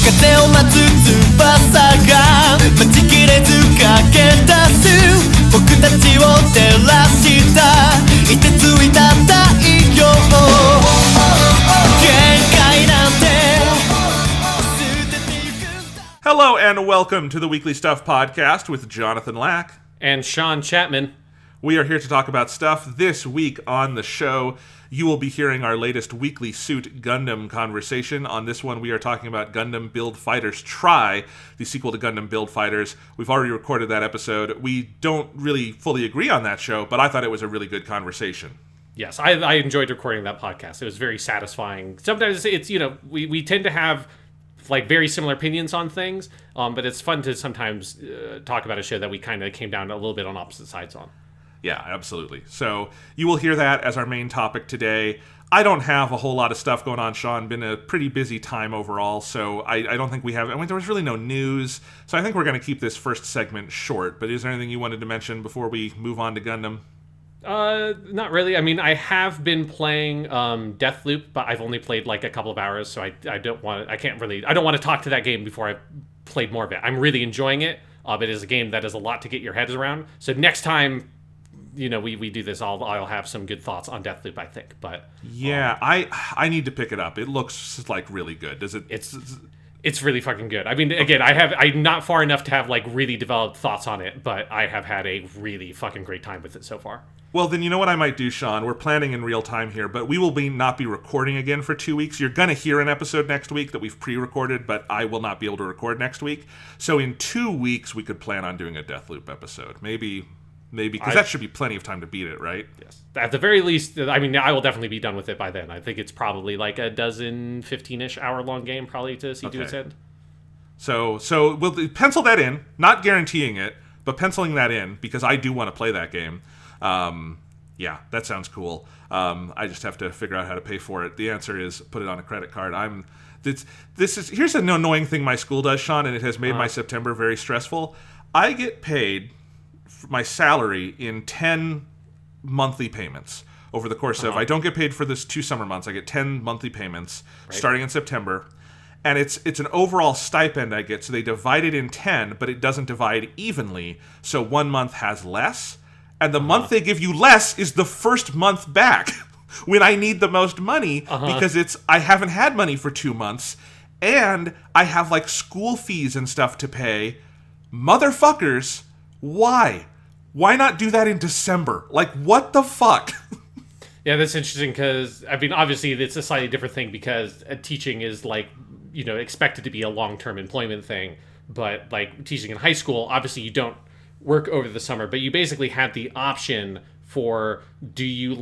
風を待つ翼が待ちきれず駆け出す僕たちを照らした凍てついた太陽限界なんて捨ててゆくんだ Hello and welcome to the Weekly Stuff Podcast with Jonathan Lack and Sean Chapman. We are here to talk about stuff. This week on the show, you will be hearing our latest Weekly Suit Gundam conversation. On this one, we are talking about Gundam Build Fighters Try, the sequel to Gundam Build Fighters. We've already recorded that episode. We don't really fully agree on that show, but I thought it was a really good conversation. Yes, I enjoyed recording that podcast. It was very satisfying. Sometimes it's, we tend to have like very similar opinions on things, but it's fun to sometimes talk about a show that we kind of came down a little bit on opposite sides on. Yeah, absolutely. So you will hear that as our main topic today. I don't have a whole lot of stuff going on, Sean. Been a pretty busy time overall, so I don't think we have... there was really no news, so I think we're going to keep this first segment short. But is there anything you wanted to mention before we move on to Gundam? Not really. I mean, I have been playing Deathloop, but I've only played like a couple of hours, so I don't want to talk to that game before I played more of it. I'm really enjoying it, but it is a game that is a lot to get your heads around. So next time, we do this, I'll have some good thoughts on Deathloop, I think. But yeah, I need to pick it up. It looks like really good. Does it? It's really fucking good. I mean, again, I'm not far enough to have like really developed thoughts on it, but I have had a really fucking great time with it so far. Well, then you know what I might do, Sean? We're planning in real time here, but we will not be recording again for 2 weeks. You're going to hear an episode next week that we've pre-recorded, but I will not be able to record next week. So in 2 weeks, we could plan on doing a Deathloop episode. Maybe, because that should be plenty of time to beat it, right? Yes. At the very least, I mean, I will definitely be done with it by then. I think it's probably like a 15-ish hour-long game, probably, to see to its end. So we'll pencil that in. Not guaranteeing it, but penciling that in, because I do want to play that game. Yeah, that sounds cool. I just have to figure out how to pay for it. The answer is put it on a credit card. Here's an annoying thing my school does, Sean, and it has made my September very stressful. I get paid my salary in 10 monthly payments over the course of... I don't get paid for this 2 summer months. I get 10 monthly payments starting in September. And it's an overall stipend I get, so they divide it in 10, but it doesn't divide evenly, so 1 month has less. And the month they give you less is the first month back when I need the most money because I haven't had money for 2 months and I have like school fees and stuff to pay. Motherfuckers, why? Why not do that in December? Like, what the fuck? Yeah, that's interesting because, I mean, obviously it's a slightly different thing because teaching is like, expected to be a long-term employment thing. But like teaching in high school, obviously you don't work over the summer, but you basically had the option for do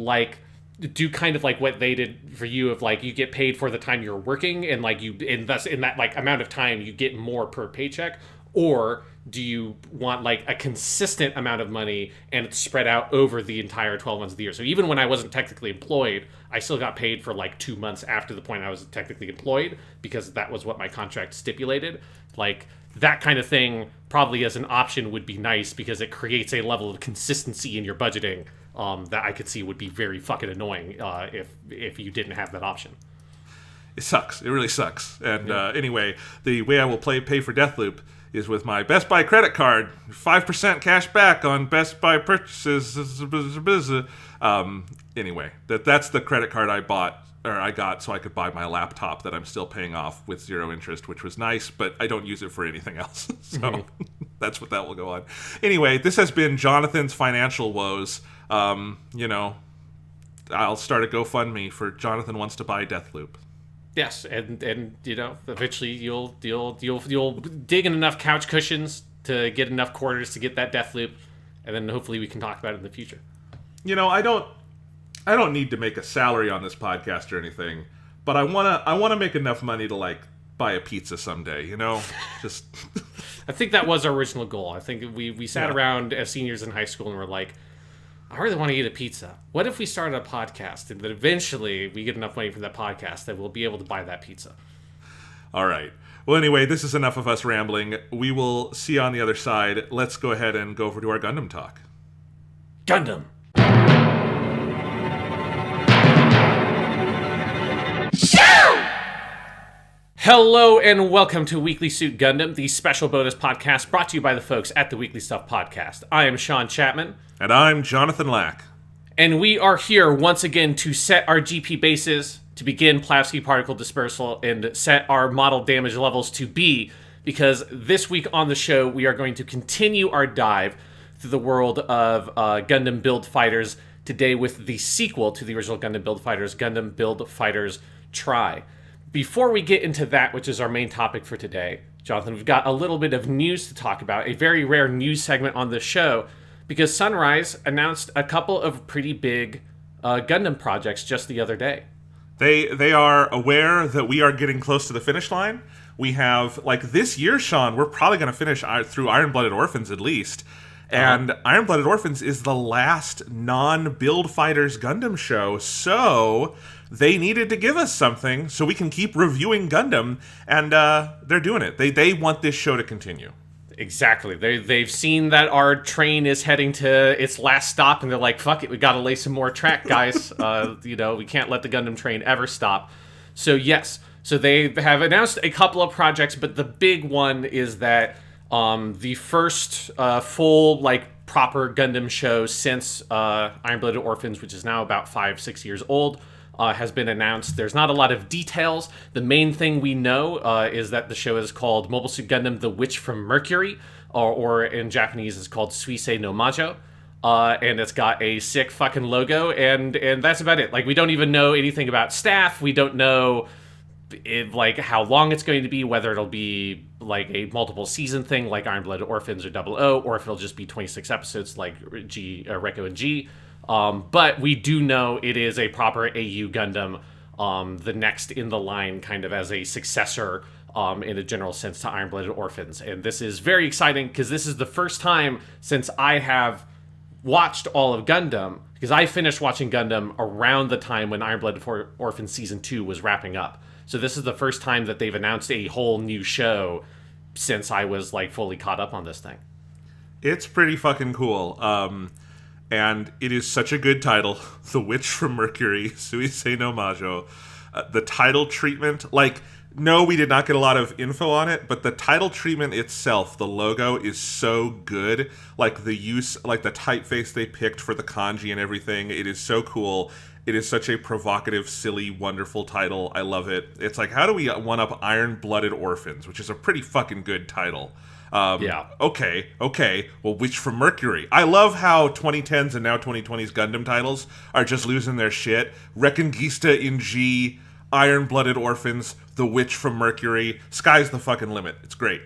kind of like what they did for you of like you get paid for the time you're working and like thus in that like amount of time you get more per paycheck, or do you want like a consistent amount of money and it's spread out over the entire 12 months of the year. So even when I wasn't technically employed, I still got paid for like 2 months after the point I was technically employed because that was what my contract stipulated. Like that kind of thing probably as an option would be nice because it creates a level of consistency in your budgeting that I could see would be very fucking annoying if you didn't have that option. It sucks. It really sucks. And anyway, the way I will pay for Deathloop is with my Best Buy credit card. 5% cash back on Best Buy purchases. Anyway, that's the credit card I got so I could buy my laptop that I'm still paying off with 0 interest, which was nice, but I don't use it for anything else. So that's what that will go on. Anyway, this has been Jonathan's financial woes. I'll start a GoFundMe for Jonathan Wants to Buy Deathloop. Yes, and eventually you'll dig in enough couch cushions to get enough quarters to get that Deathloop, and then hopefully we can talk about it in the future. I don't need to make a salary on this podcast or anything, but I wanna make enough money to like buy a pizza someday. Just. I think that was our original goal. I think we sat around as seniors in high school and were like, I really want to eat a pizza. What if we started a podcast and then eventually we get enough money from that podcast that we'll be able to buy that pizza? All right. Well, anyway, this is enough of us rambling. We will see you on the other side. Let's go ahead and go over to our Gundam talk. Gundam. Hello and welcome to Weekly Suit Gundam, the special bonus podcast brought to you by the folks at the Weekly Stuff Podcast. I am Sean Chapman. And I'm Jonathan Lack. And we are here once again to set our GP bases, to begin Plavsky particle dispersal, and set our model damage levels to B, because this week on the show we are going to continue our dive through the world of Gundam Build Fighters, today with the sequel to the original Gundam Build Fighters, Gundam Build Fighters Try. Before we get into that, which is our main topic for today, Jonathan, we've got a little bit of news to talk about, a very rare news segment on the show, because Sunrise announced a couple of pretty big Gundam projects just the other day. They are aware that we are getting close to the finish line. We have, this year, Sean, we're probably going to finish through Iron-Blooded Orphans at least. And Iron-Blooded Orphans is the last non-Build Fighters Gundam show, so they needed to give us something so we can keep reviewing Gundam, and they're doing it. They want this show to continue. Exactly. They've seen that our train is heading to its last stop, and they're like, fuck it, we gotta lay some more track, guys. We can't let the Gundam train ever stop. So yes, so they have announced a couple of projects, but the big one is that the first full, proper Gundam show since Iron-Blooded Orphans, which is now about 5-6 years old, has been announced. There's not a lot of details. The main thing we know is that the show is called Mobile Suit Gundam The Witch from Mercury, or in Japanese it's called Suisei no Majo. And it's got a sick fucking logo, and that's about it. We don't even know anything about staff. We don't know how long it's going to be, whether it'll be a multiple season thing like Iron-Blooded Orphans or 00, or if it'll just be 26 episodes like Rekko and G. But we do know it is a proper AU Gundam, the next in the line, kind of as a successor in a general sense to Iron-Blooded Orphans. And this is very exciting because this is the first time since I have watched all of Gundam, because I finished watching Gundam around the time when Iron-Blooded Orphans Season 2 was wrapping up. So this is the first time that they've announced a whole new show since I was fully caught up on this thing. It's pretty fucking cool. And it is such a good title. The Witch from Mercury, Suisei no Majo. The title treatment, no, we did not get a lot of info on it, but the title treatment itself, the logo, is so good. The use, the typeface they picked for the kanji and everything, it is so cool. It is such a provocative, silly, wonderful title. I love it. It's how do we one-up Iron-Blooded Orphans, which is a pretty fucking good title. Yeah. Okay. Well, Witch from Mercury. I love how 2010s and now 2020s Gundam titles are just losing their shit. Reconquista in G, Iron-Blooded Orphans, The Witch from Mercury. Sky's the fucking limit. It's great.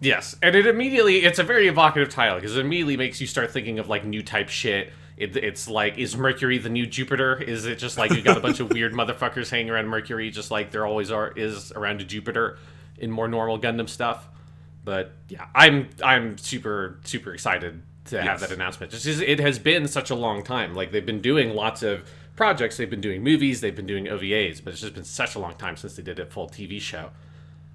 Yes, and it's a very evocative title, because it immediately makes you start thinking of new type shit. It's is Mercury the new Jupiter? Is it just you got a bunch of weird motherfuckers hanging around Mercury, just like there always is around a Jupiter in more normal Gundam stuff? But yeah, I'm super, super excited to have that announcement. Just it has been such a long time. They've been doing lots of projects, they've been doing movies, they've been doing OVAs, but it's just been such a long time since they did a full TV show.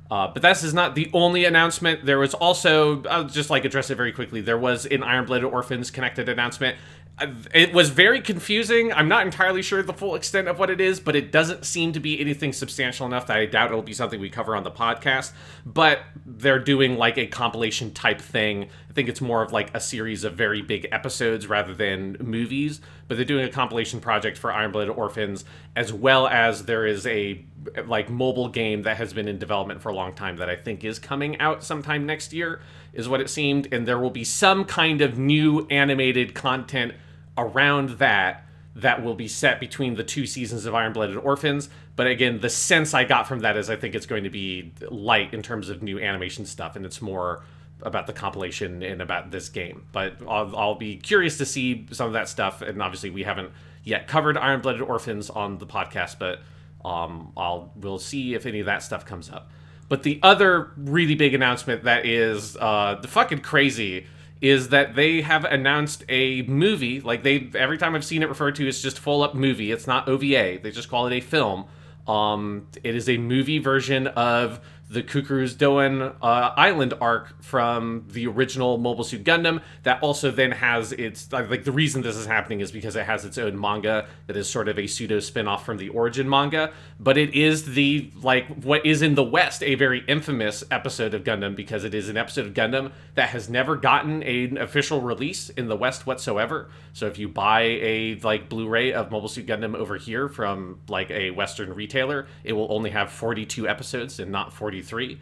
But this is not the only announcement. There was also, I'll just address it very quickly, there was an Iron-Blooded Orphans connected announcement. It was very confusing. I'm not entirely sure the full extent of what it is, but it doesn't seem to be anything substantial enough that I doubt it'll be something we cover on the podcast. But they're doing a compilation type thing. I think it's more of a series of very big episodes rather than movies. But they're doing a compilation project for Iron-Blooded Orphans, as well as there is a mobile game that has been in development for a long time that I think is coming out sometime next year, is what it seemed. And there will be some kind of new animated content around that will be set between the two seasons of Iron-Blooded Orphans. But again, the sense I got from that is I think it's going to be light in terms of new animation stuff, and it's more about the compilation and about this game. But I'll be curious to see some of that stuff, and obviously we haven't yet covered Iron-Blooded Orphans on the podcast, but we'll see if any of that stuff comes up. But the other really big announcement that is the fucking crazy is that they have announced a movie. Every time I've seen it referred to, it's just full up movie. It's not OVA. They just call it a film. It is a movie version of the Cucuruz Doan Island arc from the original Mobile Suit Gundam. That also then has its, like, the reason this is happening is because it has its own manga that is sort of a pseudo spin-off from the origin manga, but it is the, like, what is in the West a very infamous episode of Gundam, because it is an episode of Gundam that has never gotten an official release in the West whatsoever. So if you buy a, like, Blu-ray of Mobile Suit Gundam over here from, like, a Western retailer, it will only have 42 episodes and not 43,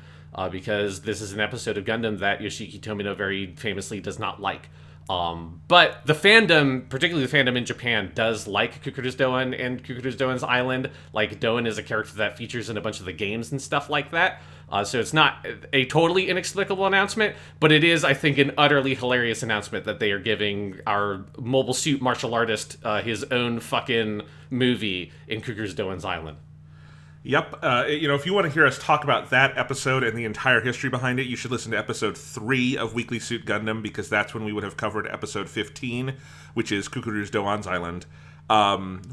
because this is an episode of Gundam that Yoshiki Tomino very famously does not like. But the fandom, particularly the fandom in Japan, does like Cucuruz Doan and Cucuruz Doan's Island. Like, Doan is a character that features in a bunch of the games and stuff like that. So it's not a totally inexplicable announcement, but it is, I think, an utterly hilarious announcement that they are giving our mobile suit martial artist his own fucking movie in Cucuruz Doan's Island. Yep. If you want to hear us talk about that episode and the entire history behind it, you should listen to episode 3 of Weekly Suit Gundam, because that's when we would have covered episode 15, which is Cucuruz Doan's Island,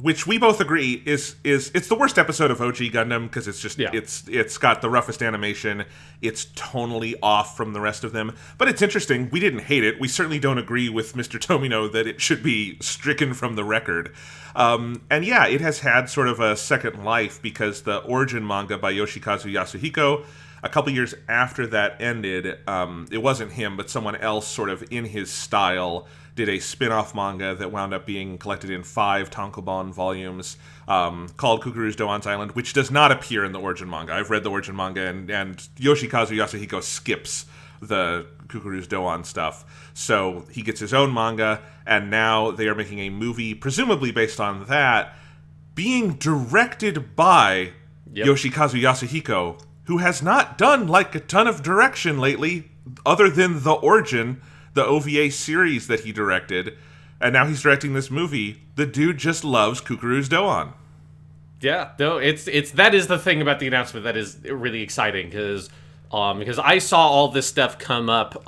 which we both agree is it's the worst episode of OG Gundam, because it's just it's got the roughest animation. It's tonally off from the rest of them, but it's interesting. We didn't hate it. We certainly don't agree with Mr. Tomino that it should be stricken from the record. And yeah, it has had sort of a second life, because the origin manga by Yoshikazu Yasuhiko, a couple years after that ended, it wasn't him, but someone else sort of in his style did a spin-off manga that wound up being collected in 5 tankobon volumes, called Cucuruz Doan's Island, which does not appear in the origin manga. I've read the origin manga, and Yoshikazu Yasuhiko skips the Cucuruz Doan stuff. So he gets his own manga, and now they are making a movie, presumably based on that, being directed by Yoshikazu Yasuhiko, who has not done, like, a ton of direction lately, other than the origin, the OVA series that he directed, and now he's directing this movie. The dude just loves Cucuruz Doan. Yeah, no, it's that is the thing about the announcement that is really exciting, because I saw all this stuff come up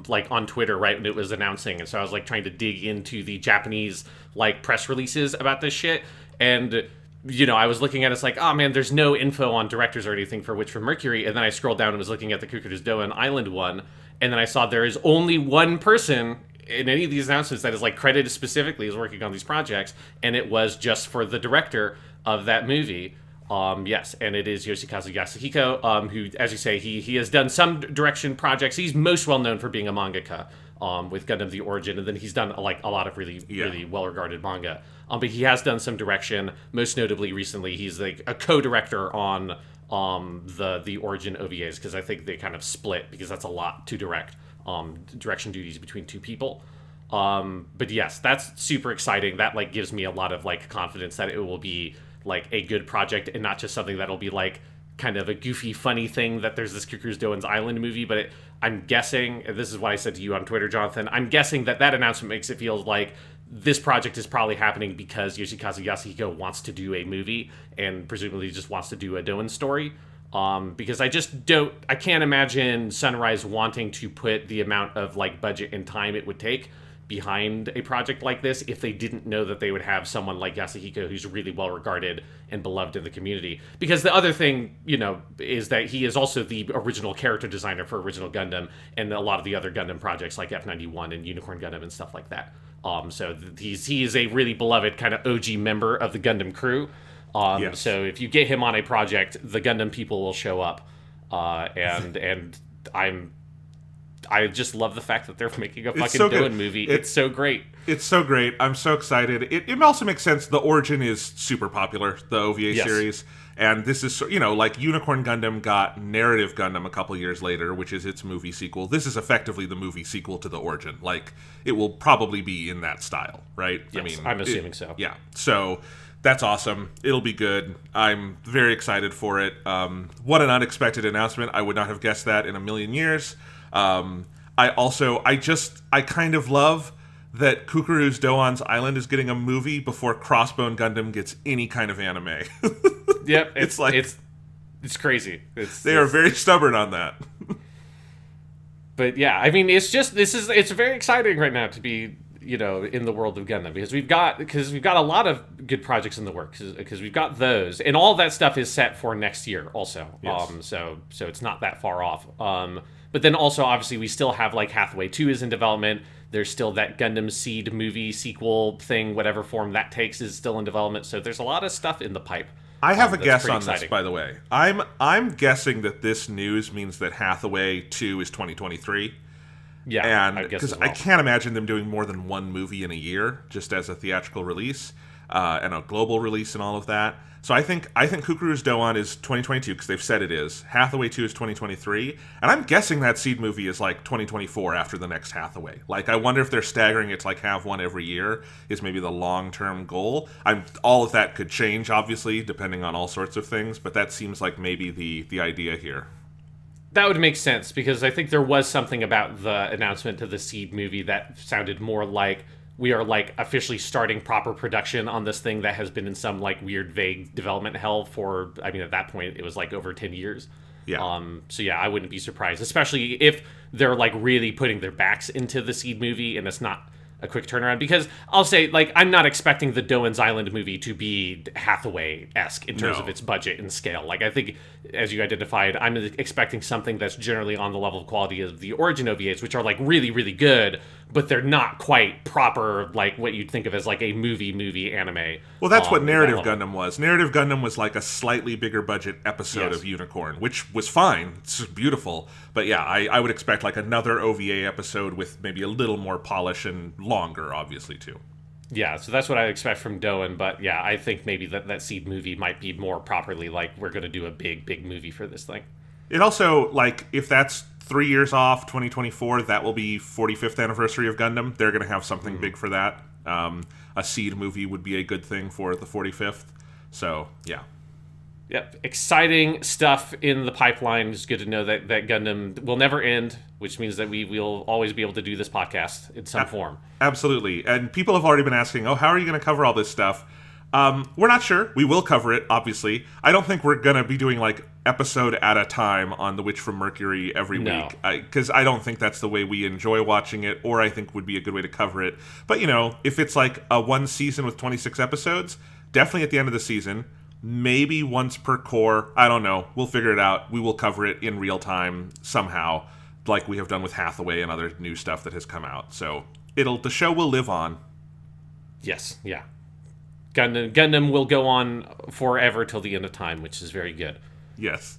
like on Twitter right when it was announcing, and so I was like trying to dig into the Japanese like press releases about this shit, and I was looking at it, it's like, oh man, there's no info on directors or anything for Mercury, and then I scrolled down and was looking at the Cucuruz Doan Island one, and then I saw there is only one person in any of these announcements that is like credited specifically as working on these projects, and it was just for the director of that movie. Yes, and it is Yoshikazu Yasuhiko, who, as you say, he has done some direction projects. He's most well known for being a mangaka with Gundam The Origin, and then he's done like a lot of really well-regarded manga. But he has done some direction. Most notably, recently, he's like a co-director on the Origin OVAs, because I think they kind of split, because that's a lot to direct. Direction duties between 2 people. But yes, that's super exciting. That like gives me a lot of like confidence that it will be like a good project and not just something that'll be like kind of a goofy, funny thing that there's this Cucuruz Doan's Island movie. But I'm guessing, and this is what I said to you on Twitter, Jonathan, I'm guessing that announcement makes it feel like this project is probably happening because Yoshikazu Yasuhiko wants to do a movie and presumably just wants to do a Doan story. Because I can't imagine Sunrise wanting to put the amount of like budget and time it would take behind a project like this if they didn't know that they would have someone like Yasuhiko who's really well regarded and beloved in the community. Because the other thing, is that he is also the original character designer for Original Gundam and a lot of the other Gundam projects like F91 and Unicorn Gundam and stuff like that. So he is a really beloved kind of OG member of the Gundam crew. Yes. So if you get him on a project, the Gundam people will show up, and I just love the fact that they're making a fucking Doan movie. It's so great. It's so great. I'm so excited. It also makes sense. The Origin is super popular, the OVA series, and this is like Unicorn Gundam got Narrative Gundam a couple years later, which is its movie sequel. This is effectively the movie sequel to the Origin. Like, it will probably be in that style, right? Yes, I'm assuming so. Yeah. So. That's awesome. It'll be good. I'm very excited for it. What an unexpected announcement. I would not have guessed that in a million years. I kind of love that Cucuruz Doan's Island is getting a movie before Crossbone Gundam gets any kind of anime. Yep. It's crazy. They are very stubborn on that. But yeah, I mean, it's very exciting right now to be in the world of Gundam, because we've got a lot of good projects in the works, because we've got those, and all that stuff is set for next year also. Yes. So it's not that far off. But then also obviously we still have like Hathaway 2 is in development. There's still that Gundam Seed movie sequel thing, whatever form that takes, is still in development. So there's a lot of stuff in the pipe. I have a guess on exciting. this, by the way. I'm guessing that this news means that Hathaway 2 is 2023. Yeah, and I guess because I can't imagine them doing more than one movie in a year, just as a theatrical release and a global release and all of that. So I think Cucuruz Doan is 2022 because they've said it is. Hathaway 2 is 2023, and I'm guessing that Seed movie is like 2024 after the next Hathaway. Like, I wonder if they're staggering it to like have one every year is maybe the long-term goal. All of that could change, obviously, depending on all sorts of things, but that seems like maybe the idea here. That would make sense, because I think there was something about the announcement of the Seed movie that sounded more like we are like officially starting proper production on this thing that has been in some like weird vague development hell for, I mean, at that point it was like over 10 years. Yeah. So yeah, I wouldn't be surprised, especially if they're like really putting their backs into the Seed movie and it's not a quick turnaround, because I'll say, like, I'm not expecting the Doan's Island movie to be Hathaway-esque in terms of its budget and scale. Like, I think, as you identified, I'm expecting something that's generally on the level of quality of the Origin OVAs, which are, like, really, really good, but they're not quite proper, like, what you'd think of as, like, a movie anime. Well, that's what Narrative Gundam was. Narrative Gundam was, like, a slightly bigger budget episode of Unicorn, which was fine. It's beautiful. But, yeah, I would expect, like, another OVA episode with maybe a little more polish and longer, obviously, too. Yeah, so that's what I expect from Doan, but yeah, I think maybe that Seed movie might be more properly like, we're going to do a big movie for this thing. It also, like, if that's 3 years off, 2024, that will be 45th anniversary of Gundam. They're going to have something big for that. A Seed movie would be a good thing for the 45th. So, yeah. Yep, exciting stuff in the pipeline. It's good to know that Gundam will never end, which means that we will always be able to do this podcast in some form. Absolutely. And people have already been asking, how are you going to cover all this stuff? We're not sure. We will cover it, obviously. I don't think we're going to be doing, like, episode at a time on The Witch from Mercury every week. Because I don't think that's the way we enjoy watching it, or I think would be a good way to cover it. But, you know, if it's, like, a one season with 26 episodes, definitely at the end of the season, maybe once per core. I don't know. We'll figure it out. We will cover it in real time somehow, like we have done with Hathaway and other new stuff that has come out. So the show will live on. Yes, yeah. Gundam will go on forever till the end of time, which is very good. Yes.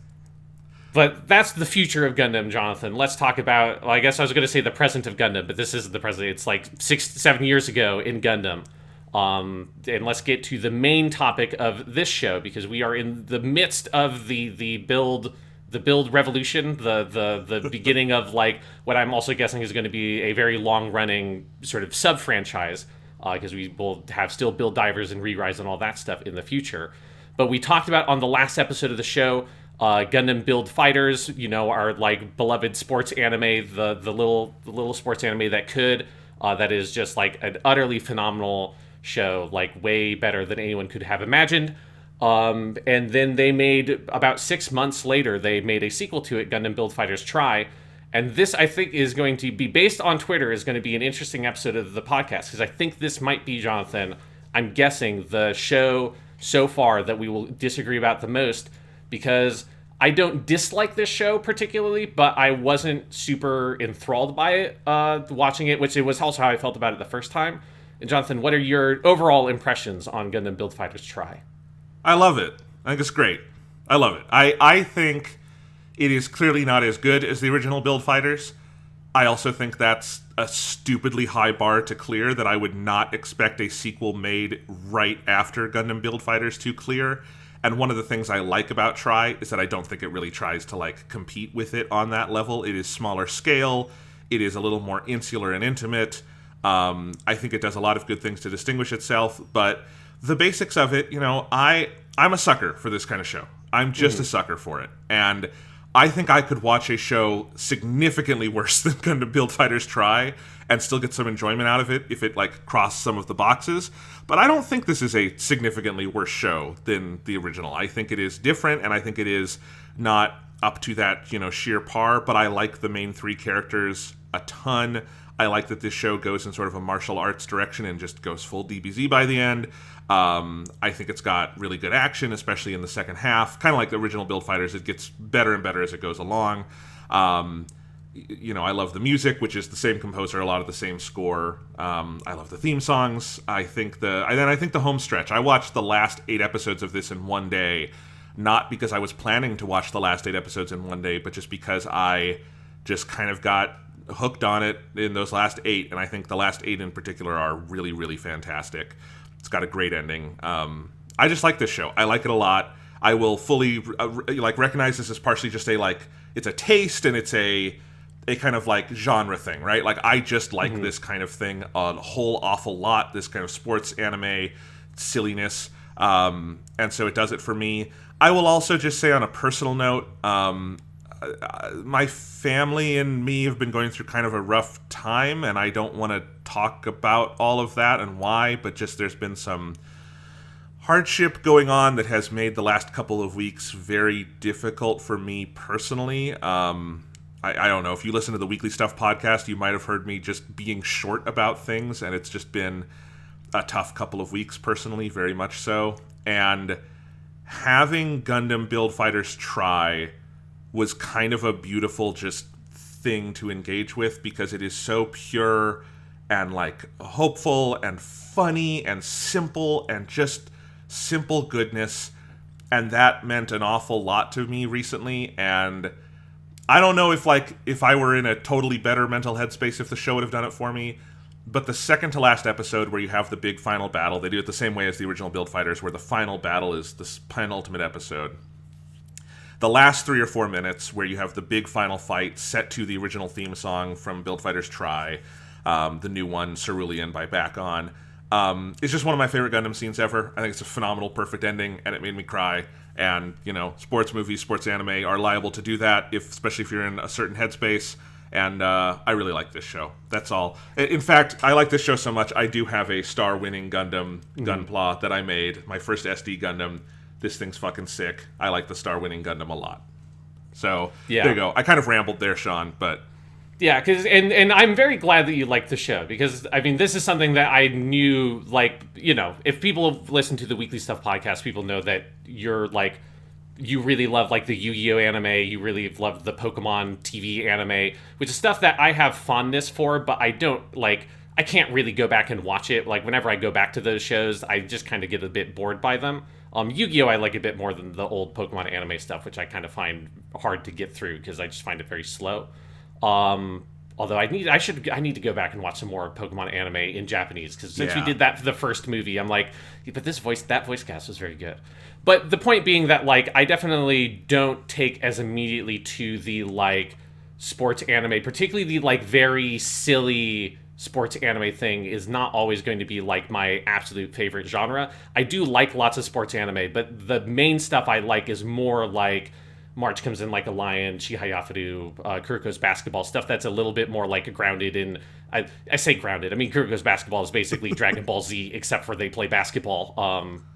But that's the future of Gundam, Jonathan. Let's talk about, well, I guess I was going to say the present of Gundam, but this isn't the present. It's like 6-7 years ago in Gundam. And let's get to the main topic of this show, because we are in the midst of the build revolution, the beginning of like what I'm also guessing is going to be a very long running sort of sub franchise, because we will have still Build Divers and Re-Rise and all that stuff in the future. But we talked about on the last episode of the show, Gundam Build Fighters, our like beloved sports anime, the little sports anime that is just like an utterly phenomenal show, like way better than anyone could have imagined. And then they made, about 6 months later, they made a sequel to it, Gundam Build Fighters Try. And this, I think, is going to be, based on Twitter, is going to be an interesting episode of the podcast, because I think this might be, Jonathan, I'm guessing, the show so far that we will disagree about the most, because I don't dislike this show particularly, but I wasn't super enthralled by it watching it, which it was also how I felt about it the first time. And Jonathan, what are your overall impressions on Gundam Build Fighters Try? I love it. I think it's great. I love it. I think it is clearly not as good as the original Build Fighters. I also think that's a stupidly high bar to clear, that I would not expect a sequel made right after Gundam Build Fighters to clear. And one of the things I like about Try is that I don't think it really tries to like compete with it on that level. It is smaller scale. It is a little more insular and intimate. I think it does a lot of good things to distinguish itself, but the basics of it, I'm a sucker for this kind of show. I'm just a sucker for it. And I think I could watch a show significantly worse than Gundam Build Fighters Try and still get some enjoyment out of it if it like crossed some of the boxes. But I don't think this is a significantly worse show than the original. I think it is different, and I think it is not up to that, sheer par, but I like the main three characters a ton. I like that this show goes in sort of a martial arts direction and just goes full DBZ by the end. I think it's got really good action, especially in the second half. Kind of like the original Build Fighters, it gets better and better as it goes along. I love the music, which is the same composer, a lot of the same score. I love the theme songs. I think the home stretch. I watched the last 8 episodes of this in one day, not because I was planning to watch the last 8 episodes in one day, but just because I just kind of got hooked on it in those last 8, and I think the last 8 in particular are really, really fantastic. It's got a great ending. I just like this show. I like it a lot. I will fully recognize this as partially just it's a taste and it's a kind of like genre thing, right? Like I just like this kind of thing a whole awful lot, this kind of sports anime silliness. And so it does it for me. I will also just say on a personal note, my family and me have been going through kind of a rough time, and I don't want to talk about all of that and why, but just there's been some hardship going on that has made the last couple of weeks very difficult for me personally. I don't know. If you listen to the Weekly Stuff podcast, you might have heard me just being short about things, and it's just been a tough couple of weeks personally, very much so. And having Gundam Build Fighters Try was kind of a beautiful just thing to engage with, because it is so pure and like hopeful and funny and simple and just simple goodness, and that meant an awful lot to me recently. And I don't know if I were in a totally better mental headspace if the show would have done it for me, but the second to last episode where you have the big final battle, they do it the same way as the original Build Fighters, where the final battle is the penultimate episode. The last 3 or 4 minutes where you have the big final fight set to the original theme song from Build Fighters Try, the new one, Cerulean by Back On. It's just one of my favorite Gundam scenes ever. I think it's a phenomenal, perfect ending, and it made me cry. And, sports movies, sports anime are liable to do that, especially if you're in a certain headspace. And I really like this show. That's all. In fact, I like this show so much, I do have a star-winning Gundam, Gunpla, that I made, my first SD Gundam. This thing's fucking sick. I like the star-winning Gundam a lot. So, There you go. I kind of rambled there, Sean, but... Yeah, because and I'm very glad that you like the show, because I mean this is something that I knew, if people have listened to the Weekly Stuff podcast, people know that you really love the Yu-Gi-Oh anime, you really love the Pokemon TV anime, which is stuff that I have fondness for, but I don't I can't really go back and watch it. Whenever I go back to those shows, I just kind of get a bit bored by them. Yu-Gi-Oh I like a bit more than the old Pokemon anime stuff, which I kind of find hard to get through because I just find it very slow. Although I need to go back and watch some more Pokemon anime in Japanese, because since we did that for the first movie, I'm like, but that voice cast was very good. But the point being that I definitely don't take as immediately to the sports anime, particularly the very silly sports anime thing is not always going to be my absolute favorite genre. I do like lots of sports anime, but the main stuff I like is more March Comes In Like a Lion, Chihayafaru, Cucuruz basketball, stuff that's a little bit more grounded in... I say grounded. I mean, Cucuruz basketball is basically Dragon Ball Z, except for they play basketball.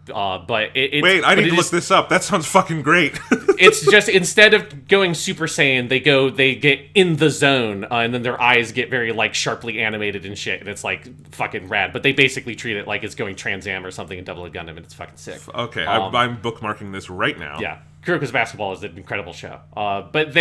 But Wait, I need to look this up. That sounds fucking great. It's just, instead of going Super Saiyan, they get in the zone, and then their eyes get very sharply animated and shit, and it's fucking rad. But they basically treat it like it's going Trans Am or something in Double A Gundam, and it's fucking sick. Okay, I'm bookmarking this right now. Yeah. Cucuruz basketball is an incredible show, but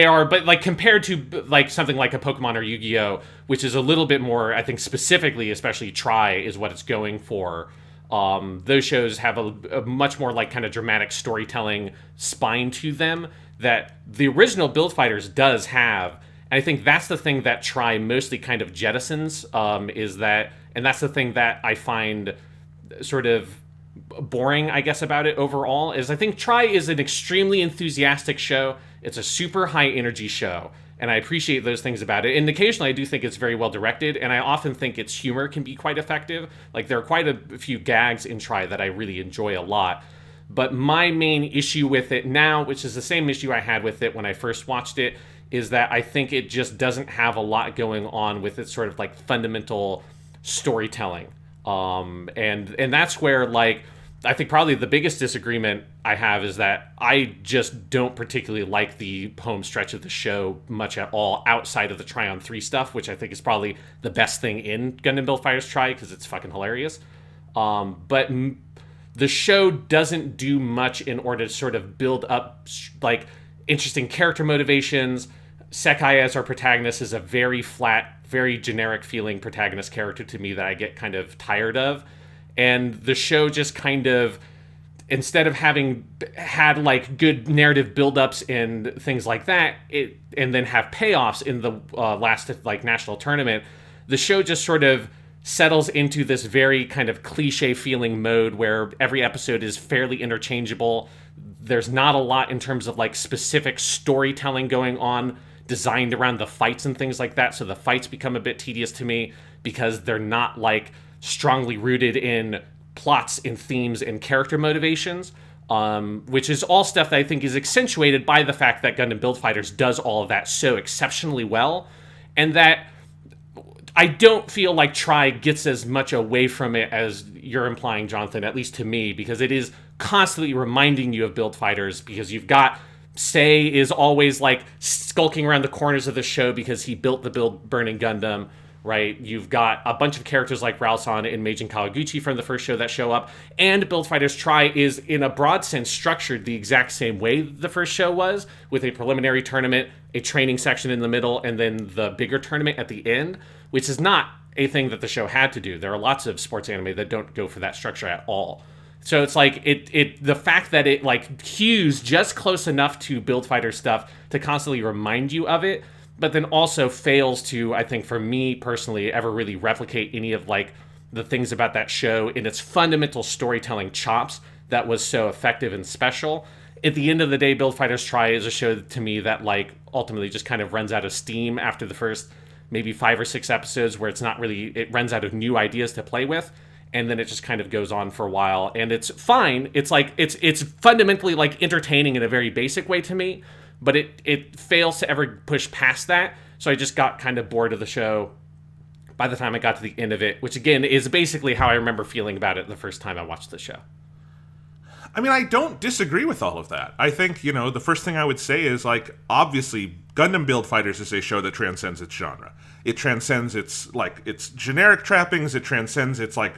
compared to something like a Pokemon or Yu-Gi-Oh, which is a little bit more, I think specifically, especially Try is what it's going for. Those shows have a much more kind of dramatic storytelling spine to them that the original Build Fighters does have, and I think that's the thing that Try mostly kind of jettisons. And that's the thing that I find sort of boring, I guess, about it overall, is I think Try is an extremely enthusiastic show. It's a super high energy show, and I appreciate those things about it. And occasionally I do think it's very well directed, and I often think its humor can be quite effective. There are quite a few gags in Try that I really enjoy a lot. But my main issue with it now, which is the same issue I had with it when I first watched it, is that I think it just doesn't have a lot going on with its sort of fundamental storytelling. And that's where I think probably the biggest disagreement I have is that I just don't particularly like the home stretch of the show much at all outside of the Try on 3 stuff, which I think is probably the best thing in Gundam Build Fighters Try because it's fucking hilarious. But the show doesn't do much in order to sort of build up like interesting character motivations. Sekai as our protagonist is a very flat, very generic feeling protagonist character to me that I get kind of tired of. And the show just kind of, instead of having had like good narrative buildups and things like that, and then have payoffs in the last like national tournament, the show just sort of settles into this very kind of cliche feeling mode where every episode is fairly interchangeable. There's not a lot in terms of like specific storytelling going on designed around the fights and things like that. So the fights become a bit tedious to me because they're not like strongly rooted in plots and themes and character motivations, which is all stuff that I think is accentuated by the fact that Gundam Build Fighters does all of that so exceptionally well, and that I don't feel like Try gets as much away from it as you're implying, Jonathan, at least to me, because it is constantly reminding you of Build Fighters, because you've got Sei is always like skulking around the corners of the show because he built the burning Gundam, right? You've got a bunch of characters like Ralsan and Meijin Kawaguchi from the first show that show up, and Build Fighters Try is, in a broad sense, structured the exact same way the first show was, with a preliminary tournament, a training section in the middle, and then the bigger tournament at the end, which is not a thing that the show had to do. There are lots of sports anime that don't go for that structure at all. So it's like the fact that it like cues just close enough to Build Fighter stuff to constantly remind you of it, but then also fails to, I think for me personally, ever really replicate any of like the things about that show in its fundamental storytelling chops that was so effective and special. At the end of the day, Build Fighters Try is a show to me that like ultimately just kind of runs out of steam after the first maybe 5 or 6 episodes, where it runs out of new ideas to play with. And then it just kind of goes on for a while, and it's fine. It's like it's fundamentally like entertaining in a very basic way to me, but it fails to ever push past that. So I just got kind of bored of the show by the time I got to the end of it, which again is basically how I remember feeling about it the first time I watched the show. I mean, I don't disagree with all of that. I think, the first thing I would say is, like, obviously, Gundam Build Fighters is a show that transcends its genre. It transcends its generic trappings. It transcends its, like,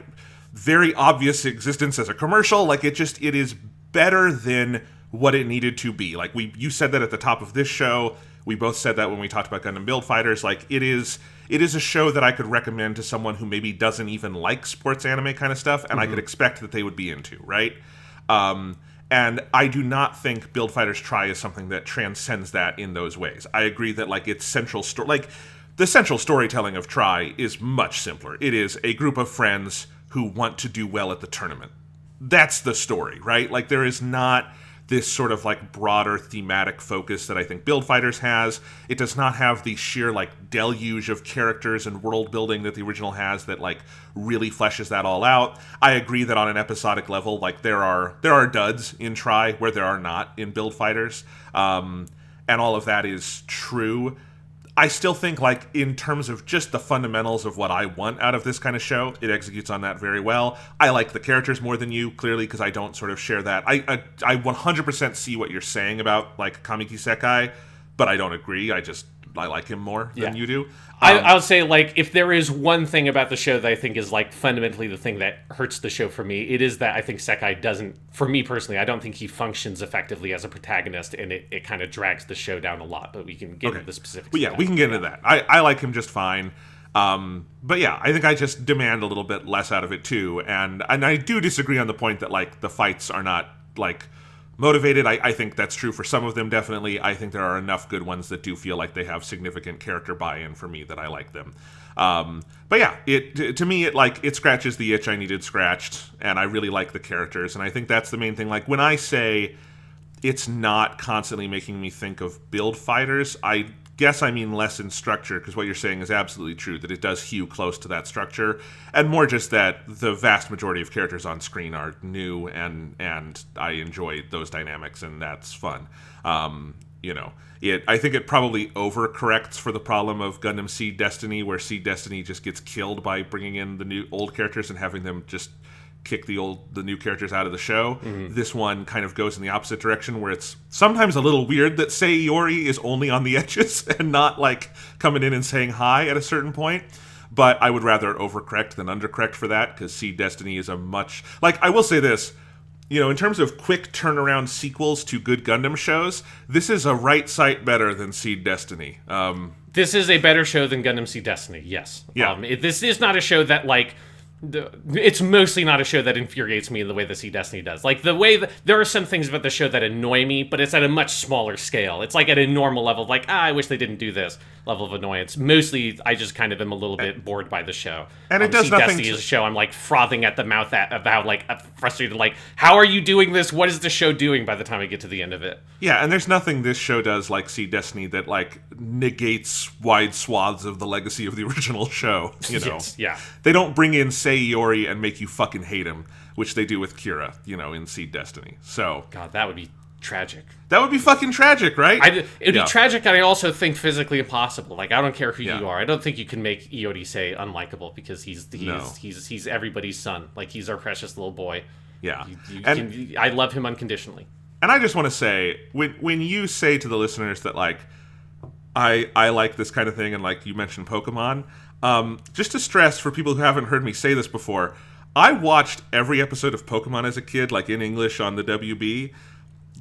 very obvious existence as a commercial. Like, it is better than what it needed to be. Like, you said that at the top of this show. We both said that when we talked about Gundam Build Fighters. Like, it is a show that I could recommend to someone who maybe doesn't even like sports anime kind of stuff, and I could expect that they would be into, right? And I do not think Build Fighters Try is something that transcends that in those ways. I agree that, like, its central story, like, the central storytelling of Try is much simpler. It is a group of friends who want to do well at the tournament. That's the story, right? Like, there is not this sort of, like, broader thematic focus that I think Build Fighters has. It does not have the sheer, like, deluge of characters and world building that the original has that, like, really fleshes that all out. I agree that on an episodic level, like, there are duds in Try where there are not in Build Fighters, and all of that is true. I still think, like, in terms of just the fundamentals of what I want out of this kind of show, it executes on that very well. I like the characters more than you, clearly, because I don't sort of share that. I 100% see what you're saying about, like, Kamiki Sekai, but I don't agree. I like him more than you do. I would say, like, if there is one thing about the show that I think is, like, fundamentally the thing that hurts the show for me, it is that I think Sekai doesn't, for me personally, I don't think he functions effectively as a protagonist, and it kind of drags the show down a lot, but we can get into the specifics. Well, yeah, we can get into that. I like him just fine. But yeah, I think I just demand a little bit less out of it, too. And I do disagree on the point that, like, the fights are not, like, motivated. I think that's true for some of them, definitely. I think there are enough good ones that do feel like they have significant character buy-in for me that I like them. But yeah, to me, it scratches the itch I needed scratched, and I really like the characters, and I think that's the main thing. Like, when I say it's not constantly making me think of Build Fighters, I guess I mean less in structure, because what you're saying is absolutely true, that it does hew close to that structure, and more just that the vast majority of characters on screen are new, and I enjoy those dynamics, and that's fun. I think it probably overcorrects for the problem of Gundam Seed Destiny, where Seed Destiny just gets killed by bringing in the new old characters and having them just kick the new characters out of the show. This one kind of goes in the opposite direction, where it's sometimes a little weird that Sayori is only on the edges and not like coming in and saying hi at a certain point. But I would rather overcorrect than undercorrect for that, because Seed Destiny is a much... Like, I will say this, in terms of quick turnaround sequels to good Gundam shows, this is a right sight better than Seed Destiny. This is a better show than Gundam Seed Destiny, yes. Yeah. This is not a show that, like... It's mostly not a show that infuriates me in the way that Seed Destiny does. Like, the way that... There are some things about the show that annoy me, but it's at a much smaller scale. It's like at a normal level of like, I wish they didn't do this level of annoyance. Mostly, I just kind of am a little bit bored by the show. And it does Seed nothing Destiny is a show I'm like frothing at the mouth about like frustrated, like, how are you doing this? What is the show doing by the time I get to the end of it? Yeah, and there's nothing this show does like Seed Destiny that like negates wide swaths of the legacy of the original show. Yes, yeah. They don't bring in Sayori and make you fucking hate him, which they do with Kira, in Seed Destiny. So God, that would be tragic. That would be fucking tragic, right? It'd be tragic, and I also think physically impossible. Like, I don't care who Yeah. you are. I don't think you can make Iori unlikable, because he's everybody's son. Like, he's our precious little boy. Yeah. I love him unconditionally. And I just want to say, when you say to the listeners that, like, I like this kind of thing, and, like, you mentioned Pokemon, just to stress for people who haven't heard me say this before, I watched every episode of Pokemon as a kid, like, in English on the WB.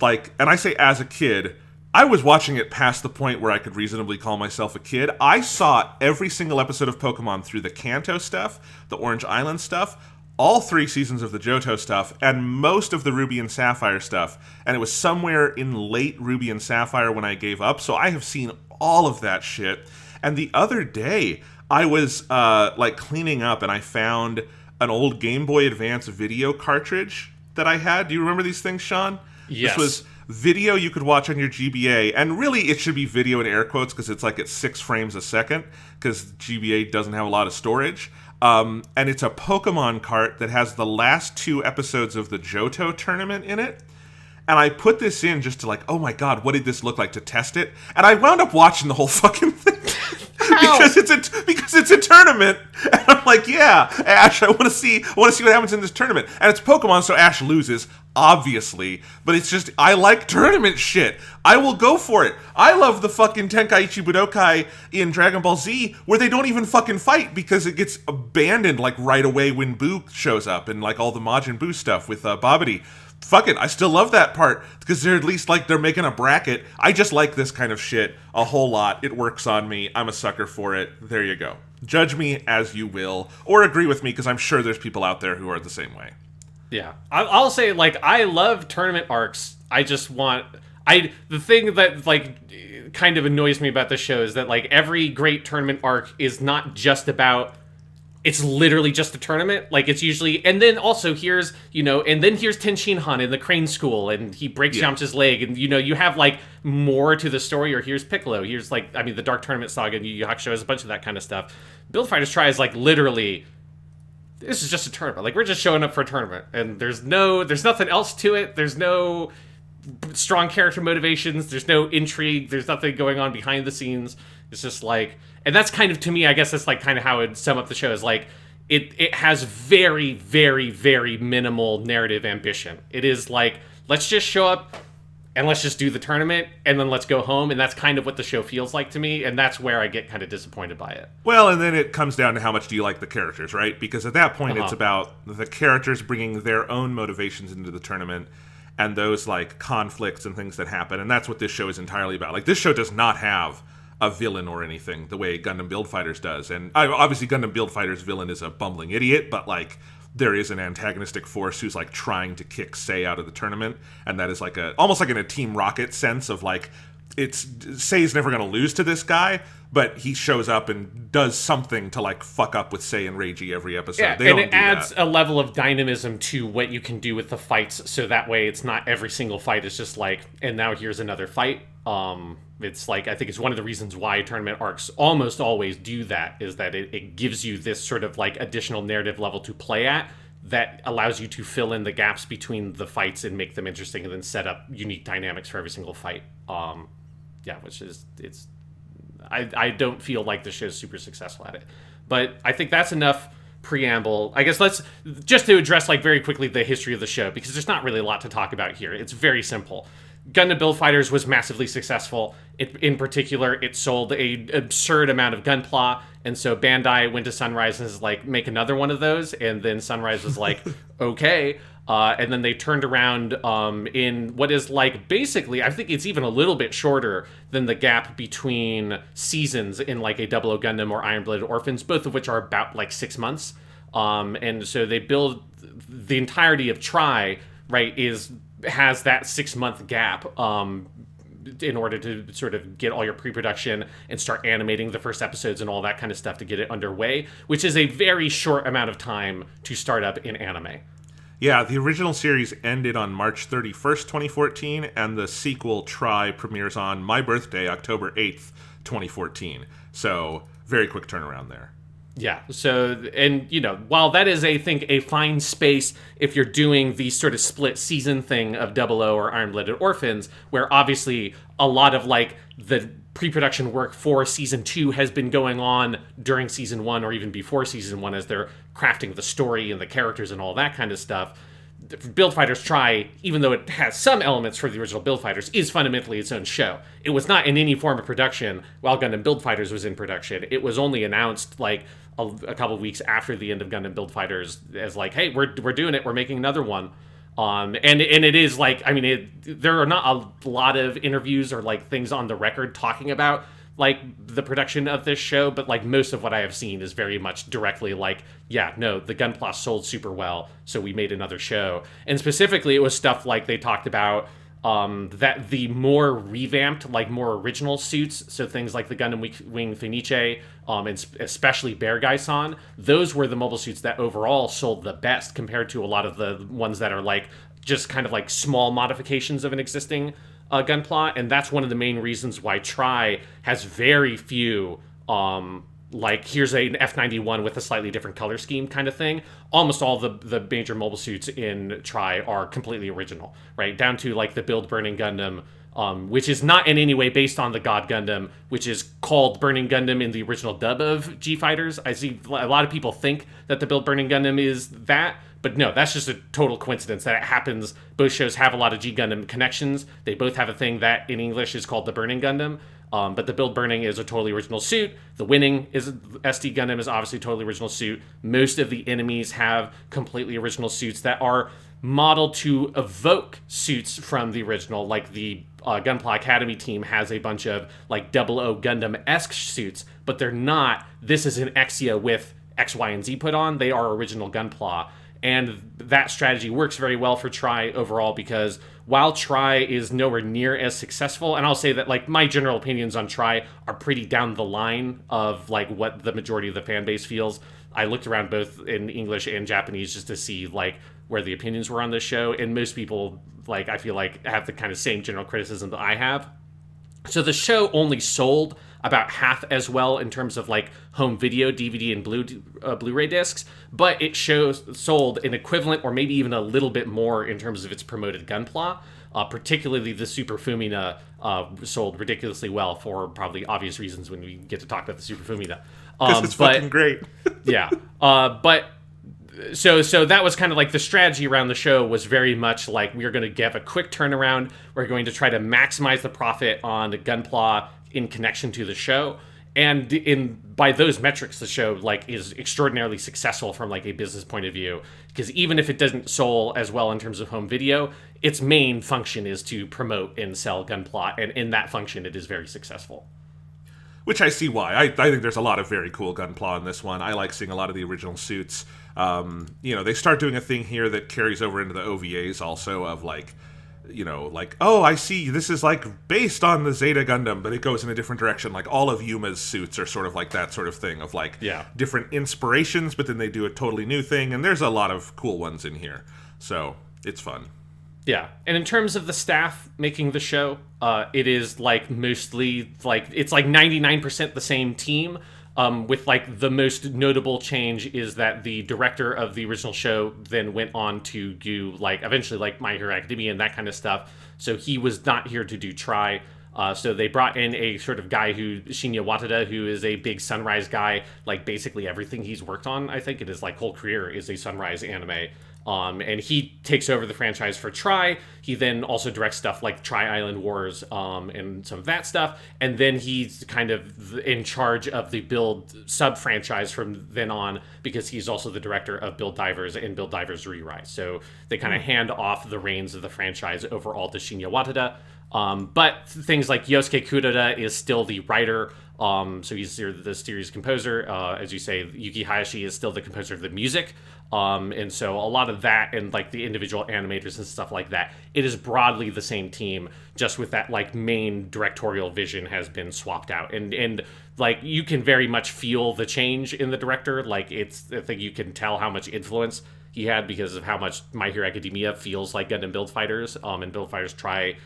Like, and I say as a kid, I was watching it past the point where I could reasonably call myself a kid. I saw every single episode of Pokemon through the Kanto stuff, the Orange Island stuff, all 3 seasons of the Johto stuff, and most of the Ruby and Sapphire stuff. And it was somewhere in late Ruby and Sapphire when I gave up, so I have seen all of that shit. And the other day, I was, like, cleaning up, and I found an old Game Boy Advance video cartridge that I had. Do you remember these things, Sean? Yes. This was video you could watch on your GBA, and really it should be video in air quotes because it's like at 6 frames a second, because GBA doesn't have a lot of storage. And it's a Pokemon cart that has the last 2 episodes of the Johto tournament in it. And I put this in just to like, oh my god, what did this look like, to test it? And I wound up watching the whole fucking thing. because it's a tournament, and I'm like, yeah, Ash, I want to see what happens in this tournament, and it's Pokemon, so Ash loses, obviously, but it's just, I like tournament shit. I will go for it. I love the fucking Tenkaichi Budokai in Dragon Ball Z, where they don't even fucking fight because it gets abandoned like right away when Boo shows up, and like all the Majin Buu stuff with Babidi. Fuck it, I still love that part, because they're at least like they're making a bracket. I just like this kind of shit a whole lot. It works on me. I'm a sucker for it. There you go. Judge me as you will, or agree with me, because I'm sure there's people out there who are the same way. Yeah, I'll say, like, I love tournament arcs. I just want... The thing that, like, kind of annoys me about the show is that, like, every great tournament arc is not just about... It's literally just a tournament. Like, it's usually... And then also here's, and then here's Tenshinhan in the Crane School, and he breaks Yamcha's leg, and, you have, like, more to the story, or here's Piccolo. Here's, like, the Dark Tournament Saga in Yu Yu Hakusho has a bunch of that kind of stuff. Build Fighters Try is, like, literally... This is just a tournament. Like, we're just showing up for a tournament, and there's nothing else to it. There's no strong character motivations. There's no intrigue. There's nothing going on behind the scenes. It's just like, and that's kind of, to me, I guess that's like kind of how I'd sum up the show, is like, it has very, very, very minimal narrative ambition. It is like, let's just show up and let's just do the tournament, and then let's go home, and that's kind of what the show feels like to me, and that's where I get kind of disappointed by it. Well, and then it comes down to how much do you like the characters, right? Because at that point, it's about the characters bringing their own motivations into the tournament, and those, like, conflicts and things that happen, and that's what this show is entirely about. Like, this show does not have a villain or anything the way Gundam Build Fighters does, and obviously Gundam Build Fighters' villain is a bumbling idiot, but, like, there is an antagonistic force who's like trying to kick Sei out of the tournament, and that is like almost like in a Team Rocket sense of like, it's Sei's never going to lose to this guy, but he shows up and does something to like fuck up with Sei and Reiji every episode. Yeah, they and don't it do adds that. a level of dynamism to what you can do with the fights, so that way it's not every single fight is just like, and now here's another fight. It's like, I think it's one of the reasons why tournament arcs almost always do that, is that it gives you this sort of like additional narrative level to play at that allows you to fill in the gaps between the fights and make them interesting, and then set up unique dynamics for every single fight. Which is, I don't feel like the show's super successful at it. But I think that's enough preamble, I guess let's just to address like very quickly the history of the show, because there's not really a lot to talk about here. It's very simple. Gundam Build Fighters was massively successful. In particular, it sold a absurd amount of Gunpla, and so Bandai went to Sunrise and was like, make another one of those, and then Sunrise was like, okay. And then they turned around in what is like basically, I think it's even a little bit shorter than the gap between seasons in like a Double O Gundam or Iron-Blooded Orphans, both of which are about like 6 months. And so they build the entirety of Try, right, has that 6-month gap in order to sort of get all your pre-production and start animating the first episodes and all that kind of stuff to get it underway, which is a very short amount of time to start up in anime. Yeah, the original series ended on March 31st, 2014, and the sequel, Try, premieres on my birthday, October 8th, 2014. So, very quick turnaround there. Yeah, so, and, you know, while that is, I think, a fine space if you're doing the sort of split season thing of Double O or Iron-Blooded Orphans, where obviously a lot of, like, the pre-production work for Season 2 has been going on during Season 1 or even before Season 1 as they're crafting the story and the characters and all that kind of stuff. Build Fighters Try, even though it has some elements for the original Build Fighters, is fundamentally its own show. It was not in any form of production while Gundam Build Fighters was in production. It was only announced, like, a couple of weeks after the end of Gundam Build Fighters as like, hey, we're doing it, we're making another one. And it is like, I mean, there are not a lot of interviews or like things on the record talking about like the production of this show, but like most of what I have seen is very much directly like, yeah, no, the Gunpla sold super well, so we made another show. And specifically, it was stuff like they talked about that the more revamped, like more original suits, so things like the Gundam Wing Fenice, and especially Bear Guy-san, those were the mobile suits that overall sold the best compared to a lot of the ones that are like just kind of like small modifications of an existing Gunpla, and that's one of the main reasons why Try has very few like here's an F91 with a slightly different color scheme kind of thing. Almost all the major mobile suits in Try are completely original, right? Down to like the Build Burning Gundam, which is not in any way based on the God Gundam, which is called Burning Gundam in the original dub of G-Fighters. I see a lot of people think that the Build Burning Gundam is that, but no, that's just a total coincidence that it happens. Both shows have a lot of G Gundam connections. They both have a thing that in English is called the Burning Gundam. But the Build Burning is a totally original suit. The Winning is SD Gundam is obviously a totally original suit. Most of the enemies have completely original suits that are modeled to evoke suits from the original. Like the Gunpla Academy team has a bunch of like Double O Gundam-esque suits, but they're not. This is an Exia with X, Y, and Z put on. They are original Gunpla. And that strategy works very well for Try overall because while Try is nowhere near as successful, and I'll say that like my general opinions on Try are pretty down the line of like what the majority of the fan base feels. I looked around both in English and Japanese just to see like where the opinions were on this show, and most people like I feel like have the kind of same general criticism that I have. So the show only sold about half as well in terms of like home video, DVD, and Blu-ray discs, but it sold an equivalent or maybe even a little bit more in terms of its promoted Gunpla. Particularly the Super Fumina sold ridiculously well for probably obvious reasons when we get to talk about the Super Fumina. Because it's fucking great. Yeah. But so that was kind of like the strategy around the show was very much like we're going to give a quick turnaround. We're going to try to maximize the profit on the Gunpla in connection to the show. And by those metrics, the show like is extraordinarily successful from like a business point of view, because even if it doesn't sell as well in terms of home video, its main function is to promote and sell Gunpla, and in that function, it is very successful. Which I see why. I think there's a lot of very cool Gunpla in this one. I like seeing a lot of the original suits. They start doing a thing here that carries over into the OVAs also of like, like, oh, I see, this is like based on the Zeta Gundam, but it goes in a different direction. Like all of Yuma's suits are sort of like that sort of thing of like different inspirations, but then they do a totally new thing, and there's a lot of cool ones in here. So it's fun. Yeah, and in terms of the staff making the show, it is like mostly like it's like 99% the same team. With like the most notable change is that the director of the original show then went on to do like eventually like My Hero Academia and that kind of stuff. So he was not here to do Try. So they brought in a sort of guy Shinya Watada, who is a big Sunrise guy. Like basically everything he's worked on, I think, in his like whole career is a Sunrise anime. And he takes over the franchise for Try. He then also directs stuff like Try Island Wars and some of that stuff. And then he's kind of in charge of the Build sub-franchise from then on, because he's also the director of Build Divers and Build Divers Re-Rise. So they kind of hand off the reins of the franchise overall to Shinya Watada. But things like Yosuke Kuroda is still the writer. So he's the series composer. As you say, Yuki Hayashi is still the composer of the music. And so a lot of that and like the individual animators and stuff like that, it is broadly the same team, just with that like main directorial vision has been swapped out. And like you can very much feel the change in the director. Like I think you can tell how much influence he had because of how much My Hero Academia feels like Gundam Build Fighters. And Build Fighters Try.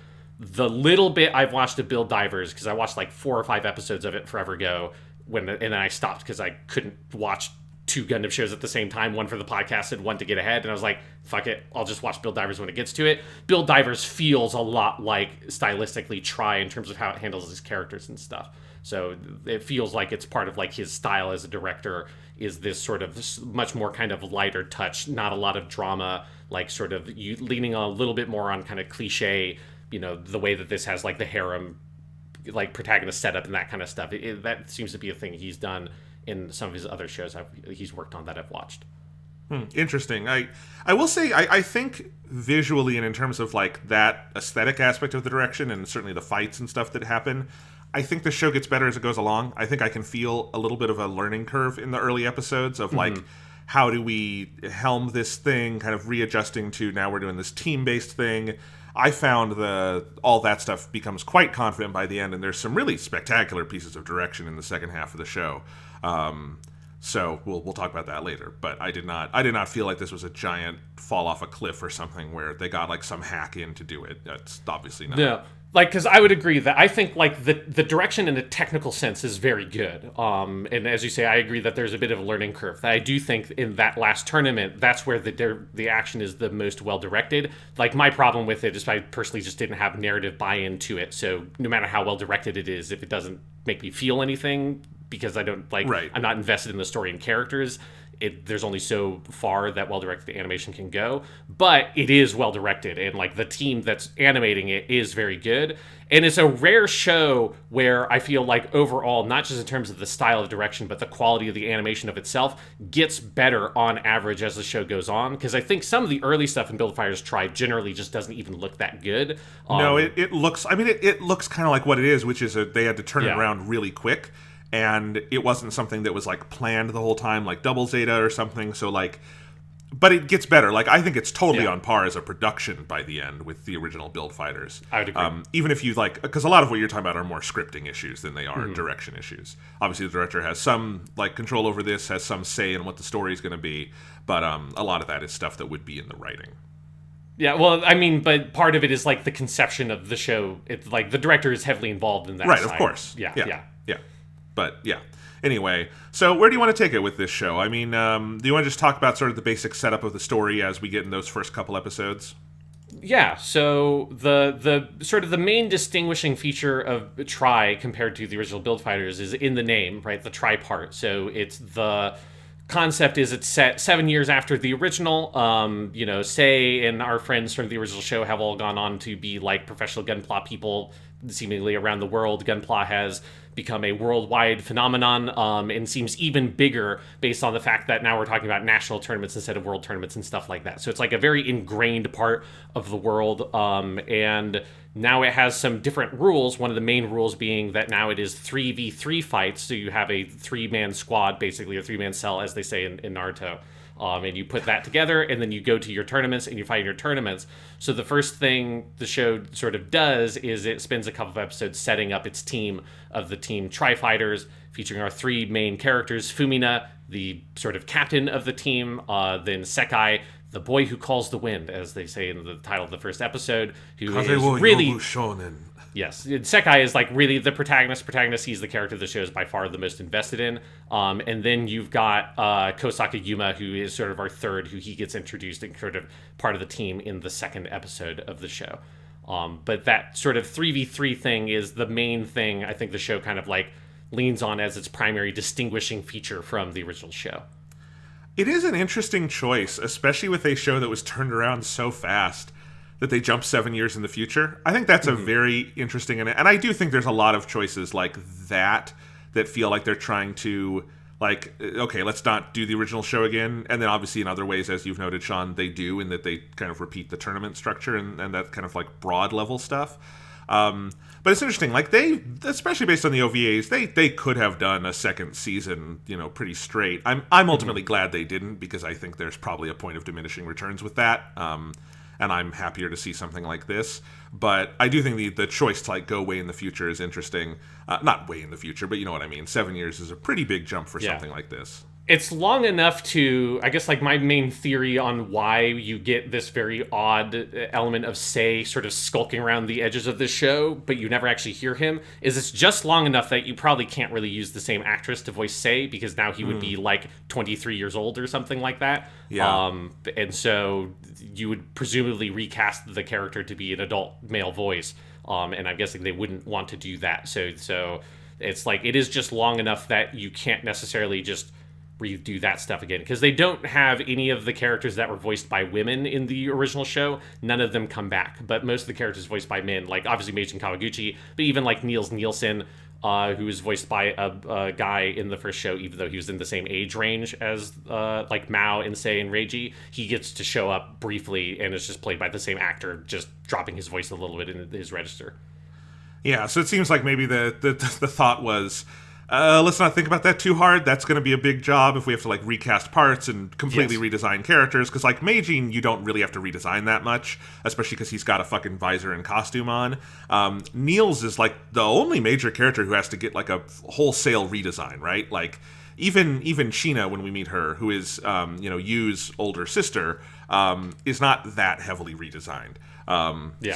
The little bit I've watched of Build Divers, because I watched like 4 or 5 episodes of it forever ago, and then I stopped because I couldn't watch 2 Gundam shows at the same time, one for the podcast and one to get ahead, and I was like, fuck it, I'll just watch Build Divers when it gets to it. Build Divers feels a lot like stylistically Try in terms of how it handles his characters and stuff. So it feels like it's part of like his style as a director is this sort of much more kind of lighter touch, not a lot of drama, like sort of you leaning a little bit more on kind of cliche, you know, the way that this has like the harem like protagonist setup and that kind of stuff. That seems to be a thing he's done in some of his other shows he's worked on that I've watched. Interesting. I will say I think visually and in terms of like that aesthetic aspect of the direction and certainly the fights and stuff that happen, I think the show gets better as it goes along. I think I can feel a little bit of a learning curve in the early episodes of like, how do we helm this thing, kind of readjusting to now we're doing this team-based thing. I found all that stuff becomes quite confident by the end, and there's some really spectacular pieces of direction in the second half of the show. So we'll talk about that later. But I did not feel like this was a giant fall off a cliff or something where they got like some hack in to do it. That's obviously not. Yeah. Like, because I would agree that I think like the direction in a technical sense is very good. And as you say, I agree that there's a bit of a learning curve. I do think in that last tournament, that's where the action is the most well directed. Like my problem with it is I personally just didn't have narrative buy-in to it. So no matter how well directed it is, if it doesn't make me feel anything because I don't like, I'm not invested in the story and characters, there's only so far that well-directed animation can go, but it is well-directed, and like the team that's animating it is very good, and it's a rare show where I feel like overall, not just in terms of the style of direction, but the quality of the animation of itself gets better on average as the show goes on, because I think some of the early stuff in Build Fighters Try generally just doesn't even look that good. No, it looks, I mean, it looks kind of like what it is, which is they had to turn it around really quick. And it wasn't something that was like planned the whole time, like Double Zeta or something. So like, but it gets better. Like I think it's totally on par as a production by the end with the original Build Fighters. I would agree. Even if you like, because a lot of what you're talking about are more scripting issues than they are direction issues. Obviously, the director has some like control over this, has some say in what the story is going to be, but a lot of that is stuff that would be in the writing. Yeah, well, I mean, but part of it is like the conception of the show. It's like the director is heavily involved in that. Right, side. of course. Yeah. But yeah. Anyway, so where do you want to take it with this show? I mean, do you want to just talk about sort of the basic setup of the story as we get in those first couple episodes? Yeah, so the sort of the main distinguishing feature of Try compared to the original Build Fighters is in the name, right? The Try part. So it's the concept is it's set 7 years after the original. Sei and our friends from the original show have all gone on to be like professional Gunpla people seemingly around the world. Gunpla has become a worldwide phenomenon and seems even bigger based on the fact that now we're talking about national tournaments instead of world tournaments and stuff like that. So it's like a very ingrained part of the world, and now it has some different rules. One of the main rules being that now it is 3v3 fights, so you have a 3-man squad, basically a 3-man cell, as they say in Naruto. And you put that together, and then you go to your tournaments, and you fight in your tournaments. So the first thing the show sort of does is it spends a couple of episodes setting up its team of the Team Tri-Fighters, featuring our 3 main characters, Fumina, the sort of captain of the team, then Sekai, the boy who calls the wind, as they say in the title of the first episode, who is really... Yes, Sekai is like really the protagonist. He's the character the show is by far the most invested in. And then you've got Kosaka Yuma, who is sort of our third, who he gets introduced and sort of part of the team in the second episode of the show. But that sort of 3v3 thing is the main thing I think the show kind of like leans on as its primary distinguishing feature from the original show. It is an interesting choice, especially with a show that was turned around so fast that they jumped 7 years in the future. I think that's a very interesting, and I do think there's a lot of choices like that feel like they're trying to, like, okay, let's not do the original show again. And then obviously in other ways, as you've noted, Sean, they do, in that they kind of repeat the tournament structure and that kind of like broad level stuff. But it's interesting, like they, especially based on the OVAs, they could have done a second season, pretty straight. I'm ultimately glad they didn't, because I think there's probably a point of diminishing returns with that. And I'm happier to see something like this. But I do think the choice to like go way in the future is interesting. Not way in the future, but you know what I mean. 7 years is a pretty big jump for something like this. It's long enough to, I guess, like my main theory on why you get this very odd element of Sei sort of skulking around the edges of this show, but you never actually hear him, is it's just long enough that you probably can't really use the same actress to voice Sei, because now he would be like 23 years old or something like that. Yeah. And so you would presumably recast the character to be an adult male voice. And I'm guessing they wouldn't want to do that. So it's like, it is just long enough that you can't necessarily just redo that stuff again, because they don't have any of the characters that were voiced by women in the original show. None of them come back, but most of the characters voiced by men, like obviously Meijin Kawaguchi, but even like Niels Nielsen, who was voiced by a guy in the first show, even though he was in the same age range as like Mao and Sei and Reiji, he gets to show up briefly and is just played by the same actor, just dropping his voice a little bit in his register. Yeah, so it seems like maybe the thought was, let's not think about that too hard. That's going to be a big job if we have to like recast parts and completely redesign characters. Because like Meijin, you don't really have to redesign that much, especially because he's got a fucking visor and costume on. Niels is like the only major character who has to get like a wholesale redesign, right? Like even Sheena, when we meet her, who is Yu's older sister, is not that heavily redesigned.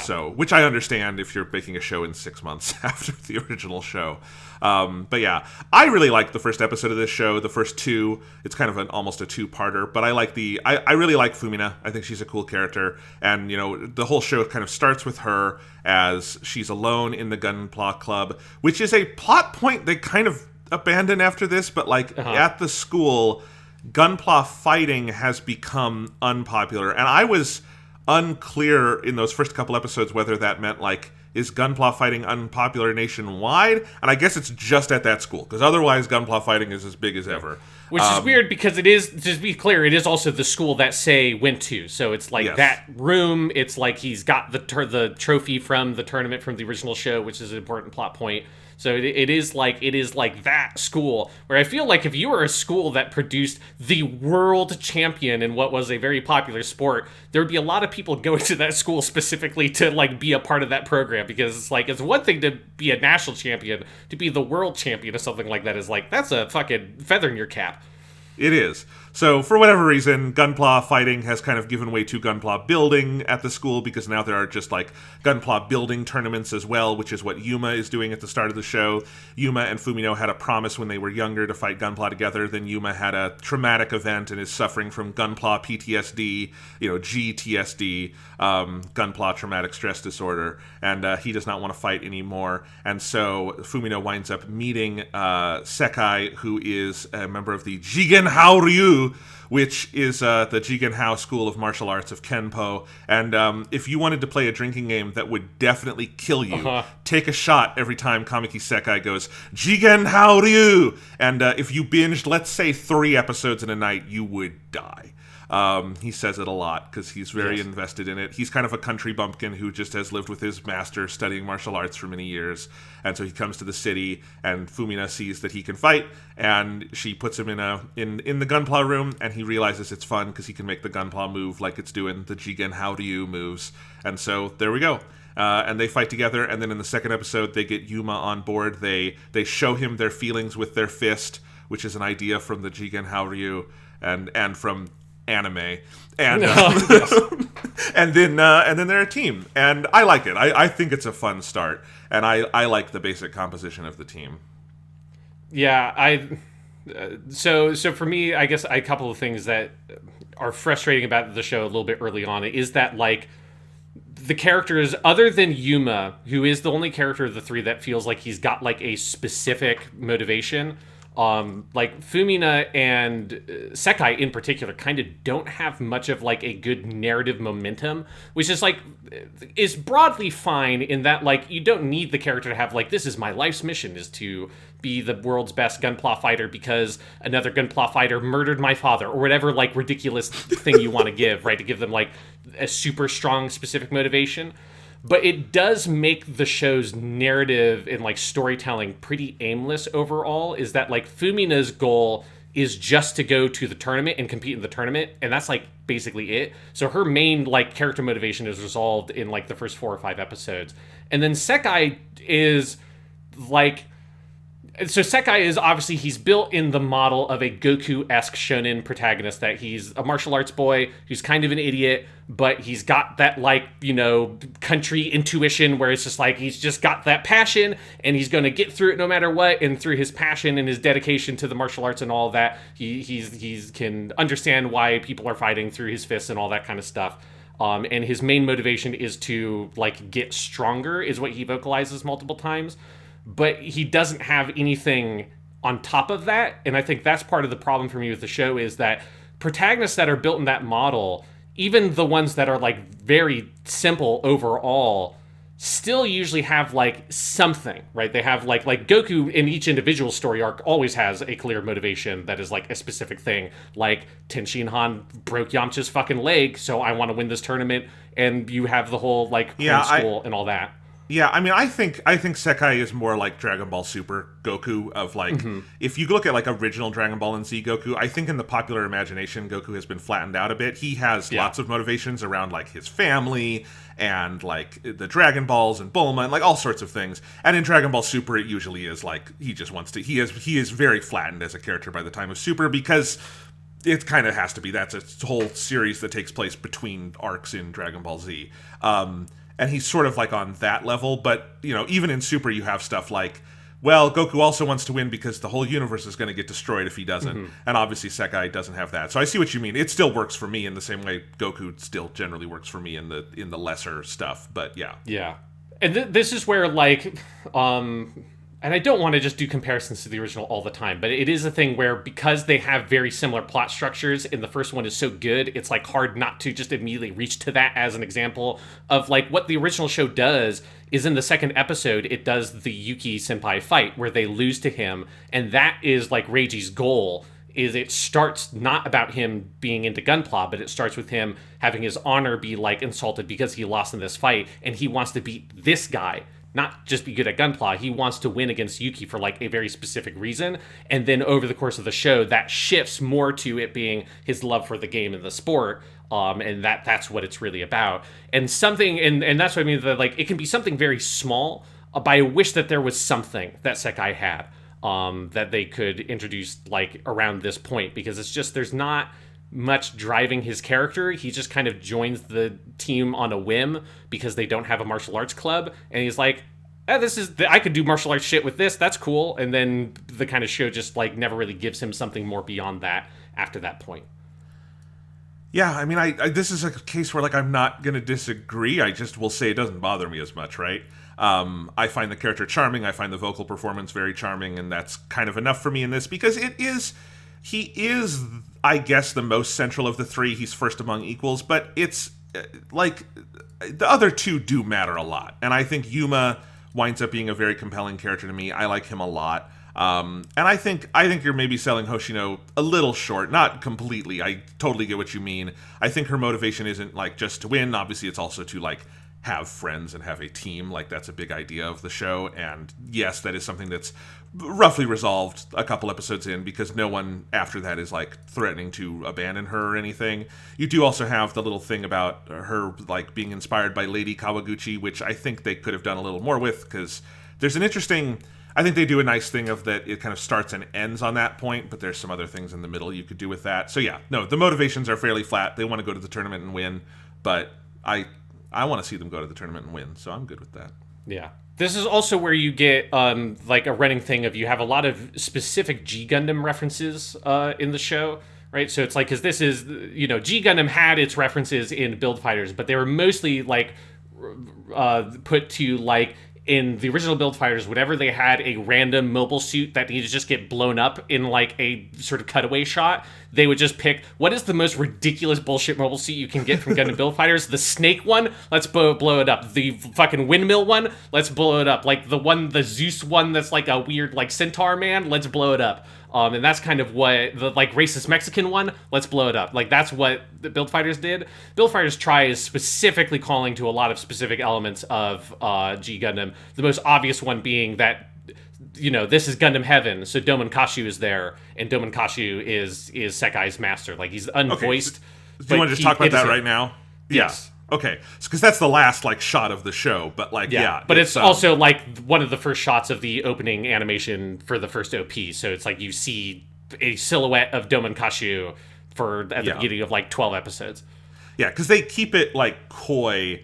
So, which I understand if you're making a show in 6 months after the original show. But yeah, I really like the first episode of this show. The first two, it's kind of almost a two-parter, but I like I really like Fumina. I think she's a cool character. And, the whole show kind of starts with her as she's alone in the Gunpla Club, which is a plot point they kind of abandon after this, but like at the school, Gunpla fighting has become unpopular. And I was unclear in those first couple episodes whether that meant like, is Gunpla fighting unpopular nationwide? And I guess it's just at that school, because otherwise Gunpla fighting is as big as ever. Which is weird, because it is, to be clear, it is also the school that Sei went to. So it's like that room, it's like he's got the trophy from the tournament from the original show, which is an important plot point. So it is like that school, where I feel like if you were a school that produced the world champion in what was a very popular sport, there would be a lot of people going to that school specifically to like be a part of that program, because it's like, it's one thing to be a national champion, to be the world champion or something like that is like, that's a fucking feather in your cap. It is. So, for whatever reason, Gunpla fighting has kind of given way to Gunpla building at the school, because now there are just, like, Gunpla building tournaments as well, which is what Yuma is doing at the start of the show. Yuma and Fumino had a promise when they were younger to fight Gunpla together. Then Yuma had a traumatic event and is suffering from Gunpla PTSD, GTSD, Gunpla traumatic stress disorder, and he does not want to fight anymore. And so Fumino winds up meeting Sekai, who is a member of the Jigen Haoryu, which is the Jigen Hao School of Martial Arts of Kenpo. And if you wanted to play a drinking game that would definitely kill you, take a shot every time Kamiki Sekai goes, Jigen Haoryu! And if you binged, let's say 3 episodes in a night, you would die. He says it a lot because he's very invested in it. He's kind of a country bumpkin who just has lived with his master studying martial arts for many years. And so he comes to the city, and Fumina sees that he can fight, and she puts him in the Gunpla room, and he realizes it's fun because he can make the Gunpla move like it's doing the Jigen Haoryu moves. And so there we go. And they fight together, and then in the second episode, they get Yuma on board. They show him their feelings with their fist, which is an idea from the Jigen Haoryu and from anime, and and then they're a team, and I like it. I think it's a fun start, and I like the basic composition of the team. Yeah, so for me, I guess a couple of things that are frustrating about the show a little bit early on is that like the characters, other than Yuma, who is the only character of the three that feels like he's got like a specific motivation, like Fumina and Sekai in particular kind of don't have much of like a good narrative momentum, which is like is broadly fine in that like you don't need the character to have like, this is my life's mission, is to be the world's best Gunpla fighter because another Gunpla fighter murdered my father, or whatever like ridiculous thing you want to give, right? To give them like a super strong specific motivation. But it does make the show's narrative and like storytelling pretty aimless overall, is that like Fumina's goal is just to go to the tournament and compete in the tournament, and that's like basically it. So her main like character motivation is resolved in like the first 4 or 5 episodes. And then Sekai is like, so Sekai is obviously, he's built in the model of a Goku-esque shonen protagonist, that he's a martial arts boy who's kind of an idiot, but he's got that like, you know, country intuition where it's just like, he's just got that passion and he's going to get through it no matter what. And through his passion and his dedication to the martial arts and all that, he can understand why people are fighting through his fists and all that kind of stuff. And his main motivation is to like get stronger, is what he vocalizes multiple times. But he doesn't have anything on top of that. And I think that's part of the problem for me with the show, is that protagonists that are built in that model, even the ones that are like very simple overall, still usually have like something, right? They have like Goku in each individual story arc always has a clear motivation that is like a specific thing. Like Tenshin Han broke Yamcha's fucking leg, so I want to win this tournament. And you have the whole like school and all that. Yeah, I mean, I think Sekai is more like Dragon Ball Super Goku, of like, if you look at like original Dragon Ball and Z Goku, I think in the popular imagination, Goku has been flattened out a bit. He has lots of motivations around like his family and like the Dragon Balls and Bulma and like all sorts of things. And in Dragon Ball Super, it usually is like, he just wants to, he is very flattened as a character by the time of Super, because it kind of has to be. That's a whole series that takes place between arcs in Dragon Ball Z. And he's sort of like on that level, but, you know, even in Super, you have stuff like, well, Goku also wants to win because the whole universe is going to get destroyed if he doesn't. And obviously Sekai doesn't have that. So I see what you mean. It still works for me in the same way Goku still generally works for me in the lesser stuff, but yeah. Yeah. And this is where, like, and I don't want to just do comparisons to the original all the time, but it is a thing where, because they have very similar plot structures and the first one is so good, it's like hard not to just immediately reach to that as an example of like what the original show does. Is in the second episode, it does the Yuki senpai fight where they lose to him, and that is like Reiji's goal. Is it starts not about him being into Gunpla, but it starts with him having his honor be like insulted because he lost in this fight, and he wants to beat this guy. Not just be good at Gunpla, he wants to win against Yuki for like a very specific reason. And then over the course of the show, that shifts more to it being his love for the game and the sport. And that's what it's really about. And something, and that's what I mean, that like it can be something very small, but I wish that there was something that Sekai had that they could introduce like around this point, because it's just, there's not much driving his character. He just kind of joins the team on a whim because they don't have a martial arts club, and he's like, I could do martial arts shit with this, that's cool. And then the kind of show just like never really gives him something more beyond that after that point. Yeah, I mean, I this is a case where like I'm not gonna disagree. I just will say it doesn't bother me as much, right? I find the character charming, I find the vocal performance very charming, and that's kind of enough for me in this, because he is, I guess, the most central of the three. He's first among equals, but it's like the other two do matter a lot. And I think Yuma winds up being a very compelling character to me. I like him a lot. And I think you're maybe selling Hoshino a little short, not completely. I totally get what you mean. I think her motivation isn't like just to win. Obviously, it's also to like have friends and have a team. Like, that's a big idea of the show. And yes, that is something that's roughly resolved a couple episodes in, because no one after that is like threatening to abandon her or anything. You do also have the little thing about her like being inspired by Lady Kawaguchi, which I think they could have done a little more with, because there's an interesting, I think they do a nice thing of that it kind of starts and ends on that point, but there's some other things in the middle you could do with that. So yeah, no, the motivations are fairly flat. They want to go to the tournament and win, but I want to see them go to the tournament and win, so I'm good with that. Yeah. This is also where you get like a running thing of, you have a lot of specific G Gundam references in the show, right? So it's like, because this is, you know, G Gundam had its references in Build Fighters, but they were mostly like put to like in the original Build Fighters, whenever they had a random mobile suit that needed to just get blown up in like a sort of cutaway shot, they would just pick what is the most ridiculous bullshit mobile suit you can get from Gundam Build Fighters. The snake one, let's blow it up. The fucking windmill one, let's blow it up. Like the Zeus one that's like a weird like centaur man, let's blow it up. And that's kind of what the like racist Mexican one, let's blow it up. Like that's what the Build Fighters did. Build Fighters Try is specifically calling to a lot of specific elements of G Gundam. The most obvious one being that, you know, this is Gundam Heaven, so Doman Kashu is there, and Doman Kashu is Sekai's master. Like he's unvoiced. Okay, do you want to just talk about that right now? Yes. Yeah. Okay, because that's the last like shot of the show, but like but it's also like one of the first shots of the opening animation for the first OP. So it's like you see a silhouette of Doman Kashu at the beginning of like 12 episodes. Yeah, because they keep it like coy,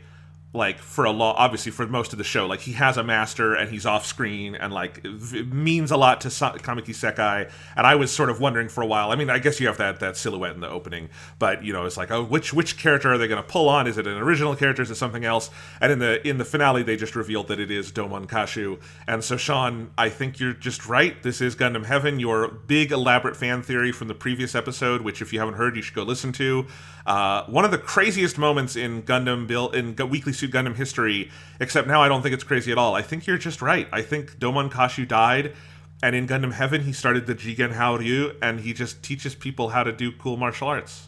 like for obviously for most of the show. Like he has a master and he's off screen and like it means a lot to Kamiki Sekai. And I was sort of wondering for a while. I mean, I guess you have that silhouette in the opening, but you know, it's like, oh, which character are they going to pull on? Is it an original character? Is it something else? And in the finale, they just revealed that it is Doman Kashu. And so, Sean, I think you're just right. This is Gundam Heaven. Your big elaborate fan theory from the previous episode, which if you haven't heard, you should go listen to. One of the craziest moments in Weekly Suit Gundam history, except now I don't think it's crazy at all. I think you're just right. I think Doman Kashu died, and in Gundam Heaven he started the Jigen Haoryu, and he just teaches people how to do cool martial arts.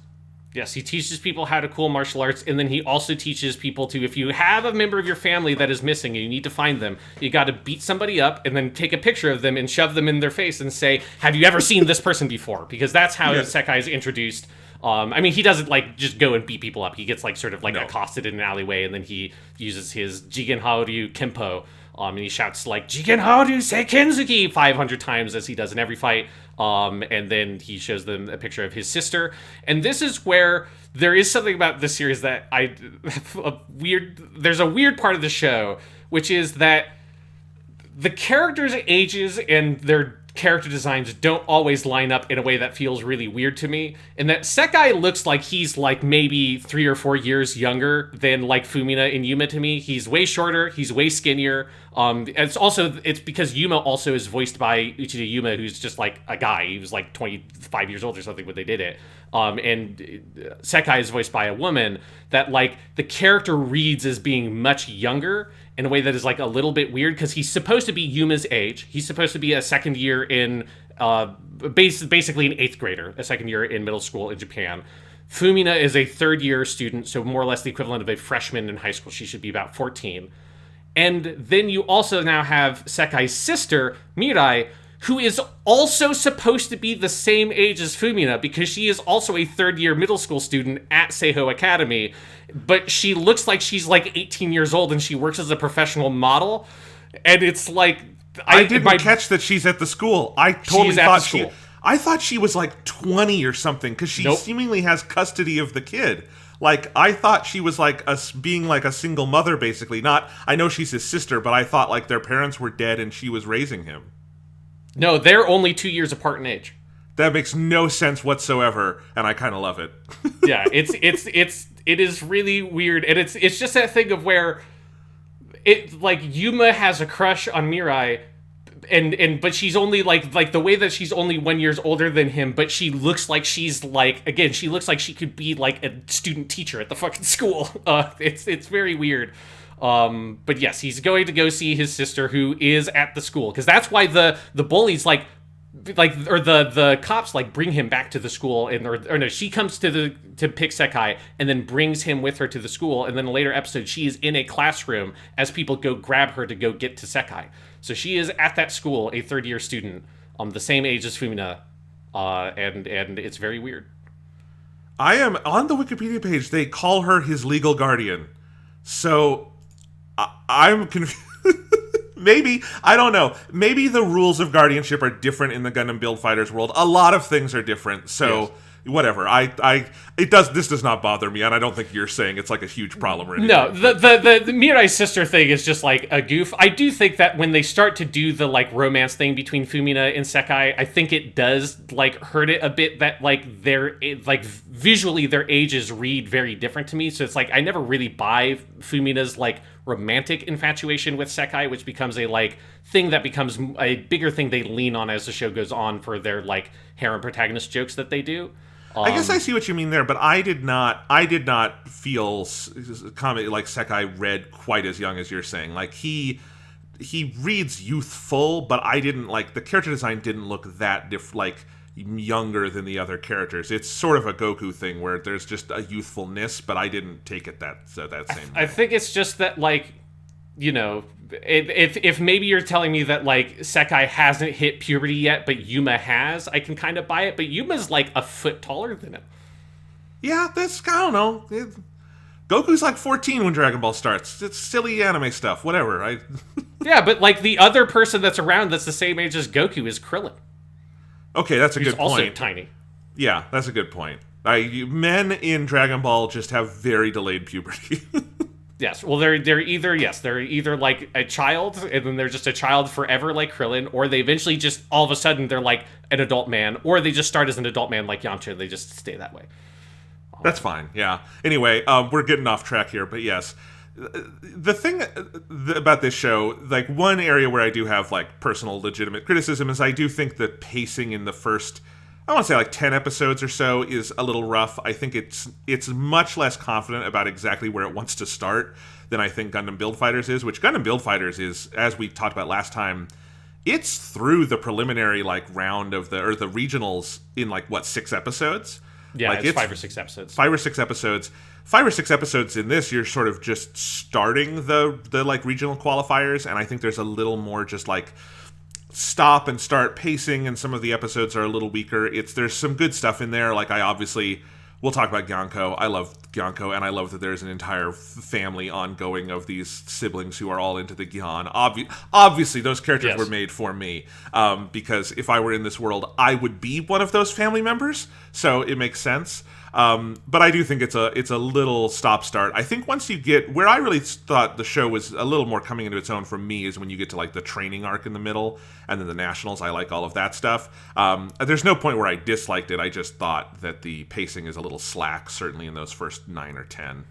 Yes, he teaches people how to cool martial arts, and then he also teaches people to, if you have a member of your family that is missing and you need to find them, you got to beat somebody up and then take a picture of them and shove them in their face and say, have you ever seen this person before? Because that's how Sekai is introduced. I mean, he doesn't like just go and beat people up. He gets like sort of like accosted in an alleyway, and then he uses his Jigen Haoryu Kempo, and he shouts like Jigen Haoryu Seikenzuki 500 times as he does in every fight. And then he shows them a picture of his sister. And this is where there is something about this series that there's a weird part of the show, which is that the characters' ages and their character designs don't always line up in a way that feels really weird to me. And that Sekai looks like he's like maybe 3 or 4 years younger than like Fumina and Yuma to me. He's way shorter, he's way skinnier. It's because Yuma also is voiced by Uchida Yuma, who's just like a guy. He was like 25 years old or something when they did it. And Sekai is voiced by a woman that like the character reads as being much younger in a way that is like a little bit weird, because he's supposed to be Yuma's age. He's supposed to be a second year in, basically an 8th grader, a second year in middle school in Japan. Fumina is a 3rd year student, so more or less the equivalent of a freshman in high school. She should be about 14. And then you also now have Sekai's sister, Mirai, who is also supposed to be the same age as Fumina, because she is also a 3rd year middle school student at Seiho Academy, but she looks like she's like 18 years old and she works as a professional model. And it's like, I didn't catch that she's at the school. I totally thought I thought she was like 20 or something, because she seemingly has custody of the kid. Like, I thought she was like being like a single mother, basically. I know she's his sister, but I thought like their parents were dead and she was raising him. No, they're only 2 years apart in age. That makes no sense whatsoever, and I kind of love it. Yeah, it is really weird, and it's just that thing of where it like Yuma has a crush on Mirai, but she's only like the way that she's only 1 year older than him, but she looks like she's like, again, she looks like she could be like a student teacher at the fucking school. It's very weird. But yes, he's going to go see his sister, who is at the school, because that's why the bullies or the cops like bring him back to the school, or no, she comes to pick Sekai and then brings him with her to the school, and then in a later episode she is in a classroom as people go grab her to go get to Sekai. So she is at that school, a 3rd year student, the same age as Fumina, and it's very weird. I am on the Wikipedia page. They call her his legal guardian, so I'm confused. Maybe, I don't know. Maybe the rules of guardianship are different in the Gundam Build Fighters world. A lot of things are different. So whatever. This does not bother me, and I don't think you're saying it's like a huge problem or anything. No, the Mirai sister thing is just like a goof. I do think that when they start to do the like romance thing between Fumina and Sekai, I think it does like hurt it a bit that like visually their ages read very different to me. So it's like I never really buy Fumina's like romantic infatuation with Sekai, which becomes a like thing that becomes a bigger thing they lean on as the show goes on for their like harem protagonist jokes that they do. I guess I see what you mean there, but I did not feel comment like Sekai read quite as young as you're saying. Like he reads youthful, but I didn't like the character design didn't look that like younger than the other characters. It's sort of a Goku thing where there's just a youthfulness, but I didn't take it that same way. I think it's just that like, you know, if maybe you're telling me that like Sekai hasn't hit puberty yet, but Yuma has, I can kind of buy it. But Yuma's like a foot taller than him. Yeah, that's I don't know. Goku's like 14 when Dragon Ball starts. It's silly anime stuff. Whatever. Yeah, but like the other person that's around that's the same age as Goku is Krillin. Okay, that's a good point. Also tiny. Yeah, that's a good point. Men in Dragon Ball just have very delayed puberty. Yes, well, they're either like a child, and then they're just a child forever like Krillin, or they eventually just, all of a sudden, they're like an adult man, or they just start as an adult man like Yamcha, and they just stay that way. That's fine, yeah. Anyway, we're getting off track here, but yes. The thing about this show, like one area where I do have like personal legitimate criticism is I do think the pacing in the first, I want to say like 10 episodes or so is a little rough. I think it's much less confident about exactly where it wants to start than I think Gundam Build Fighters is, which Gundam Build Fighters is, as we talked about last time, it's through the preliminary like round of the regionals in like what, 6 episodes? Yeah, like, it's 5 or 6 episodes. 5 or 6 episodes. 5 or 6 episodes in this, you're sort of just starting the like regional qualifiers, and I think there's a little more just like stop and start pacing, and some of the episodes are a little weaker. There's some good stuff in there. Like we'll talk about Gyanko. I love Gyanko, and I love that there's an entire family ongoing of these siblings who are all into the Gyan. Obviously, those characters were made for me, because if I were in this world, I would be one of those family members, so it makes sense. But I do think it's a little stop-start. I think once you get where I really thought the show was a little more coming into its own for me is when you get to like the training arc in the middle and then the nationals. I like all of that stuff. There's no point where I disliked it. I just thought that the pacing is a little slack, certainly in those first 9 or 10.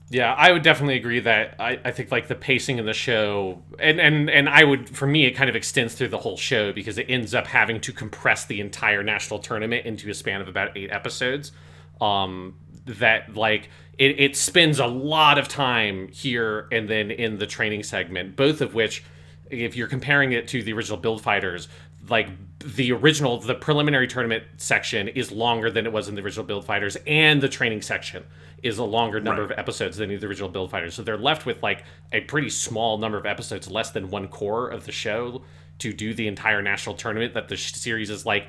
Yeah, I would definitely agree that I think like the pacing in the show, and I would, for me, it kind of extends through the whole show because it ends up having to compress the entire national tournament into a span of about 8 episodes. That like it spends a lot of time here and then in the training segment, both of which, if you're comparing it to the original Build Fighters, like the preliminary tournament section is longer than it was in the original Build Fighters, and the training section is a longer number of episodes than the original Build Fighters. So they're left with like a pretty small number of episodes, less than 1/4 of the show, to do the entire national tournament that the series is like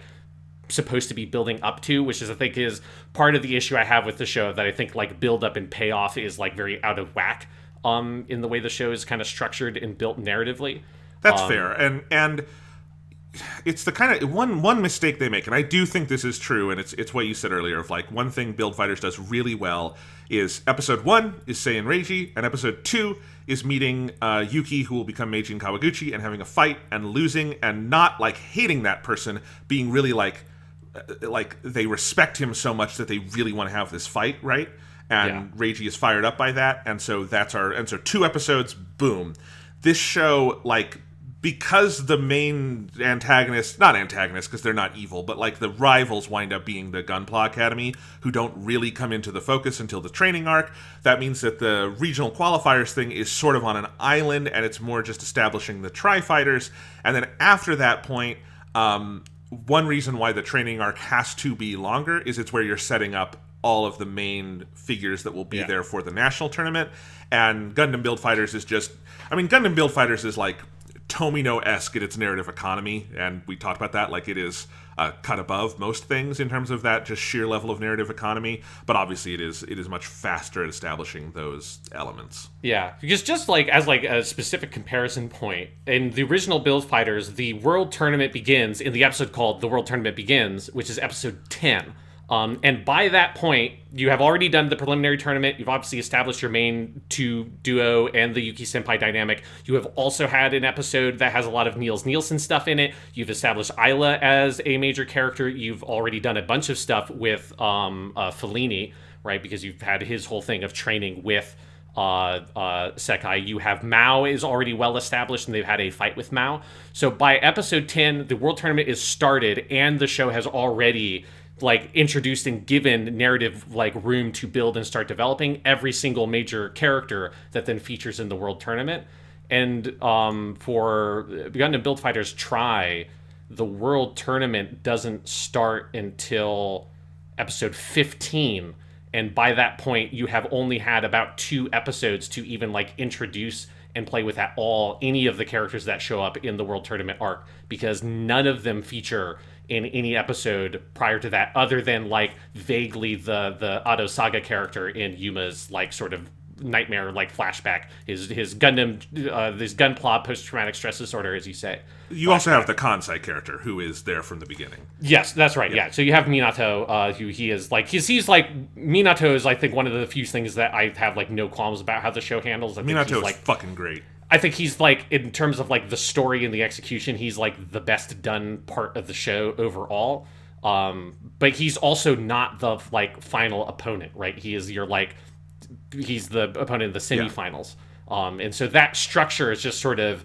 supposed to be building up to, which is I think is part of the issue I have with the show, that I think like build up and payoff is like very out of whack in the way the show is kind of structured and built narratively. That's fair. And it's the kind of one mistake they make, and I do think this is true, and it's what you said earlier of like one thing Build Fighters does really well is episode 1 is Sei and Reiji, and episode 2 is meeting Yuki, who will become Meijin Kawaguchi, and having a fight and losing and not like hating that person, being really like they respect him so much that they really want to have this fight, right? And Reiji is fired up by that, and so 2 episodes, boom. This show, like, because the main antagonist, not antagonist because they're not evil, but like the rivals wind up being the Gunpla Academy, who don't really come into the focus until the training arc. That means that the regional qualifiers thing is sort of on an island, and it's more just establishing the Tri-Fighters. And then after that point, one reason why the training arc has to be longer is it's where you're setting up all of the main figures that will be there for the national tournament. And Gundam Build Fighters is just, I mean, Gundam Build Fighters is like Tomino-esque in its narrative economy, and we talked about that, like it is cut above most things in terms of that just sheer level of narrative economy, but obviously it is much faster at establishing those elements. Yeah, because just like as like a specific comparison point, in the original Build Fighters, the World Tournament begins in the episode called The World Tournament Begins, which is episode 10. And by that point, you have already done the preliminary tournament. You've obviously established your main two duo and the Yuki Senpai dynamic. You have also had an episode that has a lot of Niels Nielsen stuff in it. You've established Isla as a major character. You've already done a bunch of stuff with Fellini, right? Because you've had his whole thing of training with Sekai. You have Mao is already well established, and they've had a fight with Mao. So by episode 10, the World Tournament is started, and the show has already introduced and given narrative room to build and start developing every single major character that then features in the World Tournament. And for Gundam Build Fighters Try, the World Tournament doesn't start until episode 15. And by that point, you have only had about 2 episodes to even introduce and play with at all any of the characters that show up in the World Tournament arc, because none of them feature in any episode prior to that, other than vaguely the Ado Saga character in Yuma's sort of nightmare flashback, his Gundam this Gunpla post-traumatic stress disorder, as you say. You also have the Kansai character who is there from the beginning. Yes, that's right. Yeah. So you have Minato, who he is Minato is I think one of the few things that I have no qualms about how the show handles. Minato is fucking great. I think he's in terms of the story and the execution, he's the best done part of the show overall. But he's also not the final opponent, right? He is he's the opponent in the semifinals. Yeah. And so that structure is just sort of,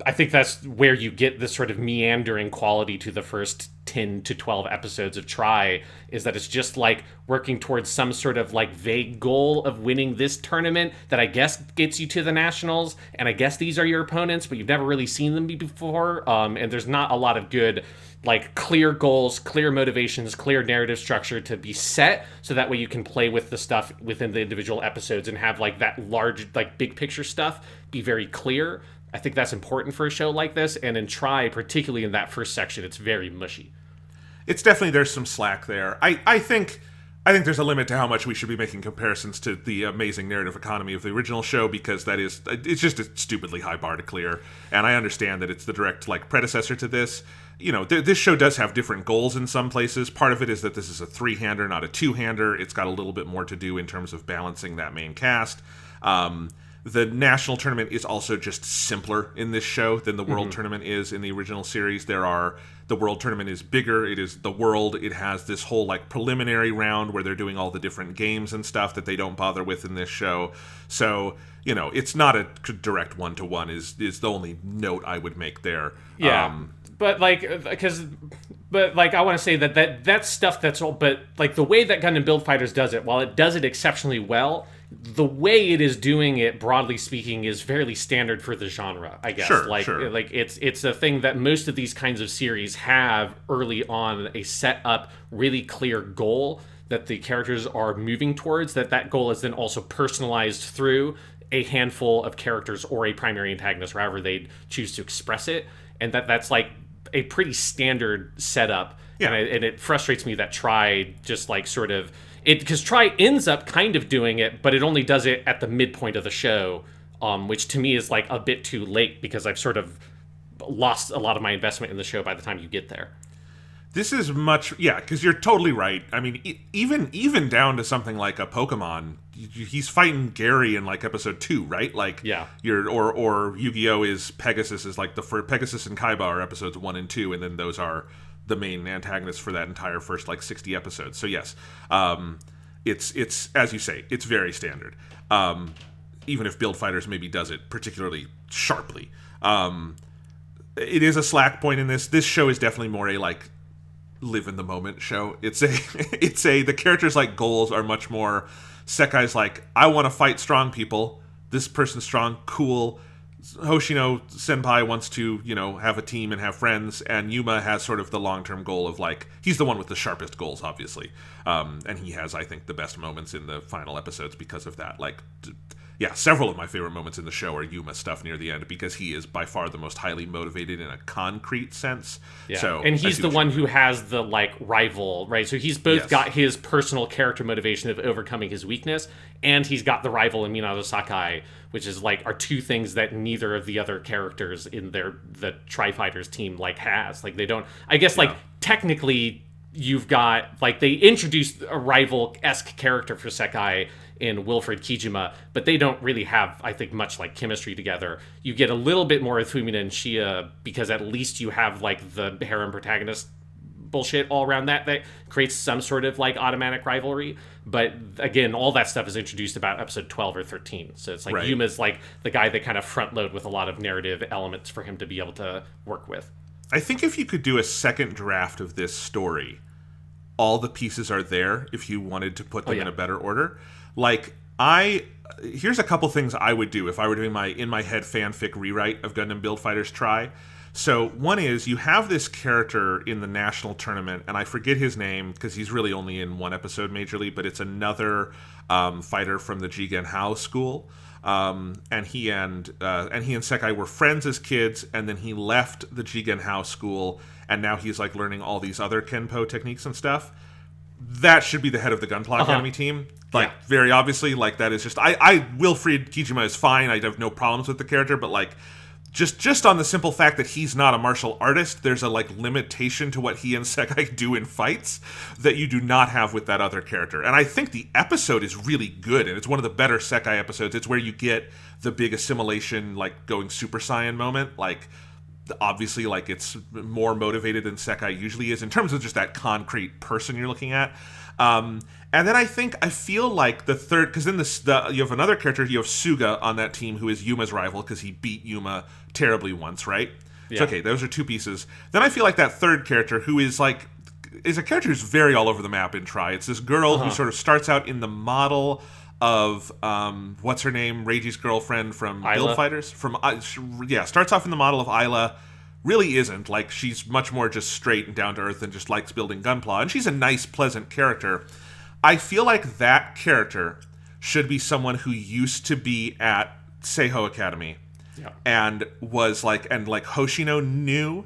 I think that's where you get this sort of meandering quality to the first 10 to 12 episodes of Try, is that it's just working towards some sort of vague goal of winning this tournament that I guess gets you to the nationals, and I guess these are your opponents, but you've never really seen them before, and there's not a lot of good clear goals, clear motivations, clear narrative structure to be set, so that way you can play with the stuff within the individual episodes and have that large big picture stuff be very clear. I think that's important for a show like this, and in Try, particularly in that first section, it's very mushy. It's definitely, there's some slack there. I think there's a limit to how much we should be making comparisons to the amazing narrative economy of the original show, because it's just a stupidly high bar to clear. And I understand that it's the direct predecessor to this. This show does have different goals in some places. Part of it is that this is a 3-hander, not a 2-hander. It's got a little bit more to do in terms of balancing that main cast. The national tournament is also just simpler in this show than the world tournament is in the original series. The world tournament is bigger. It is the world. It has this whole preliminary round where they're doing all the different games and stuff that they don't bother with in this show. So, it's not a direct one-to-one is the only note I would make there. Yeah. But I want to say that's stuff that's all, but the way that Gundam Build Fighters does it, while it does it exceptionally well, the way it is doing it, broadly speaking, is fairly standard for the genre, I guess. Sure. It's a thing that most of these kinds of series have early on, a set up, really clear goal that the characters are moving towards, that goal is then also personalized through a handful of characters or a primary antagonist, or however they choose to express it, and that's a pretty standard setup. Yeah. And it frustrates me that Try just sort of... because Try ends up kind of doing it, but it only does it at the midpoint of the show, which to me is a bit too late, because I've sort of lost a lot of my investment in the show by the time you get there. This is because you're totally right. I mean, even down to something like a Pokemon, he's fighting Gary in episode 2, right? Yeah. Or Yu-Gi-Oh! Is Pegasus is the first, Pegasus and Kaiba are episodes 1 and 2, and then those are the main antagonists for that entire first 60 episodes. So yes, it's as you say, it's very standard. Even if Build Fighters maybe does it particularly sharply, it is a slack point in this. This show is definitely more a live in the moment show. It's a the characters goals are much more Sekai's I want to fight strong people. This person's strong, cool. Hoshino Senpai wants to, have a team and have friends, and Yuma has sort of the long-term goal of he's the one with the sharpest goals, obviously. And he has, I think, the best moments in the final episodes because of that. Several of my favorite moments in the show are Yuma stuff near the end, because he is by far the most highly motivated in a concrete sense. Yeah. So, and he's the one who has the rival, right? So he's both got his personal character motivation of overcoming his weakness, and he's got the rival in Minato Sakai, which is are two things that neither of the other characters in the Tri Fighters team has. They don't, I guess technically you've got, like, they introduced a rival-esque character for Sekai in Wilfred Kijima, but they don't really have, I think, much, like, chemistry together. You get a little bit more with Fumina and Shia, because at least you have, like, the harem protagonist bullshit all around that creates some sort of, like, automatic rivalry. But again, all that stuff is introduced about episode 12 or 13, so it's like Right. Yuma's like the guy that kind of front load with a lot of narrative elements for him to be able to work with. I think if you could do a second draft of this story, all the pieces are there if you wanted to put them in a better order. Like, here's a couple things I would do if I were doing my in my head fanfic rewrite of Gundam Build Fighters Try. So one is, you have this character in the national tournament, and I forget his name because he's really only in one episode majorly, but it's another fighter from the Jigen Hao school. And he and Sekai were friends as kids, and then he left the Jigen Hao school, and now he's like learning all these other Kenpo techniques and stuff. That should be the head of the Gunpla Academy team. Like, very obviously, like, that is just... Wilfried Kijima is fine. I have no problems with the character, but, like, just on the simple fact that he's not a martial artist, there's a, like, limitation to what he and Sekai do in fights that you do not have with that other character. And I think the episode is really good, and it's one of the better Sekai episodes. It's where you get the big assimilation, like, going Super Saiyan moment. Like, obviously, like, it's more motivated than Sekai usually is in terms of just that concrete person you're looking at. And then I feel like the third, because then you have another character, you have Suga on that team, who is Yuma's rival because he beat Yuma terribly once, right? Yeah. So, okay, those are two pieces. Then I feel like that third character, who is a character who's very all over the map in Try. It's this girl who sort of starts out in the model of what's her name, Reiji's girlfriend from Isla. Build Fighters. Starts off in the model of Isla. Really isn't. Like, she's much more just straight and down to earth and just likes building Gunpla. And she's a nice, pleasant character. I feel like that character should be someone who used to be at Seiho Academy and was like, and like Hoshino knew.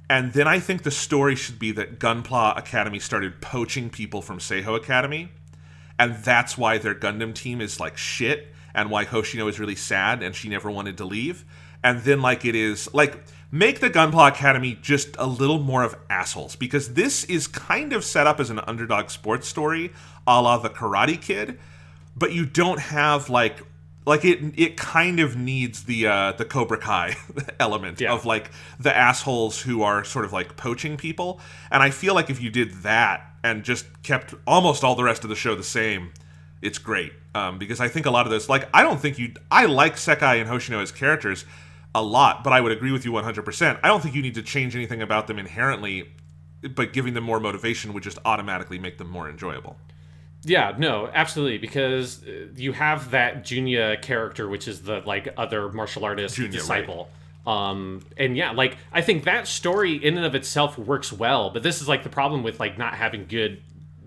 And then I think the story should be that Gunpla Academy started poaching people from Seiho Academy. And that's why their Gundam team is like shit, and why Hoshino is really sad and she never wanted to leave. And then, like, it is like, make the Gunpla Academy just a little more of assholes, because this is kind of set up as an underdog sports story, a la the Karate Kid, but you don't have like it kind of needs the Cobra Kai element of like the assholes who are sort of like poaching people. And I feel like if you did that and just kept almost all the rest of the show the same, it's great. Because I think a lot of those, like, I like Sekai and Hoshino as characters a lot, but I would agree with you 100%. I don't think you need to change anything about them inherently, but giving them more motivation would just automatically make them more enjoyable. Yeah, no, absolutely, because you have that Junya character, which is the, like, other martial artist disciple. Right. And yeah, like, I think that story in and of itself works well, but this is, like, the problem with, like, not having good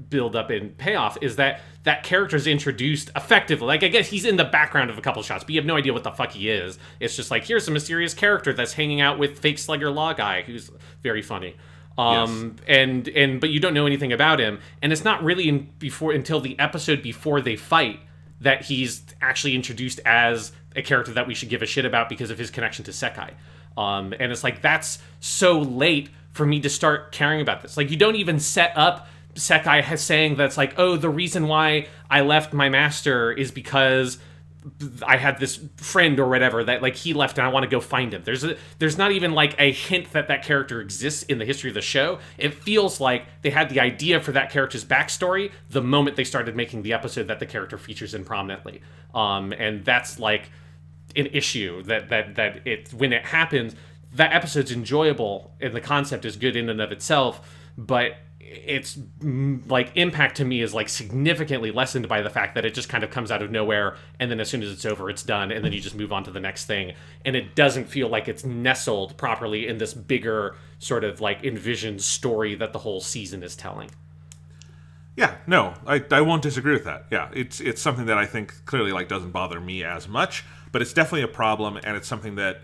build up and payoff, is that that character's introduced effectively. Like, I guess he's in the background of a couple shots, but you have no idea what the fuck he is. It's just like, here's a mysterious character that's hanging out with fake Slugger Law guy, who's very funny. And but you don't know anything about him, and it's not really until the episode before they fight that he's actually introduced as a character that we should give a shit about because of his connection to Sekai. And it's like, that's so late for me to start caring about this. Like, you don't even set up Sekai has saying that's like, oh, the reason why I left my master is because I had this friend or whatever that, like, he left and I want to go find him. There's not even like a hint that character exists in the history of the show. It feels like they had the idea for that character's backstory the moment they started making the episode that the character features in prominently. And that's like an issue that it, when it happens, that episode's enjoyable and the concept is good in and of itself, but its like impact to me is like significantly lessened by the fact that it just kind of comes out of nowhere, and then as soon as it's over, it's done, and then you just move on to the next thing, and it doesn't feel like it's nestled properly in this bigger sort of like envisioned story that the whole season is telling. Yeah, no, I won't disagree with that. Yeah, it's something that I think clearly like doesn't bother me as much, but it's definitely a problem, and it's something that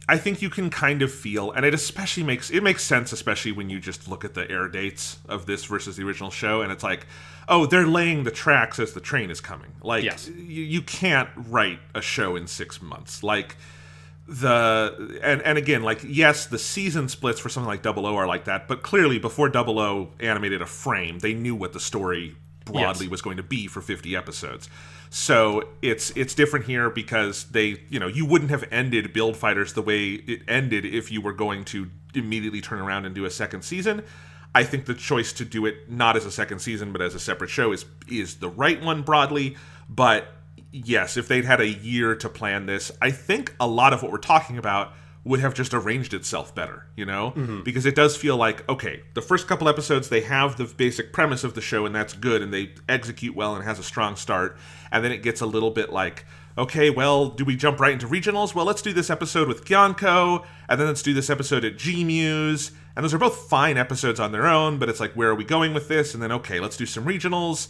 I think you can kind of feel, and it especially makes sense, especially when you just look at the air dates of this versus the original show, and it's like, oh, they're laying the tracks as the train is coming. Like, yes. You can't write a show in 6 months. Like, and again, like, yes, the season splits for something like Double O are like that, but clearly before Double O animated a frame, they knew what the story broadly was going to be for 50 episodes. So it's different here because they, you wouldn't have ended Build Fighters the way it ended if you were going to immediately turn around and do a second season. I think the choice to do it not as a second season but as a separate show is the right one broadly. But yes, if they'd had a year to plan this, I think a lot of what we're talking about would have just arranged itself better, Because it does feel like, okay, the first couple episodes, they have the basic premise of the show, and that's good, and they execute well, and it has a strong start, and then it gets a little bit like, okay, well, do we jump right into regionals? Well, let's do this episode with Gyanko, and then let's do this episode at G-Muse, and those are both fine episodes on their own, but it's like, where are we going with this? And then, okay, let's do some regionals.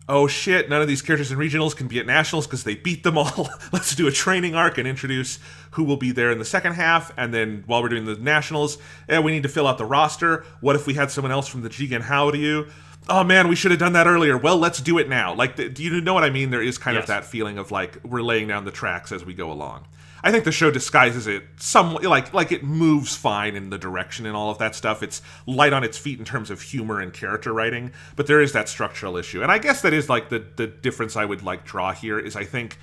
Oh shit, none of these characters in regionals can be at nationals because they beat them all. Let's do a training arc and introduce who will be there in the second half. And then while we're doing the nationals, we need to fill out the roster. What if we had someone else from the Jigen Haoryu? Oh man, we should have done that earlier. Well, let's do it now. Like, do you know what I mean? There is kind of that feeling of like we're laying down the tracks as we go along. I think the show disguises it somewhat, like it moves fine in the direction and all of that stuff. It's light on its feet in terms of humor and character writing, but there is that structural issue. And I guess that is like the difference I would like draw here is I think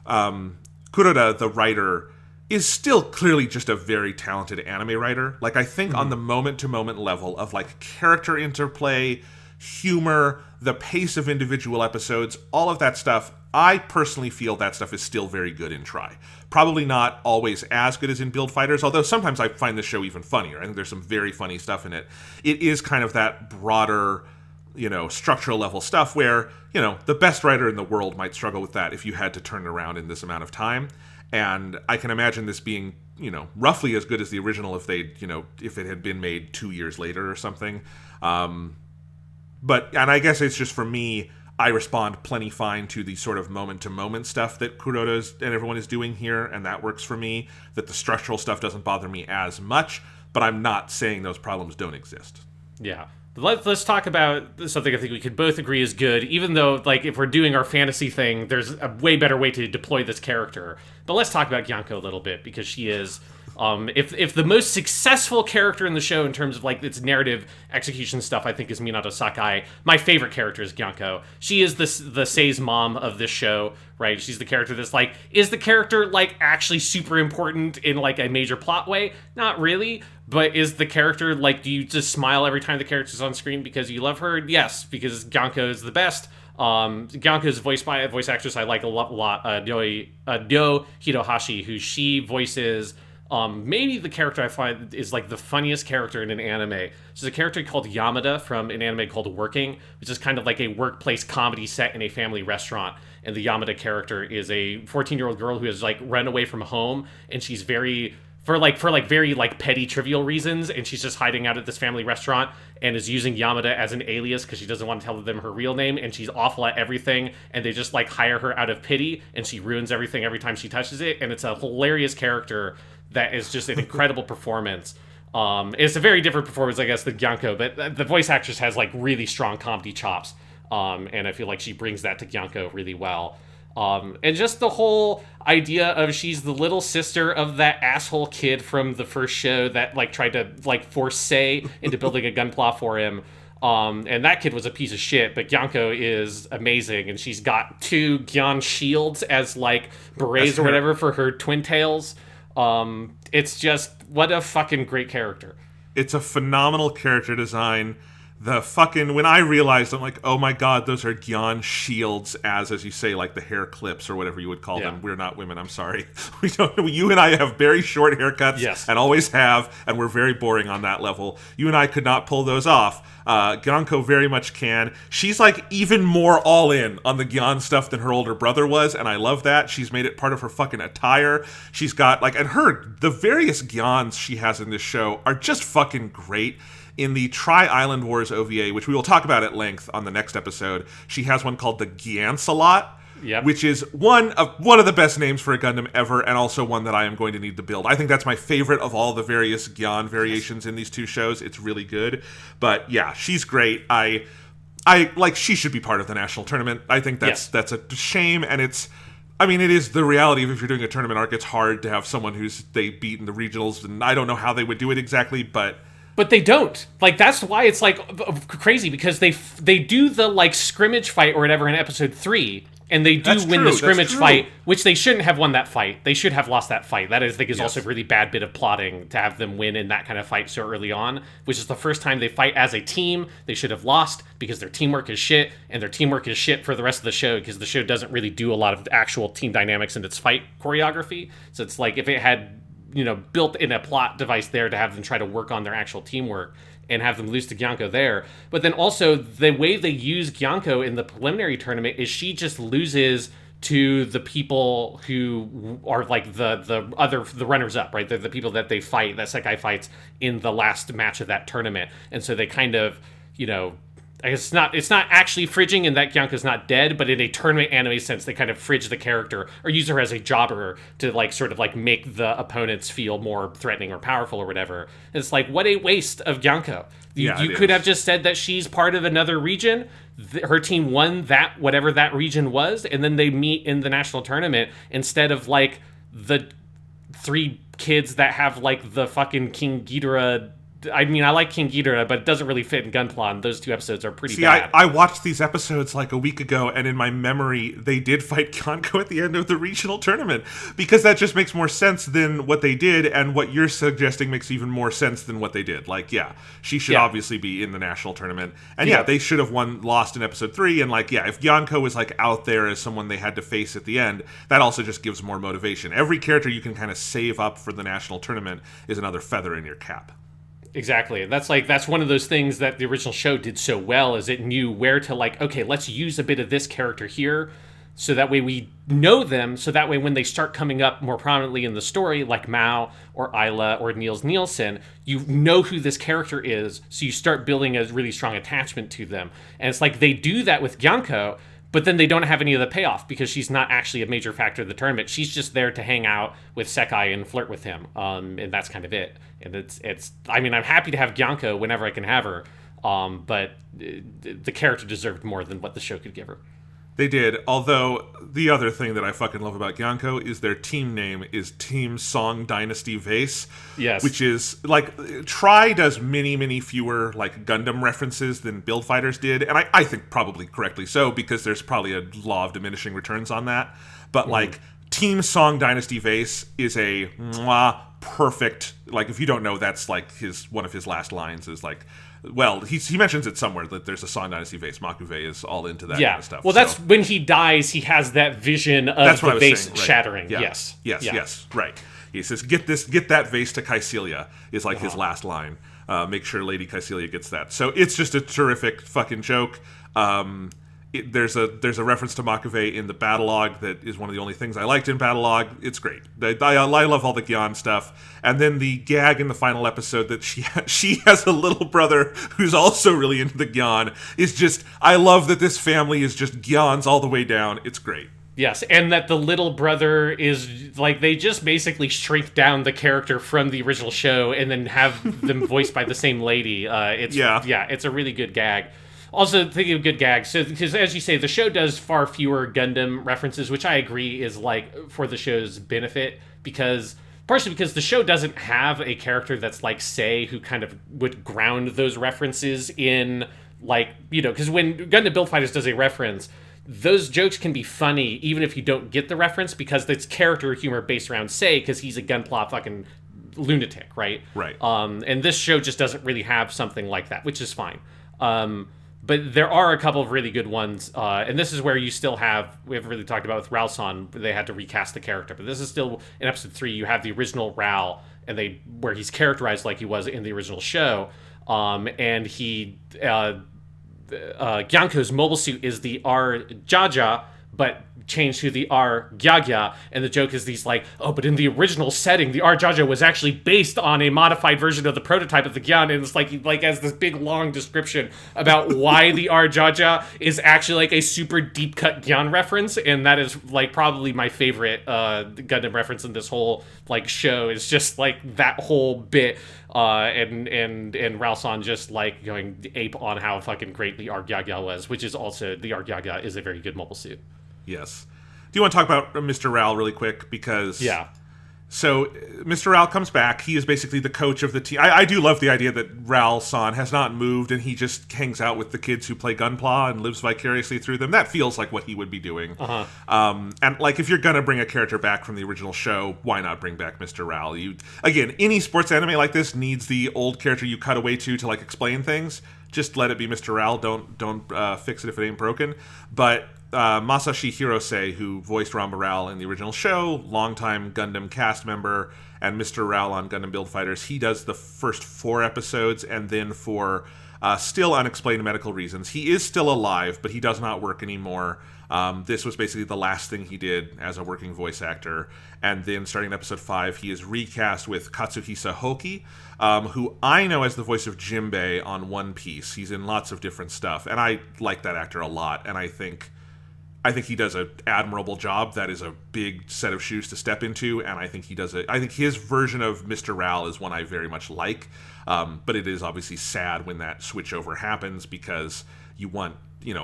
Kuroda, the writer, is still clearly just a very talented anime writer. Like, I think on the moment-to-moment level of like character interplay, humor, the pace of individual episodes, all of that stuff, I personally feel that stuff is still very good in Try. Probably not always as good as in Build Fighters, although sometimes I find the show even funnier. I think there's some very funny stuff in it. It is kind of that broader, structural level stuff where, the best writer in the world might struggle with that if you had to turn it around in this amount of time. And I can imagine this being, roughly as good as the original if if it had been made 2 years later or something. And I guess it's just for me, I respond plenty fine to the sort of moment-to-moment stuff that Kuroda and everyone is doing here, and that works for me, that the structural stuff doesn't bother me as much, but I'm not saying those problems don't exist. Yeah. Let's talk about something I think we could both agree is good, even though, like, if we're doing our fantasy thing, there's a way better way to deploy this character. But let's talk about Gyanko a little bit, because she is... if the most successful character in the show in terms of like its narrative execution stuff, I think is Minato Sakai. My favorite character is Gyanko. She is the Sei's mom of this show, right? She's the character that's like, is the character like actually super important in like a major plot way? Not really, but is the character like, do you just smile every time the character's on screen because you love her? Yes, because Gyanko is the best. Gyanko's voice actress I like a lot, Ryo Hirohashi, who she voices... maybe the character I find is like the funniest character in an anime. She's a character called Yamada from an anime called Working, which is kind of like a workplace comedy set in a family restaurant. And the Yamada character is a 14-year-old girl who has like run away from home, and she's very very petty trivial reasons, and she's just hiding out at this family restaurant and is using Yamada as an alias because she doesn't want to tell them her real name, and she's awful at everything, and they just like hire her out of pity, and she ruins everything every time she touches it, and it's a hilarious character that is just an incredible performance. It's a very different performance, I guess, than Gyanko, but the voice actress has like really strong comedy chops, and I feel like she brings that to Gyanko really well. And just the whole idea of she's the little sister of that asshole kid from the first show that like tried to like force Sei into building a Gunpla for him. And that kid was a piece of shit, but Gyanko is amazing, and she's got 2 Gyan shields as like berets or whatever for her twin tails. It's just, what a fucking great character. It's a phenomenal character design. When I realized, I'm like, oh my god, those are Gyan shields as you say, like the hair clips or whatever you would call them. We're not women, I'm sorry. You and I have very short haircuts, and always have, and we're very boring on that level. You and I could not pull those off. Gyanko very much can. She's like even more all in on the Gyan stuff than her older brother was, and I love that. She's made it part of her fucking attire. She's got like, and the various Gyans she has in this show are just fucking great. In the Try Island Wars OVA, which we will talk about at length on the next episode, she has one called the Gyansalot, which is one of the best names for a Gundam ever, and also one that I am going to need to build. I think that's my favorite of all the various Gyan variations in these 2 shows. It's really good. But yeah, she's great. I like, she should be part of the national tournament. I think that's a shame, and I mean, it is the reality of if you're doing a tournament arc, it's hard to have someone they beat in the regionals, and I don't know how they would do it exactly, but they don't. Like, that's why it's, like, crazy, because they do the, like, scrimmage fight or whatever in episode 3, and they do win the scrimmage fight, which they shouldn't have won that fight. They should have lost that fight. That, I think, is also a really bad bit of plotting to have them win in that kind of fight so early on, which is the first time they fight as a team. They should have lost because their teamwork is shit, and their teamwork is shit for the rest of the show because the show doesn't really do a lot of actual team dynamics in its fight choreography. So it's like if it had, built in a plot device there to have them try to work on their actual teamwork and have them lose to Gyanko there. But then also, the way they use Gyanko in the preliminary tournament is she just loses to the people who are like the runners-up, right? They're the people that they fight, that Sekai fights in the last match of that tournament. And so they kind of, I guess it's not actually fridging in that Gyanko's not dead, but in a tournament anime sense, they kind of fridge the character or use her as a jobber to like sort of like make the opponents feel more threatening or powerful or whatever. And it's like, what a waste of Gyanko. You could have just said that she's part of another region. Her team won that, whatever that region was, and then they meet in the national tournament instead of like the 3 kids that have like the fucking King Ghidorah. I mean, I like King Ghidorah, but it doesn't really fit in Gunpla, and those 2 episodes are pretty bad. I watched these episodes like a week ago, and in my memory, they did fight Gyanko at the end of the regional tournament, because that just makes more sense than what they did, and what you're suggesting makes even more sense than what they did. Like, she should obviously be in the national tournament, and they should have lost in episode 3, and like, if Gyanko was like out there as someone they had to face at the end, that also just gives more motivation. Every character you can kind of save up for the national tournament is another feather in your cap. Exactly. That's one of those things that the original show did so well, is it knew where to like, okay, let's use a bit of this character here, so that way we know them, so that way when they start coming up more prominently in the story, like Mao or Isla or Niels Nielsen, you know who this character is, so you start building a really strong attachment to them. And it's like they do that with Gyanko, but then they don't have any of the payoff because she's not actually a major factor of the tournament. She's just there to hang out with Sekai and flirt with him, and that's kind of it. And it's. I mean, I'm happy to have Gyanko whenever I can have her, but the character deserved more than what the show could give her. They did, although the other thing that I fucking love about Gyanko is their team name is Team Song Dynasty Vase. Yes. Which is, like, Try does many fewer, like, Gundam references than Build Fighters did, and I think probably correctly so, because there's probably a law of diminishing returns on that. But, like, Team Song Dynasty Vase is a perfect, like, if you don't know, that's, like, one of his last lines is, like, well, he mentions it somewhere that there's a Song Dynasty vase. Makuve is all into that kind of stuff. Well, that's when he dies, he has that vision of the vase saying, right. Shattering. Yeah. Yes, right. He says, get that vase to Caecilia, is like his last line. Make sure Lady Caecilia gets that. So it's just a terrific fucking joke. There's a reference to Makuve in the Battlelog that is one of the only things I liked in Battlelog. It's great. I love all the Gyan stuff. And then the gag in the final episode that she has a little brother who's also really into the Gyan is just, I love that this family is just Gyans all the way down. It's great. Yes, and that the little brother is, like, they just basically shrink down the character from the original show and then have them voiced by the same lady. It's a really good gag. Also, thinking of good gags, so because as you say, the show does far fewer Gundam references, which I agree is like for the show's benefit, partially because the show doesn't have a character that's like Sei, who kind of would ground those references in, like, because when Gundam Build Fighters does a reference, those jokes can be funny even if you don't get the reference, because it's character humor based around Sei, because he's a Gunpla fucking lunatic, right? Right. And this show just doesn't really have something like that, which is fine. But there are a couple of really good ones, and this is where you still have, we haven't really talked about with Ralson, they had to recast the character, but this is still, in episode 3, you have the original Ral, and where he's characterized like he was in the original show, and Gyanko's mobile suit is the R Jaja, but changed to the R Gyagya, and the joke is these like, but in the original setting, the R Jaja was actually based on a modified version of the prototype of the Gyan, and it's like has this big long description about why the R Jaja is actually like a super deep cut Gyan reference, and that is like probably my favorite Gundam reference in this whole like show, is just like that whole bit, and Ralson just like going ape on how fucking great the R Gyagya was, which is also, the R Gyagya is a very good mobile suit. Yes. you want to talk about Mr. Ral really quick? Because Yeah. So Mr. Ral comes back. He is basically the coach of the team. I do love the idea that Ral-san has not moved and he just hangs out with the kids who play Gunpla and lives vicariously through them. That feels like what he would be doing. And like, if you're gonna bring a character back from the original show, why not bring back Mr. Ral? Again, any sports anime like this needs the old character you cut away to like explain things. Just let it be Mr. Ral. Don't fix it if it ain't broken. But Masashi Hirose, who voiced Ramba Ral in the original show, longtime Gundam cast member, and Mr. Ral on Gundam Build Fighters, he does the first 4 episodes, and then for still unexplained medical reasons, he is still alive, but he does not work anymore. This was basically the last thing he did as a working voice actor. And then starting in episode 5, he is recast with Katsuhisa Hoki, who I know as the voice of Jimbei on One Piece. He's in lots of different stuff, and I like that actor a lot, and I think he does an admirable job. That is a big set of shoes to step into, and I think he does it. I think his version of Mr. Ral is one I very much like, but it is obviously sad when that switchover happens because you want,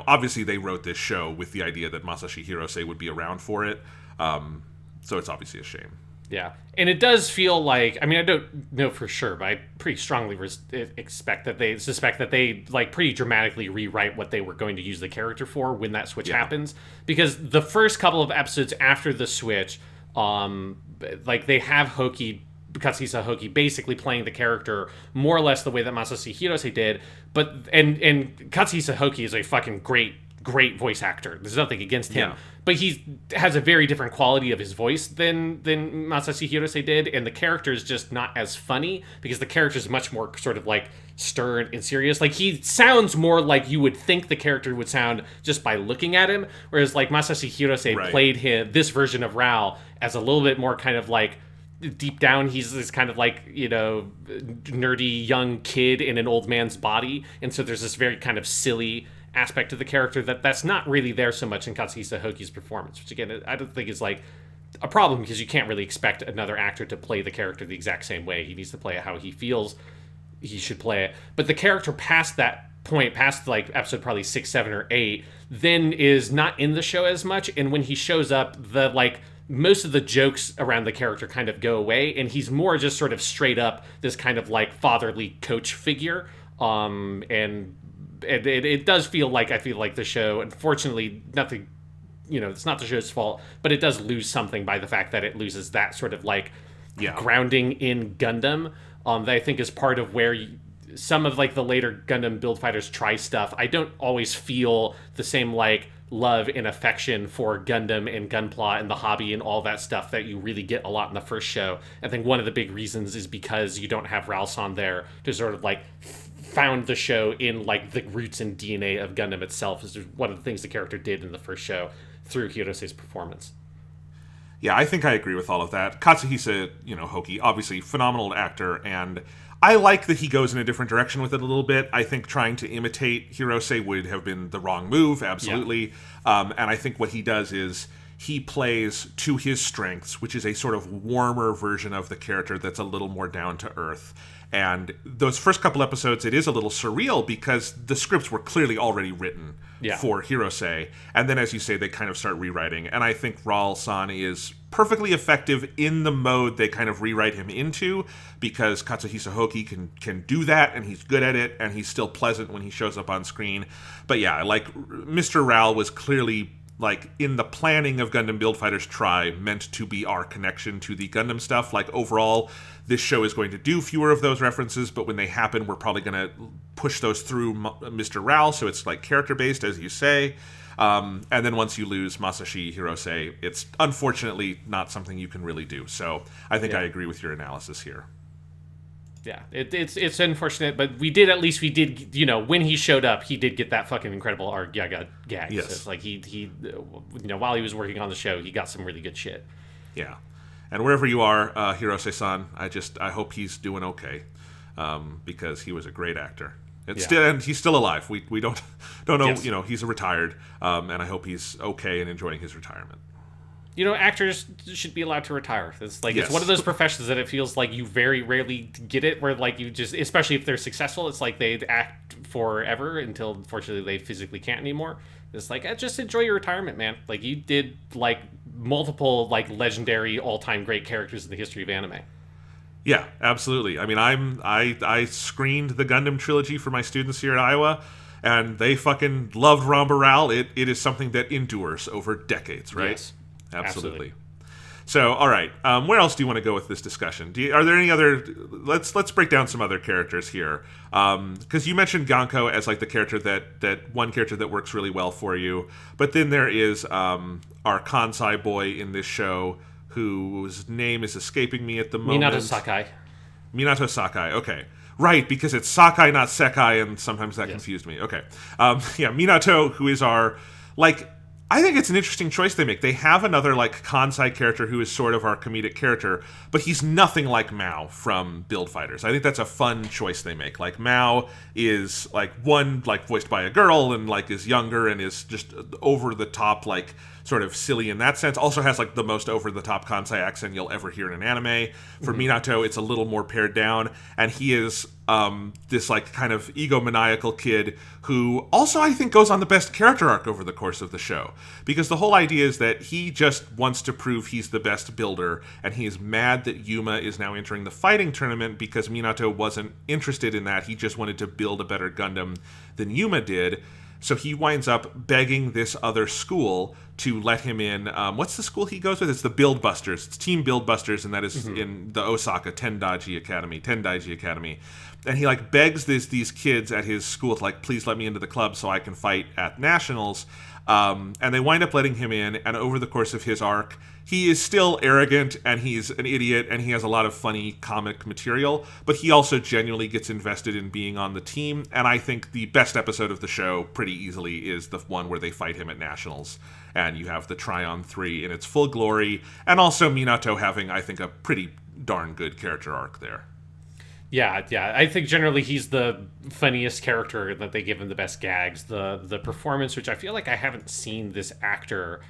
obviously they wrote this show with the idea that Masashi Hirose would be around for it, so it's obviously a shame. Yeah, and it does feel like, I don't know for sure, but I pretty strongly suspect that they like pretty dramatically rewrite what they were going to use the character for when that switch happens. Because the first couple of episodes after the switch, like they have Katsuhisa Hoki basically playing the character more or less the way that Masashi Hirose did, but and Katsuhisa Hoki is a fucking great voice actor. There's nothing against him. Yeah. But he has a very different quality of his voice than Masashi Hirose did, and the character is just not as funny because the character is much more sort of like stern and serious. Like, he sounds more like you would think the character would sound just by looking at him, whereas like Masashi Hirose played this version of Ral as a little bit more kind of like, deep down he's this kind of like, nerdy young kid in an old man's body, and so there's this very kind of silly aspect of the character that's not really there so much in Katsuhisa Hoki's performance, which again I don't think is like a problem because you can't really expect another actor to play the character the exact same way. He needs to play it how he feels he should play it. But the character past that point, past like episode probably 6, 7, or 8, then is not in the show as much, and when he shows up, the like most of the jokes around the character kind of go away, and he's more just sort of straight up this kind of like fatherly coach figure, and it does feel like, I feel like the show, unfortunately, nothing, it's not the show's fault, but it does lose something by the fact that it loses that sort of like grounding in Gundam, that I think is part of where some of like the later Gundam Build Fighters Try stuff, I don't always feel the same like love and affection for Gundam and Gunpla and the hobby and all that stuff that you really get a lot in the first show. I think one of the big reasons is because you don't have Ral-san there to sort of like found the show in like the roots and DNA of Gundam itself, is one of the things the character did in the first show through Hirose's performance. Yeah, I think I agree with all of that. Katsuhisa, Hoki, obviously phenomenal actor, and I like that he goes in a different direction with it a little bit. I think trying to imitate Hirose would have been the wrong move, absolutely. Yeah. And I think what he does is he plays to his strengths, which is a sort of warmer version of the character that's a little more down to earth. And those first couple episodes, it is a little surreal because the scripts were clearly already written for Hirose. And then, as you say, they kind of start rewriting. And I think Ral-san is perfectly effective in the mode they kind of rewrite him into, because Katsuhisa Hoki can do that, and he's good at it, and he's still pleasant when he shows up on screen. But yeah, like, Mr. Ral was clearly, like, in the planning of Gundam Build Fighters Try, meant to be our connection to the Gundam stuff. Like, overall, this show is going to do fewer of those references, but when they happen, we're probably going to push those through Mr. Ral, so it's like character-based, as you say. And then once you lose Masashi Hirose, it's unfortunately not something you can really do. So I think I agree with your analysis here. Yeah, it's unfortunate, but we did when he showed up, he did get that fucking incredible gag. Yes. So it's like he while he was working on the show, he got some really good shit. Yeah. And wherever you are, Hirose-san, I hope he's doing okay, because he was a great actor. And he's still alive. We don't know. Yes. He's retired, and I hope he's okay and enjoying his retirement. actors should be allowed to retire. It's like Yes. it's one of those professions that it feels like you very rarely get it, where like you just, especially if they're successful, it's like they act forever until unfortunately they physically can't anymore. It's like, just enjoy your retirement, man. Like, you did like multiple like legendary all-time great characters in the history of anime. Yeah, absolutely. I mean, I screened the Gundam trilogy for my students here at Iowa, and they fucking loved Rambaral. It is something that endures over decades, right? Yes. Absolutely. So, all right. Where else do you want to go with this discussion? Are there any other? Let's break down some other characters here. Because you mentioned Ganko as like the character that one character that works really well for you. But then there is our Kansai boy in this show, whose name is escaping me at the moment. Minato Sakai. Minato Sakai. Okay. Right, because it's Sakai, not Sekai, and sometimes that confused me. Okay. Yeah, Minato, who is our, like, I think it's an interesting choice they make. They have another, like, Kansai character who is sort of our comedic character, but he's nothing like Mao from Build Fighters. I think that's a fun choice they make. Like, Mao is, like, one, like, voiced by a girl and, like, is younger and is just over the top, like, sort of silly in that sense. Also has, like, the most over-the-top Kansai accent you'll ever hear in an anime. For Minato, it's a little more pared down, and he is this, like, kind of egomaniacal kid who also, I think, goes on the best character arc over the course of the show. Because the whole idea is that he just wants to prove he's the best builder, and he is mad that Yuma is now entering the fighting tournament because Minato wasn't interested in that. He just wanted to build a better Gundam than Yuma did. So he winds up begging this other school to let him in. What's the school he goes with? It's the Build Busters. It's Team Build Busters, and that is in the Osaka Tendaiji Academy. And he, like, begs these kids at his school to, like, please let me into the club so I can fight at nationals. And they wind up letting him in, and over the course of his arc, he is still arrogant, and he's an idiot, and he has a lot of funny comic material, but he also genuinely gets invested in being on the team, and I think the best episode of the show, pretty easily, is the one where they fight him at Nationals, and you have the Tryon 3 in its full glory, and also Minato having, I think, a pretty darn good character arc there. Yeah. I think generally he's the funniest character, that they give him the best gags. The performance, which I feel like I haven't seen this actor.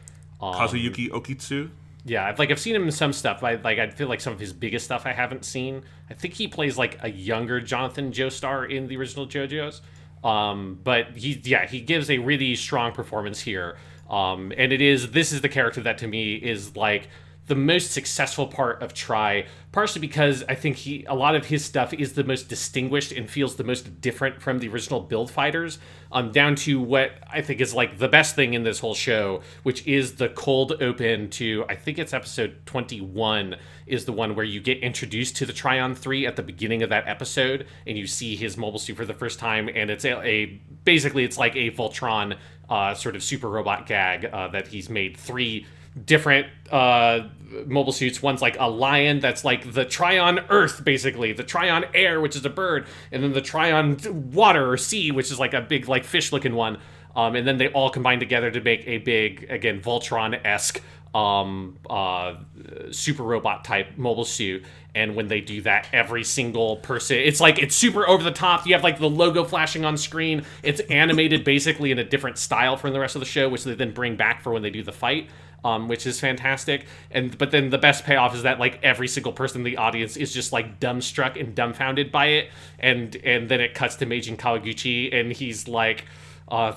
Kazuyuki Okitsu? Yeah, I've seen him in some stuff. I feel like some of his biggest stuff I haven't seen. I think he plays like a younger Jonathan Joestar in the original JoJo's. But he gives a really strong performance here. And this is the character that to me is like the most successful part of Try, partially because I think a lot of his stuff is the most distinguished and feels the most different from the original Build Fighters, down to what I think is like the best thing in this whole show, which is the cold open to, I think it's episode 21, is the one where you get introduced to the Tryon 3 at the beginning of that episode, and you see his mobile suit for the first time, and it's basically it's like a Voltron sort of super robot gag that he's made 3 different mobile suits. One's like a lion that's like the Tryon Earth, basically, the Tryon Air, which is a bird, and then the Tryon Water or Sea, which is like a big like fish looking one, and then they all combine together to make a big, again, Voltron-esque super robot type mobile suit. And when they do that, every single person, it's super over the top. You have like the logo flashing on screen. It's animated basically in a different style from the rest of the show, which they then bring back for when they do the fight. Which is fantastic. But then the best payoff is that like every single person in the audience is just like dumbstruck and dumbfounded by it. And then it cuts to Meijin Kawaguchi, and he's like, well,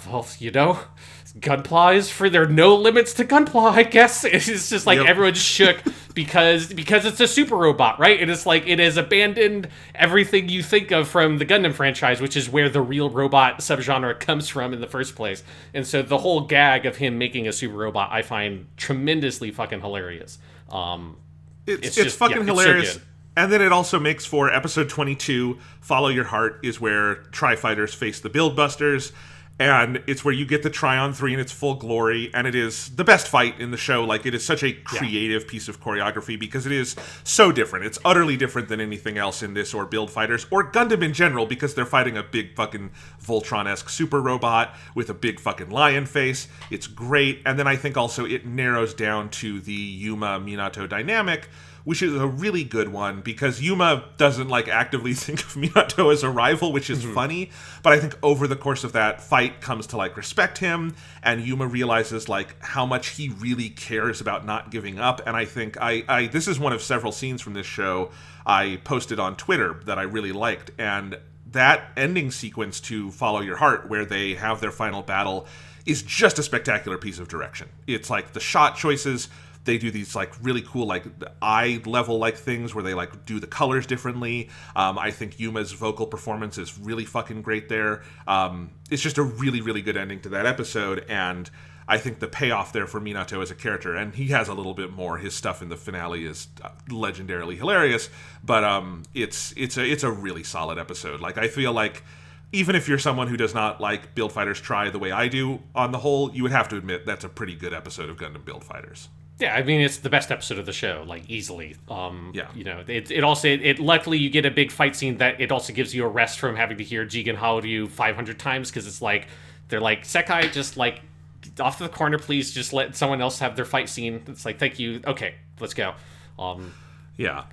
Gunpla is for there are no limits to Gunpla, I guess. It's just like everyone's shook because it's a super robot, right? And it's like it has abandoned everything you think of from the Gundam franchise, which is where the real robot subgenre comes from in the first place. And so the whole gag of him making a super robot, I find tremendously fucking hilarious. It's fucking hilarious. So and then it also makes for episode 22, Follow Your Heart, is where Tri-Fighters face the Build Busters. And it's where you get the Tryon 3 in its full glory, and it is the best fight in the show. Like, it is such a creative piece of choreography because it is so different. It's utterly different than anything else in this or Build Fighters or Gundam in general, because they're fighting a big fucking Voltron-esque super robot with a big fucking lion face. It's great. And then I think also it narrows down to the Yuma-Minato dynamic, which is a really good one because Yuma doesn't like actively think of Minato as a rival, which is funny. But I think over the course of that fight comes to like respect him, and Yuma realizes like how much he really cares about not giving up. And I think I this is one of several scenes from this show I posted on Twitter that I really liked, and that ending sequence to Follow Your Heart, where they have their final battle, is just a spectacular piece of direction. It's like the shot choices. They do these like really cool like eye level like things where they like do the colors differently. I think Yuma's vocal performance is really fucking great there. It's just a really, really good ending to that episode, and I think the payoff there for Minato as a character, and he has a little bit more. His stuff in the finale is legendarily hilarious, but it's a really solid episode. Like I feel like even if you're someone who does not like Build Fighters Try the way I do, on the whole, you would have to admit that's a pretty good episode of Gundam Build Fighters. Yeah, I mean, it's the best episode of the show, like, easily. Yeah. You know, it also, luckily you get a big fight scene that it also gives you a rest from having to hear Jigen Haoryu 500 times, because it's like, they're like, Sekai, just, like, off to the corner, please, just let someone else have their fight scene. It's like, thank you, okay, let's go. Yeah.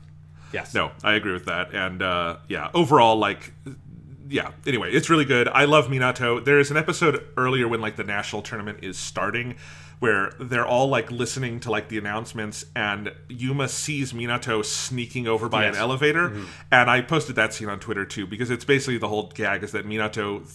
Yes. No, I agree with that, and, yeah, overall, like, yeah, anyway, it's really good. I love Minato. There is an episode earlier when, like, the national tournament is starting, where they're all like listening to like the announcements, and Yuma sees Minato sneaking over by an elevator, and I posted that scene on Twitter too, because it's basically the whole gag is that Minato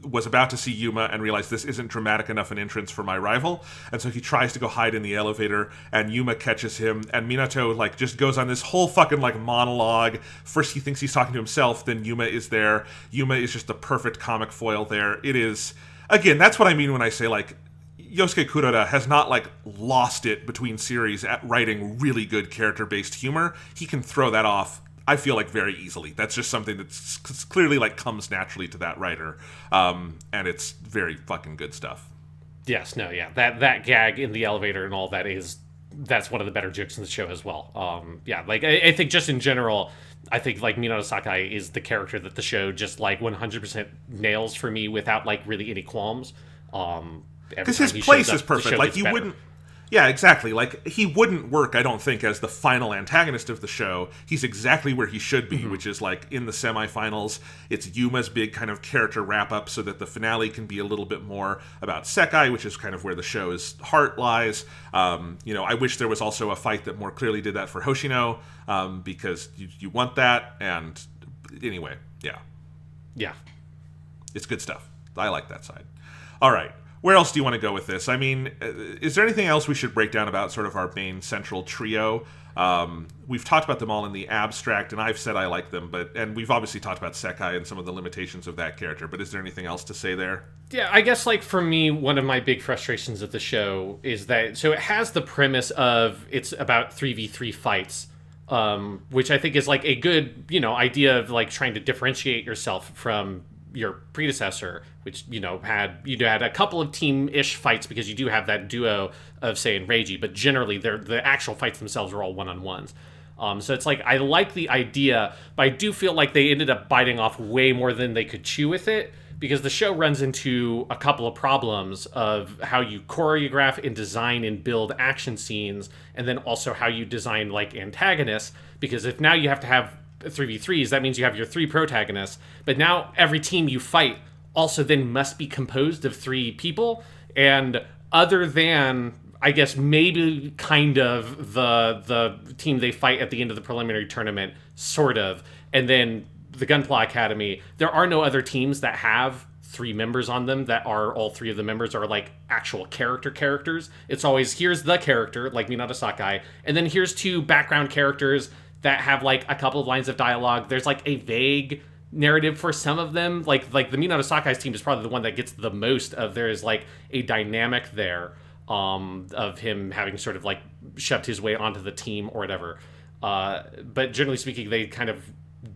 was about to see Yuma and realized this isn't dramatic enough an entrance for my rival, and so he tries to go hide in the elevator, and Yuma catches him, and Minato like just goes on this whole fucking like monologue. First he thinks he's talking to himself, then Yuma is there. Yuma is just the perfect comic foil there. It is, again, that's what I mean when I say like Yosuke Kuroda has not like lost it between series at writing really good character-based humor. He can throw that off, I feel like, very easily. That's just something that's clearly like comes naturally to that writer, and it's very fucking good stuff. Yes, no, yeah, that gag in the elevator and all that that's one of the better jokes in the show as well. Yeah, like I think just in general, I think like Minato Sakai is the character that the show just like 100% nails for me without like really any qualms. Because his place is perfect. Like you wouldn't. Yeah, exactly. Like he wouldn't work, I don't think, as the final antagonist of the show. He's exactly where he should be, which is like in the semifinals. It's Yuma's big kind of character wrap up, so that the finale can be a little bit more about Sekai, which is kind of where the show's heart lies. You know, I wish there was also a fight that more clearly did that for Hoshino, because you want that. And anyway, yeah, it's good stuff. I like that side. All right. Where else do you want to go with this? I mean, is there anything else we should break down about sort of our main central trio? We've talked about them all in the abstract, and I've said I like them, and we've obviously talked about Sekai and some of the limitations of that character, but is there anything else to say there? Yeah, I guess, like, for me, one of my big frustrations of the show is that, so it has the premise of it's about 3v3 fights, which I think is, like, a good, you know, idea of, like, trying to differentiate yourself from your predecessor, which, you know, had a couple of team-ish fights because you do have that duo of, say, and Reiji, but generally the actual fights themselves are all one-on-ones. So it's like, I like the idea, but I do feel like they ended up biting off way more than they could chew with it, because the show runs into a couple of problems of how you choreograph and design and build action scenes, and then also how you design, like, antagonists, because if now you have to have 3v3s, that means you have your 3 protagonists, but now every team you fight also then must be composed of 3 people, and other than, I guess, maybe kind of the team they fight at the end of the preliminary tournament, sort of, and then the Gunpla Academy, there are no other teams that have 3 members on them that are all 3 of the members are like actual characters. It's always, here's the character, like Minato Sakai, and then here's 2 background characters that have like a couple of lines of dialogue. There's like a vague narrative for some of them. Like the Minato Sakai's team is probably the one that gets the most of, there is like a dynamic there of him having sort of like shoved his way onto the team or whatever. But generally speaking, they kind of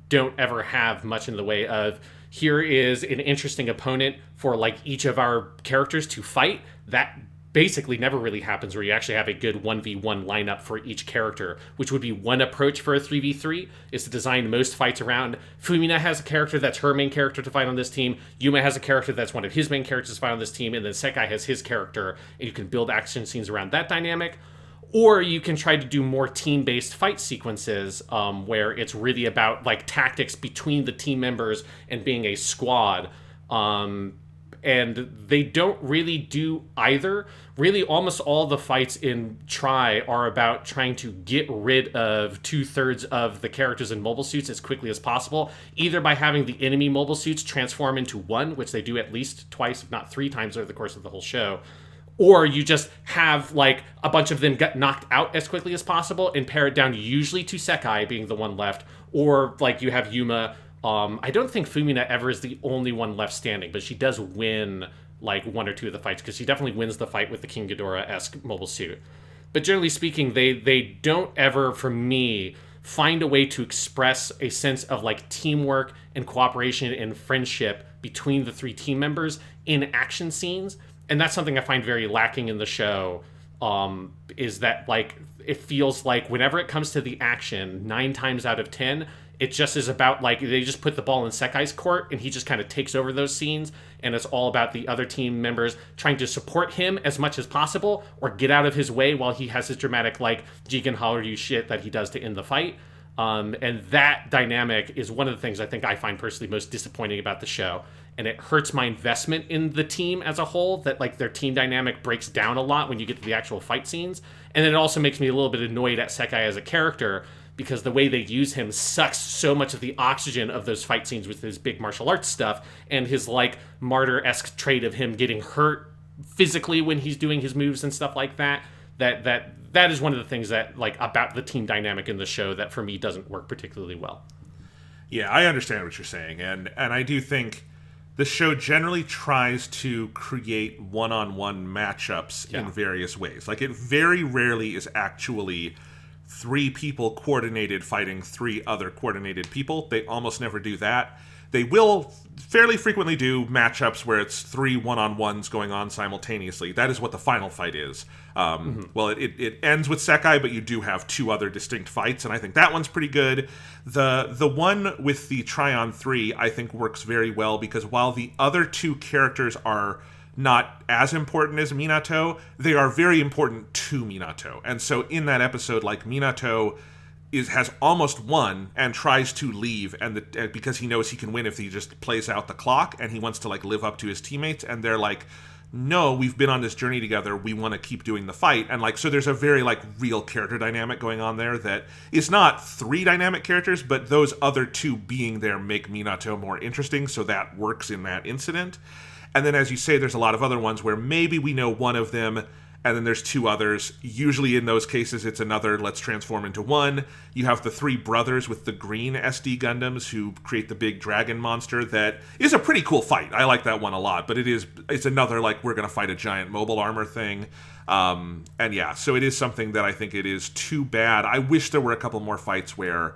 don't ever have much in the way of, here is an interesting opponent for like each of our characters to fight. That basically never really happens, where you actually have a good 1v1 lineup for each character, which would be one approach for a 3v3, is to design most fights around Fumina has a character that's her main character to fight on this team, Yuma has a character that's one of his main characters to fight on this team, and then Sekai has his character, and you can build action scenes around that dynamic. Or you can try to do more team-based fight sequences where it's really about like tactics between the team members and being a squad. And they don't really do either. Really, almost all the fights in Try are about trying to get rid of 2/3 of the characters in mobile suits as quickly as possible, either by having the enemy mobile suits transform into one, which they do at least twice, if not 3 times over the course of the whole show, or you just have like a bunch of them get knocked out as quickly as possible and pare it down usually to Sekai being the one left, or like you have Yuma. I don't think Fumina ever is the only one left standing, but she does win like 1 or 2 of the fights, because she definitely wins the fight with the King Ghidorah-esque mobile suit. But generally speaking, they don't ever, for me, find a way to express a sense of like teamwork and cooperation and friendship between the 3 team members in action scenes. And that's something I find very lacking in the show, is that like it feels like whenever it comes to the action, 9 times out of 10, it just is about like they just put the ball in Sekai's court and he just kind of takes over those scenes, and it's all about the other team members trying to support him as much as possible or get out of his way while he has his dramatic like Jigen Haruyu shit that he does to end the fight. And that dynamic is one of the things I think I find personally most disappointing about the show. And it hurts my investment in the team as a whole, that like their team dynamic breaks down a lot when you get to the actual fight scenes. And then it also makes me a little bit annoyed at Sekai as a character, because the way they use him sucks so much of the oxygen of those fight scenes with his big martial arts stuff and his like martyr-esque trait of him getting hurt physically when he's doing his moves and stuff like that. That is one of the things that like about the team dynamic in the show that for me doesn't work particularly well. Yeah, I understand what you're saying, and I do think the show generally tries to create one-on-one matchups in various ways. Like, it very rarely is actually 3 people coordinated fighting 3 other coordinated people. They almost never do that. They will fairly frequently do matchups where it's 3 one-on-ones going on simultaneously. That is what the final fight is. Well, it ends with Sekai, but you do have 2 other distinct fights, and I think that one's pretty good. The one with the Tryon 3, I think, works very well, because while the other 2 characters are not as important as Minato, they are very important to Minato. And so in that episode, like, Minato has almost won and tries to leave, and because he knows he can win if he just plays out the clock, and he wants to like live up to his teammates, and they're like, no, we've been on this journey together, we want to keep doing the fight. And like, so there's a very like real character dynamic going on there that is not 3 dynamic characters, but those other 2 being there make Minato more interesting, so that works in that incident. And then, as you say, there's a lot of other ones where maybe we know one of them, and then there's 2 others. Usually in those cases, it's another let's transform into one. You have the 3 brothers with the green SD Gundams who create the big dragon monster that is a pretty cool fight. I like that one a lot, but it's another like we're going to fight a giant mobile armor thing. And yeah, so it is something that I think it is too bad. I wish there were a couple more fights where,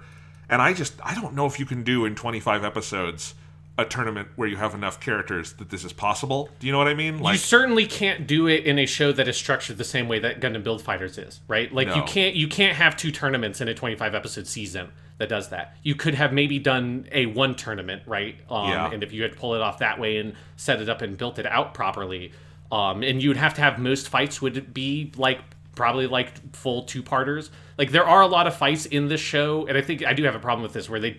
and I don't know if you can do in 25 episodes a tournament where you have enough characters that this is possible. Do you know what I mean? Like, you certainly can't do it in a show that is structured the same way that Gundam Build Fighters is, right? Like, no. You can't have 2 tournaments in a 25 episode season that does that. You could have maybe done a 1 tournament, right? And if you had pulled it off that way and set it up and built it out properly, and you would have to have most fights would be like probably like full 2-parters. Like, there are a lot of fights in this show, and I think I do have a problem with this, where they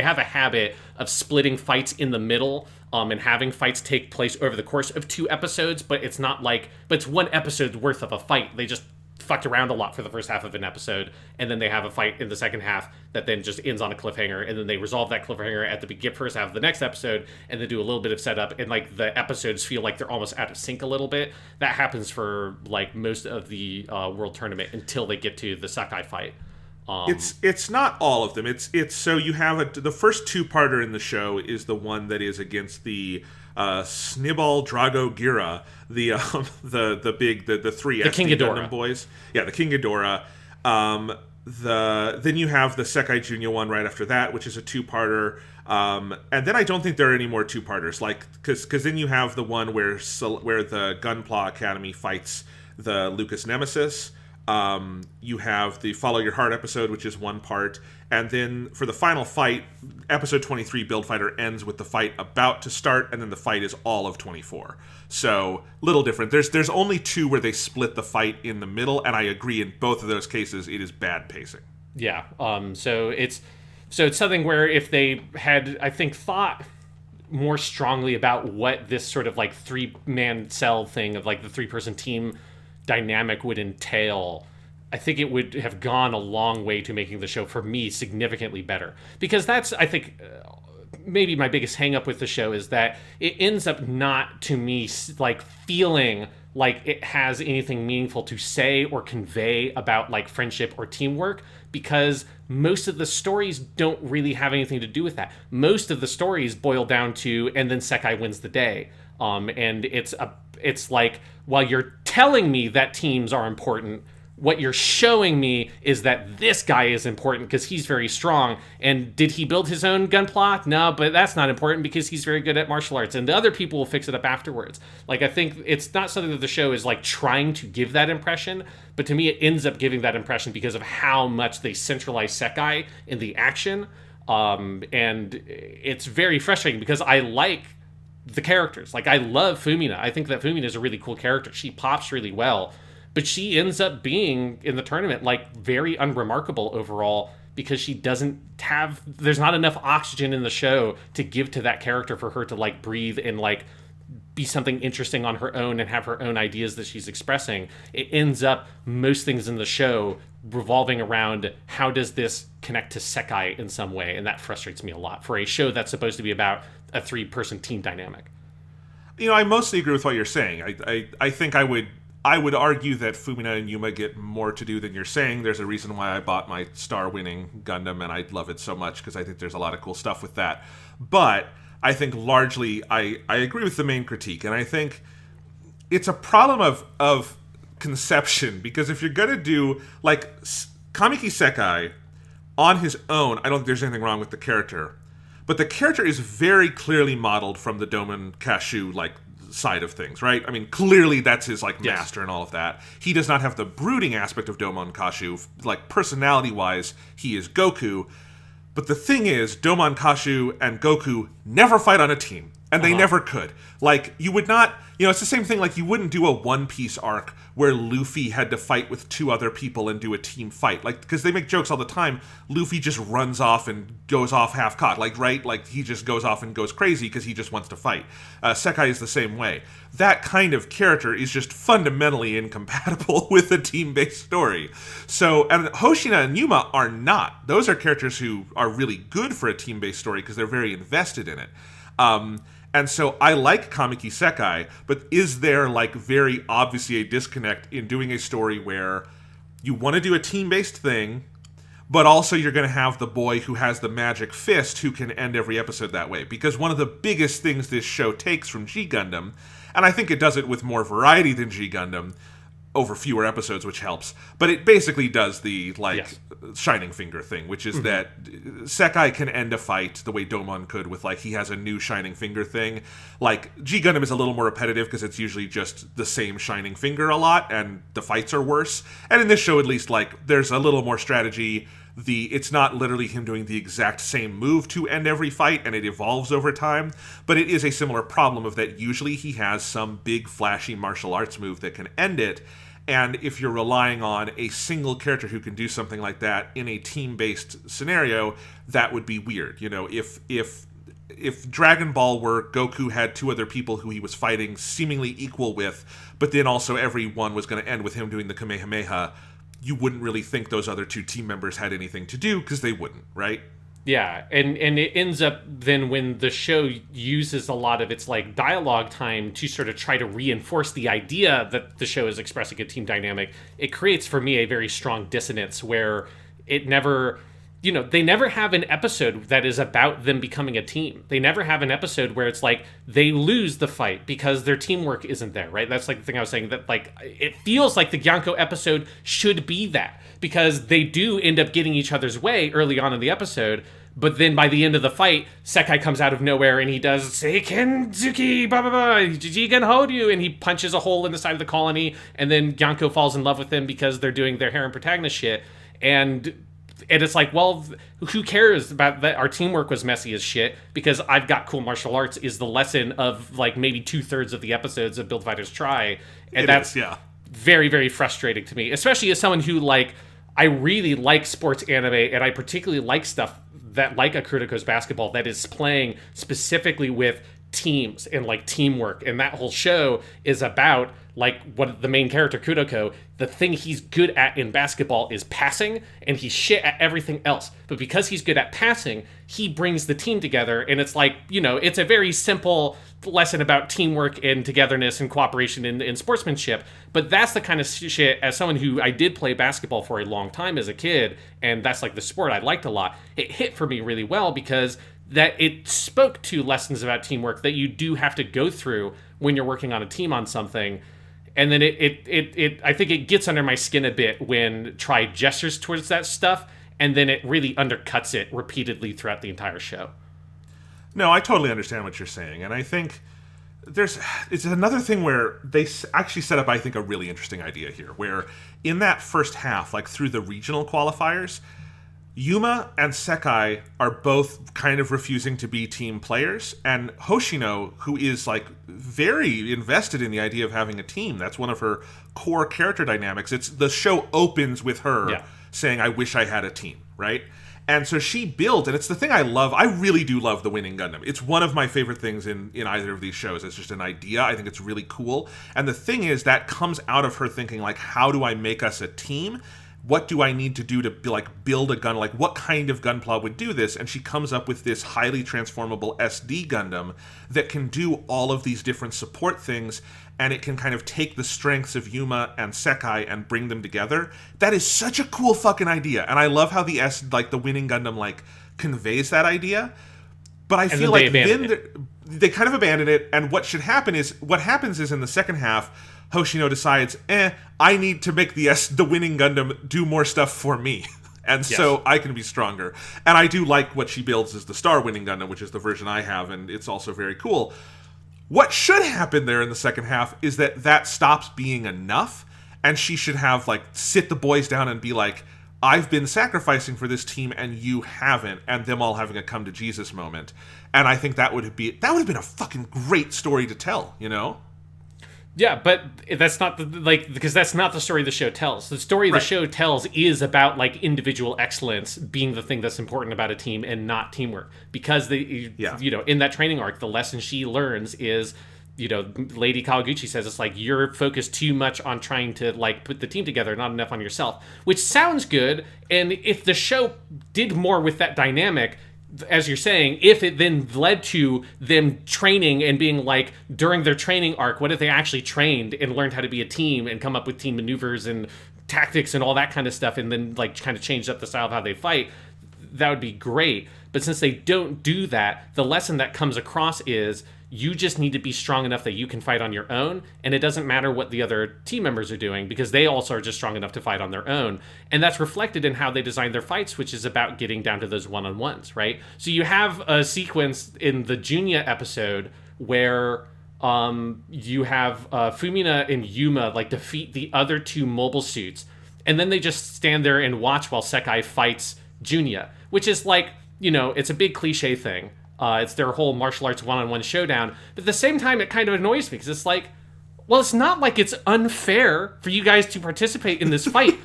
have a habit of splitting fights in the middle, and having fights take place over the course of 2 episodes, but it's 1 episode's worth of a fight. They just fucked around a lot for the first half of an episode, and then they have a fight in the second half that then just ends on a cliffhanger, and then they resolve that cliffhanger at the first half of the next episode, and then do a little bit of setup, and like the episodes feel like they're almost out of sync a little bit. That happens for like most of the World Tournament until they get to the Sakai fight. It's not all of them. It's so you have the first 2-parter in the show is the one that is against the Snibal Drago Gira, the 3 SD King Ghidorah Gundam boys. Yeah, the King Ghidorah. Then you have the Sekai Junior one right after that, which is a 2-parter. And then I don't think there are any more 2-parters, like because then you have the one where the Gunpla Academy fights the Lucas Nemesis. You have the Follow Your Heart episode, which is one part. And then for the final fight, episode 23, Build Fighter, ends with the fight about to start, and then the fight is all of 24. So, little different. There's only 2 where they split the fight in the middle, and I agree in both of those cases it is bad pacing. Yeah. So it's something where if they had, I think, thought more strongly about what this sort of like 3-man cell thing of like the 3-person team dynamic would entail, I think it would have gone a long way to making the show, for me, significantly better. Because that's, I think, maybe my biggest hang-up with the show is that it ends up not, to me, like feeling like it has anything meaningful to say or convey about like friendship or teamwork, because most of the stories don't really have anything to do with that. Most of the stories boil down to, and then Sekai wins the day. And it's like, while you're telling me that teams are important, what you're showing me is that this guy is important because he's very strong. And did he build his own Gunpla? No, but that's not important because he's very good at martial arts. And the other people will fix it up afterwards. Like, I think it's not something that the show is like trying to give that impression, but to me it ends up giving that impression because of how much they centralize Sekai in the action. And it's very frustrating because I like the characters. Like, I love Fumina. I think that Fumina is a really cool character. She pops really well. But she ends up being, in the tournament, like, very unremarkable overall because she doesn't have... There's not enough oxygen in the show to give to that character for her to, like, breathe and, like, be something interesting on her own and have her own ideas that she's expressing. It ends up, most things in the show, revolving around how does this connect to Sekai in some way, and that frustrates me a lot for a show that's supposed to be about a 3-person team dynamic. You know, I mostly agree with what you're saying. I think I would argue that Fumina and Yuma get more to do than you're saying. There's a reason why I bought my star-winning Gundam, and I love it so much because I think there's a lot of cool stuff with that. But I think largely I agree with the main critique, and I think it's a problem of conception, because if you're going to do, like, Kamiki Sekai on his own, I don't think there's anything wrong with the character. But the character is very clearly modeled from the Doman Kashu, like, side of things, right? I mean, clearly that's his, like, master and all of that. He does not have the brooding aspect of Doman Kashu. Like, personality-wise, he is Goku. But the thing is, Doman Kashu and Goku never fight on a team. And they never could. Like, you would not... You know, it's the same thing, like, you wouldn't do a One Piece arc where Luffy had to fight with 2 other people and do a team fight. Like, because they make jokes all the time. Luffy just runs off and goes off half-caught. Like, right? Like, he just goes off and goes crazy because he just wants to fight. Sekai is the same way. That kind of character is just fundamentally incompatible with a team-based story. So, and Hoshina and Yuma are not. Those are characters who are really good for a team-based story because they're very invested in it. And so I like Kamiki Sekai, but is there, like, very obviously a disconnect in doing a story where you want to do a team-based thing, but also you're going to have the boy who has the magic fist who can end every episode that way? Because one of the biggest things this show takes from G Gundam, and I think it does it with more variety than G Gundam, over fewer episodes, which helps, but it basically does the, like, shining finger thing, which is that Sekai can end a fight the way Domon could with, like, he has a new shining finger thing. Like, G Gundam is a little more repetitive because it's usually just the same shining finger a lot, and the fights are worse. And in this show, at least, like, there's a little more strategy. It's not literally him doing the exact same move to end every fight, and it evolves over time, but it is a similar problem of that usually he has some big flashy martial arts move that can end it, and if you're relying on a single character who can do something like that in a team-based scenario, that would be weird. You know, if Dragon Ball were Goku had 2 other people who he was fighting seemingly equal with, but then also every one was going to end with him doing the Kamehameha, you wouldn't really think those other 2 team members had anything to do, because they wouldn't, right? Yeah, and it ends up then when the show uses a lot of its, like, dialogue time to sort of try to reinforce the idea that the show is expressing a team dynamic, it creates for me a very strong dissonance where it never... You know, they never have an episode that is about them becoming a team. They never have an episode where it's like they lose the fight because their teamwork isn't there, right? That's like the thing I was saying, that, like, it feels like the Gyanko episode should be that, because they do end up getting each other's way early on in the episode, But then by the end of the fight, Sekai comes out of nowhere and he does Seiken Zuki, blah, blah, blah, Jigen Horyu, and he punches a hole in the side of the colony, and then Gyanko falls in love with him because they're doing their harem protagonist shit. And it's like, well, who cares about that? Our teamwork was messy as shit because I've got cool martial arts is the lesson of like maybe 2/3 of the episodes of Build Fighters Try. And that's very, very frustrating to me, especially as someone who like, I really like sports anime and I particularly like stuff that like a Kuroko's basketball that is playing specifically with teams and like teamwork. And that whole show is about like what the main character Kuroko, the thing he's good at in basketball is passing, and he's shit at everything else. But because he's good at passing, he brings the team together, and it's like, you know, it's a very simple lesson about teamwork and togetherness and cooperation and sportsmanship. But that's the kind of shit, as someone who I did play basketball for a long time as a kid, and that's like the sport I liked a lot, it hit for me really well because that it spoke to lessons about teamwork that you do have to go through when you're working on a team on something. And then it I think it gets under my skin a bit when Try gestures towards that stuff, and then it really undercuts it repeatedly throughout the entire show. No, I totally understand what you're saying, and I think it's another thing where they actually set up, I think, a really interesting idea here, where in that first half, like through the regional qualifiers, Yuma and Sekai are both kind of refusing to be team players, and Hoshino, who is like very invested in the idea of having a team, that's one of her core character dynamics. It's the show opens with her saying, "I wish I had a team," right? And so she builds, and it's the thing I love. I really do love the winning Gundam. It's one of my favorite things in either of these shows. It's just an idea. I think it's really cool. And the thing is, that comes out of her thinking, like, how do I make us a team? What do I need to do to build a gun? Like, what kind of Gunpla would do this? And she comes up with this highly transformable SD Gundam that can do all of these different support things, and it can kind of take the strengths of Yuma and Sekai and bring them together. That is such a cool fucking idea, and I love how the winning Gundam conveys that idea. But I feel like then they kind of abandon it, and what happens is in the second half, Hoshino decides, I need to make the winning Gundam do more stuff for me. And so I can be stronger. And I do like what she builds as the Star winning Gundam, which is the version I have, and it's also very cool. What should happen there in the second half is that stops being enough, and she should have, sit the boys down and be like, I've been sacrificing for this team and you haven't, and them all having a come to Jesus moment. And I think that would have been a fucking great story to tell, you know? Yeah, but that's not because that's not the story the show tells. The story the show tells is about individual excellence being the thing that's important about a team and not teamwork. Because in that training arc, the lesson she learns is, Lady Kawaguchi says it's you're focused too much on trying to put the team together, not enough on yourself, which sounds good. And if the show did more with that dynamic, as you're saying, if it then led to them training and being during their training arc, what if they actually trained and learned how to be a team and come up with team maneuvers and tactics and all that kind of stuff, and then kind of changed up the style of how they fight, that would be great. But since they don't do that, the lesson that comes across is you just need to be strong enough that you can fight on your own, and it doesn't matter what the other team members are doing because they also are just strong enough to fight on their own. And that's reflected in how they design their fights, which is about getting down to those one-on-ones, right? So you have a sequence in the Junya episode where you have Fumina and Yuma defeat the other two mobile suits, and then they just stand there and watch while Sekai fights Junya, which is it's a big cliche thing. It's their whole martial arts one-on-one showdown. But at the same time, it kind of annoys me because it's it's not it's unfair for you guys to participate in this fight.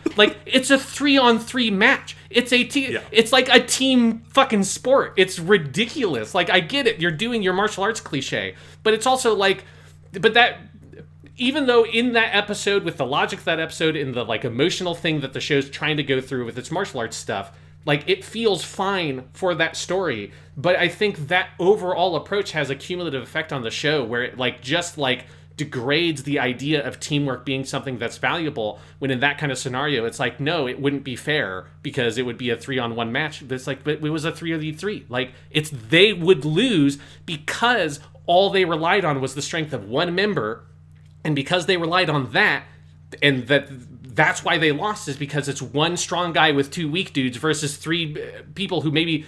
It's a 3-on-3 match. It's a team. Yeah. It's a team fucking sport. It's ridiculous. I get it. You're doing your martial arts cliche, but it's also but that. Even though in that episode, with the logic of that episode, in the emotional thing that the show's trying to go through with its martial arts stuff, it feels fine for that story, but I think that overall approach has a cumulative effect on the show where it just degrades the idea of teamwork being something that's valuable, when in that kind of scenario it's no, it wouldn't be fair because it would be a 3-on-1 match. But it's but it was a 3-on-3. They would lose because all they relied on was the strength of one member, and because they relied on that, and that's why they lost, is because it's one strong guy with two weak dudes versus three people who maybe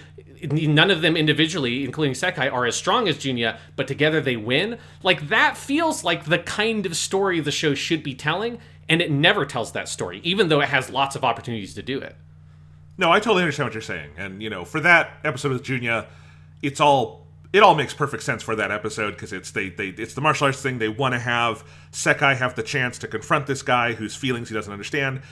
none of them individually, including Sekai, are as strong as Junya, but together they win. Like, that feels like the kind of story the show should be telling, and it never tells that story, even though it has lots of opportunities to do it. No, I totally understand what you're saying. And, for that episode with Junya, it all makes perfect sense for that episode, because it's the martial arts thing. They want to have Sekai have the chance to confront this guy whose feelings he doesn't understand.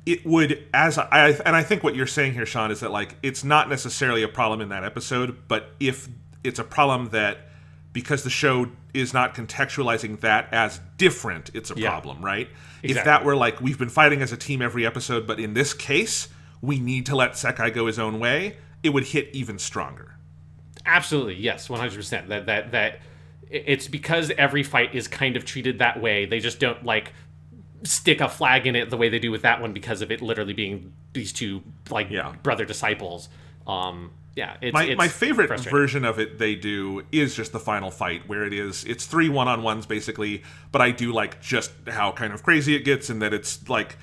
It would, I think what you're saying here, Sean, is that, like, it's not necessarily a problem in that episode, but if it's a problem that, because the show is not contextualizing that as different, it's a problem, right? Exactly. If that were like, we've been fighting as a team every episode, but in this case, we need to let Sekai go his own way, it would hit even stronger. Absolutely, yes, 100%. That it's because every fight is kind of treated that way. They just don't, like, stick a flag in it the way they do with that one, because of it literally being these two, like, brother disciples. It's my favorite version of it they do is just the final fight, where it's 3 one-on-ones basically, but I do like just how kind of crazy it gets, and that it's like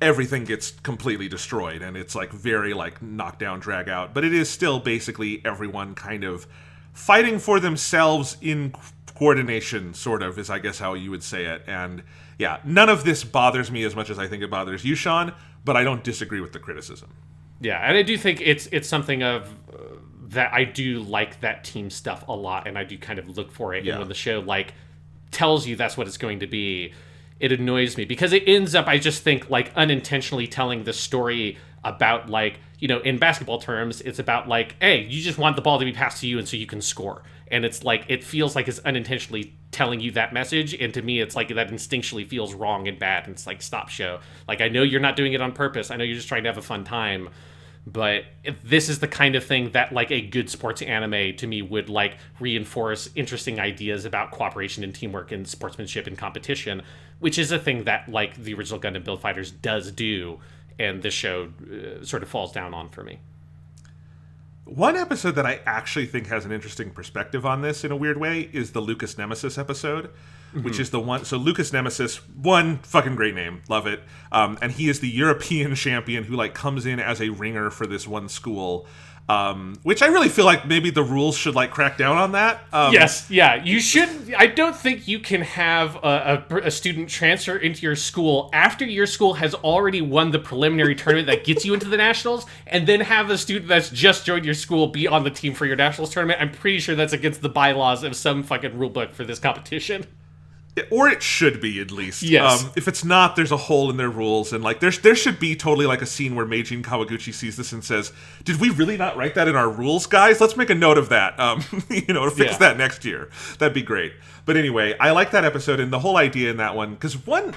everything gets completely destroyed, and it's like very like knockdown, drag out, but it is still basically everyone kind of fighting for themselves in coordination, sort of, is I guess how you would say it. And yeah, none of this bothers me as much as I think it bothers you, Sean, but I don't disagree with the criticism. Yeah, and I do think it's something of that I do like that team stuff a lot, and I do kind of look for it. And when the show, like, tells you that's what it's going to be, it annoys me, because it ends up, I just think, like, unintentionally telling the story about, like, in basketball terms, it's about, like, hey, you just want the ball to be passed to you and so you can score. And it's like, it feels like it's unintentionally telling you that message, and to me, it's like that instinctually feels wrong and bad, and it's like, stop, show. Like, I know you're not doing it on purpose. I know you're just trying to have a fun time. But this is the kind of thing that, like, a good sports anime, to me, would, like, reinforce interesting ideas about cooperation and teamwork and sportsmanship and competition, which is a thing that, like, the original Gundam Build Fighters does do, and this show sort of falls down on for me. One episode that I actually think has an interesting perspective on this in a weird way is the Lucas Nemesis episode, which is the one. So Lucas Nemesis, one fucking great name, love it. And he is the European champion who, like, comes in as a ringer for this one school. Which I really feel like maybe the rules should, like, crack down on that. Yes, yeah, you should. I don't think you can have a student transfer into your school after your school has already won the preliminary tournament that gets you into the nationals, and then have a student that's just joined your school be on the team for your nationals tournament. I'm pretty sure that's against the bylaws of some fucking rulebook for this competition. Or it should be, at least. Yes. If it's not, there's a hole in their rules, and, like, there should be totally, like, a scene where Meijin Kawaguchi sees this and says, "Did we really not write that in our rules, guys? Let's make a note of that. To fix that next year. That'd be great." But anyway, I like that episode, and the whole idea in that one, because one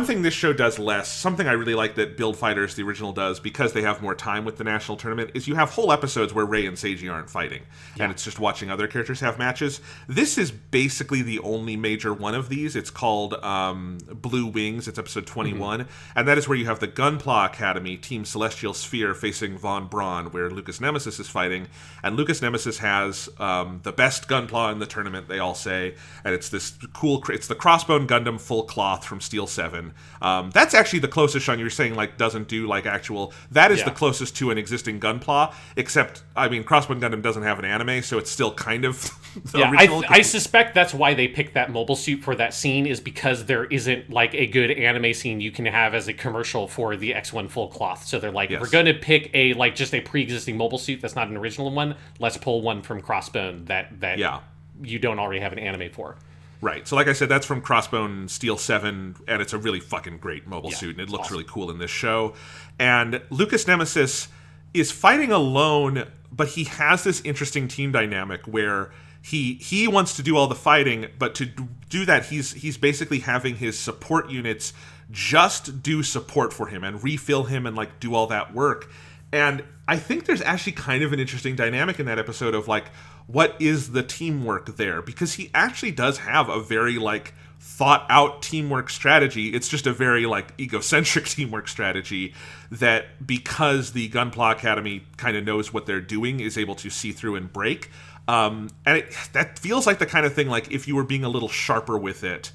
thing this show does less, something I really like that Build Fighters, the original, does, because they have more time with the national tournament, is you have whole episodes where Rei and Seiji aren't fighting, and it's just watching other characters have matches. This is basically the only major one of these. It's called Blue Wings. It's episode 21, and that is where you have the Gunpla Academy, Team Celestial Sphere, facing Von Braun, where Lucas Nemesis is fighting, and Lucas Nemesis has the best Gunpla in the tournament, they all say, and it's this cool, it's the Crossbone Gundam full cloth from Steel 7. That's actually the closest, Sean, you were saying, like, doesn't do, like, actual, that is the closest to an existing Gunpla, except, I mean, Crossbone Gundam doesn't have an anime, so it's still kind of the original. I suspect that's why they picked that mobile suit for that scene, is because there isn't, like, a good anime scene you can have as a commercial for the X1 full cloth. So they're like, if we're going to pick a, like, just a pre-existing mobile suit that's not an original one, let's pull one from Crossbone that you don't already have an anime for. Right. So like I said, that's from Crossbone Steel 7, and it's a really fucking great mobile suit, and it looks really cool in this show. And Lucas Nemesis is fighting alone, but he has this interesting team dynamic where he wants to do all the fighting, but to do that, he's basically having his support units just do support for him and refill him and, like, do all that work. And I think there's actually kind of an interesting dynamic in that episode of, like, what is the teamwork there? Because he actually does have a very, like, thought out teamwork strategy. It's just a very, like, egocentric teamwork strategy that, because the Gunpla Academy kind of knows what they're doing, is able to see through and break. And that feels like the kind of thing, like, if you were being a little sharper with it,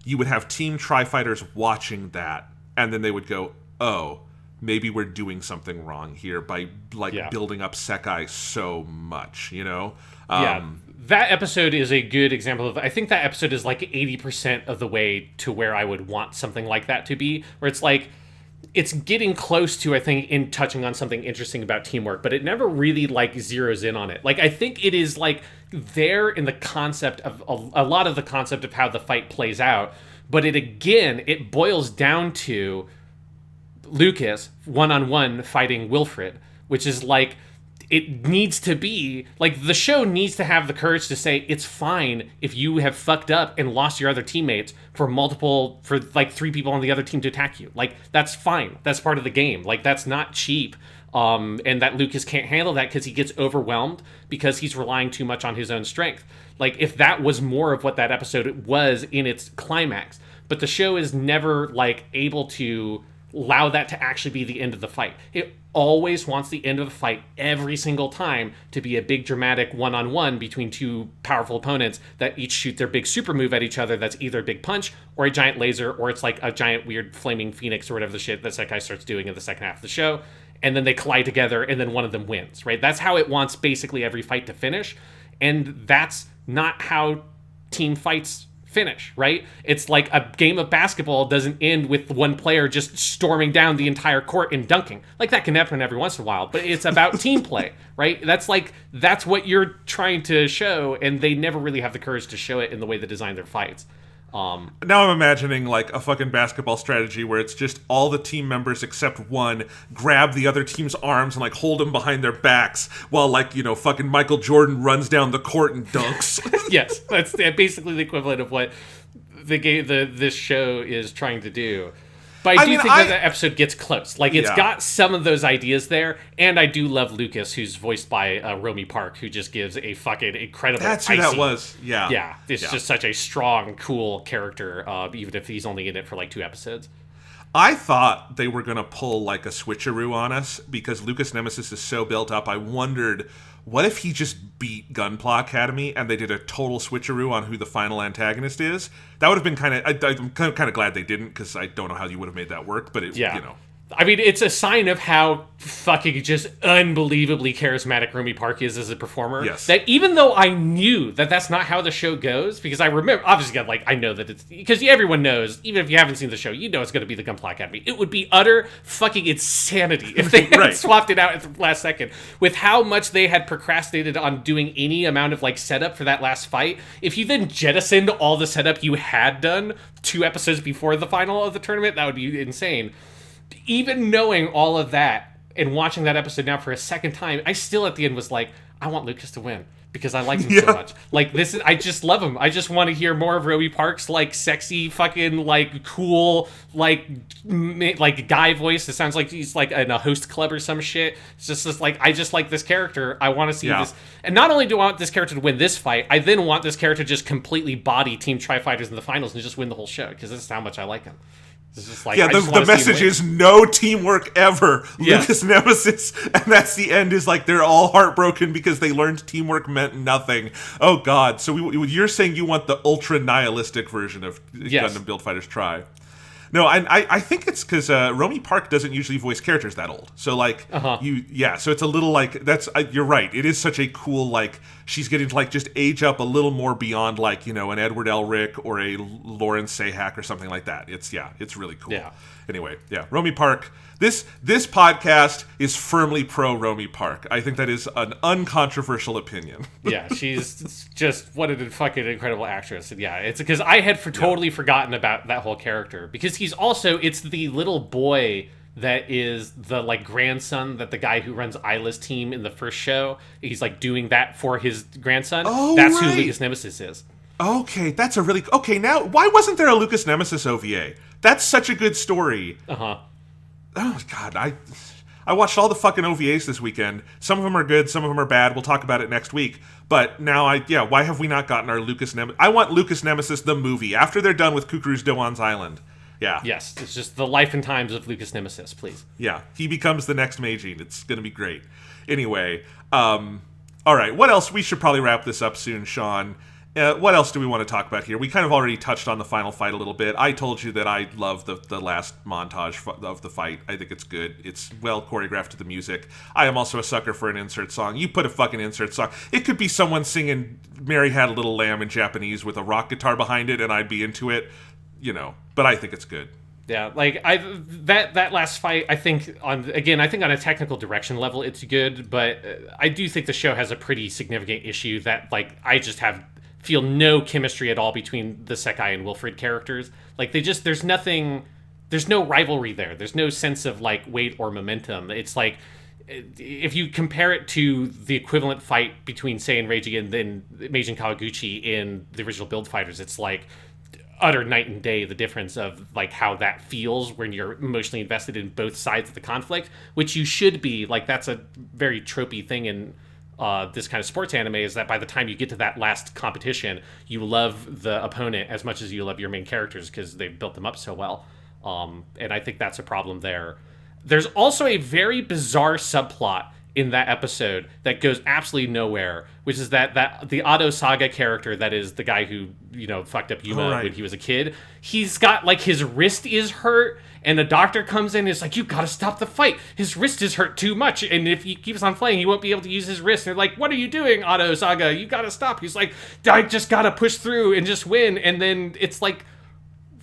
you would have Team Tri-Fighters watching that, and then they would go, oh, maybe we're doing something wrong here by building up Sekai so much, you know? That episode is a good example of, I think that episode is like 80% of the way to where I would want something like that to be, where it's like, it's getting close to, I think, in touching on something interesting about teamwork, but it never really like zeroes in on it. Like, I think it is like there in the concept of a lot of the concept of how the fight plays out, but it boils down to Lucas one-on-one fighting Wilfred, which is like, it needs to be like, the show needs to have the courage to say it's fine if you have fucked up and lost your other teammates for like 3 people on the other team to attack you. Like, that's fine. That's part of the game. Like, that's not cheap. And that Lucas can't handle that because he gets overwhelmed because he's relying too much on his own strength. Like, if that was more of what that episode was in its climax, but the show is never like able to allow that to actually be the end of the fight. It always wants the end of the fight every single time to be a big dramatic one-on-one between 2 powerful opponents that each shoot their big super move at each other. That's either a big punch or a giant laser, or it's like a giant weird flaming phoenix or whatever the shit that Sekai starts doing in the second half of the show. And then they collide together and then one of them wins, right? That's how it wants basically every fight to finish. And that's not how team fights finish, right? It's like a game of basketball doesn't end with one player just storming down the entire court and dunking. Like, that can happen every once in a while, but it's about team play, right? That's what you're trying to show, and they never really have the courage to show it in the way they design their fights. Now I'm imagining like a fucking basketball strategy where it's just all the team members except one grab the other team's arms and like hold them behind their backs while, like, you know, fucking Michael Jordan runs down the court and dunks. Yes, that's basically the equivalent of what this show is trying to do. But I do think that episode gets close. Like, it's got some of those ideas there, and I do love Lucas, who's voiced by Romy Park, who just gives a fucking incredible. That's who that was. Yeah. Yeah, it's just such a strong, cool character, even if he's only in it for like 2 episodes. I thought they were going to pull like a switcheroo on us because Lucas Nemesis is so built up. I wondered, what if he just beat Gunpla Academy and they did a total switcheroo on who the final antagonist is? That would have been kind of... I'm kind of glad they didn't, because I don't know how you would have made that work, but you know... I mean, it's a sign of how fucking just unbelievably charismatic Romy Park is as a performer. Yes. That even though I knew that that's not how the show goes, because I remember, obviously, like, I know that it's, because everyone knows, even if you haven't seen the show, you know it's going to be the Gunpla Academy. It would be utter fucking insanity if they had swapped it out at the last second. With how much they had procrastinated on doing any amount of, like, setup for that last fight, if you then jettisoned all the setup you had done 2 episodes before the final of the tournament, that would be insane. Even knowing all of that and watching that episode now for a second time, I still at the end was like, I want Lucas to win because I like him so much. Like, this is, I just love him. I just want to hear more of Roby Park's like sexy fucking like cool like guy voice. It sounds like he's like in a host club or some shit. It's just like, I just like this character. I want to see this. And not only do I want this character to win this fight, I then want this character to just completely body Team Tri-Fighters in the finals and just win the whole show, because this is how much I like him. It's just like, the message is no teamwork ever. Lucas Nemesis, and that's the end, is like they're all heartbroken because they learned teamwork meant nothing. Oh God! So you're saying you want the ultra nihilistic version of Gundam Build Fighters Try? No, I think it's because Romy Park doesn't usually voice characters that old. So like so it's a little like that's you're right. It is such a cool, like, she's getting to like just age up a little more beyond like, you know, an Edward Elric or a Lauren Sahak or something like that. It's really cool. Yeah. Anyway, Romy Park. This podcast is firmly pro Romy Park. I think that is an uncontroversial opinion. Yeah, she's just what a fucking incredible actress. And yeah, it's because I had totally forgotten about that whole character, because he's also, it's the little boy that is the like grandson that the guy who runs Isla's team in the first show, he's like doing that for his grandson. Oh, that's who Lucas Nemesis is. Okay, that's a really now why wasn't there a Lucas Nemesis OVA? That's such a good story. Oh God, I watched all the fucking OVAs this weekend. Some of them are good, some of them are bad. We'll talk about it next week. But now why have we not gotten our Lucas Nemesis? I want Lucas Nemesis the movie after they're done with Cucuruz Doan's Island. Yeah. Yes, it's just the life and times of Lucas Nemesis, please. Yeah, he becomes the next Meijin. It's going to be great. Anyway, all right, what else? We should probably wrap this up soon, Sean. What else do we want to talk about here? We kind of already touched on the final fight a little bit. I told you that I love the last montage of the fight. I think it's good. It's well choreographed to the music. I am also a sucker for an insert song. You put a fucking insert song. It could be someone singing Mary Had a Little Lamb in Japanese with a rock guitar behind it, and I'd be into it. But I think it's good. Yeah, like that last fight, I think on a technical direction level, it's good, but I do think the show has a pretty significant issue that like I just feel no chemistry at all between the Sekai and Wilfred characters. Like there's no rivalry there. There's no sense of like weight or momentum. It's like if you compare it to the equivalent fight between Sei and Reiji and then Meijin Kawaguchi in the original Build Fighters, it's like utter night and day the difference of like how that feels when you're emotionally invested in both sides of the conflict, which you should be. Like that's a very tropey thing in this kind of sports anime, is that by the time you get to that last competition, you love the opponent as much as you love your main characters because they've built them up so well. And I think that's a problem there. There's also a very bizarre subplot in that episode that goes absolutely nowhere, which is that the Ado Saga character, that is the guy who fucked up Yuma when he was a kid, he's got like his wrist is hurt, and a doctor comes in and is like, you gotta stop the fight, his wrist is hurt too much, and if he keeps on playing he won't be able to use his wrist. And they're like, what are you doing, Ado Saga? You gotta stop. He's like, I just gotta push through and just win. And then it's like,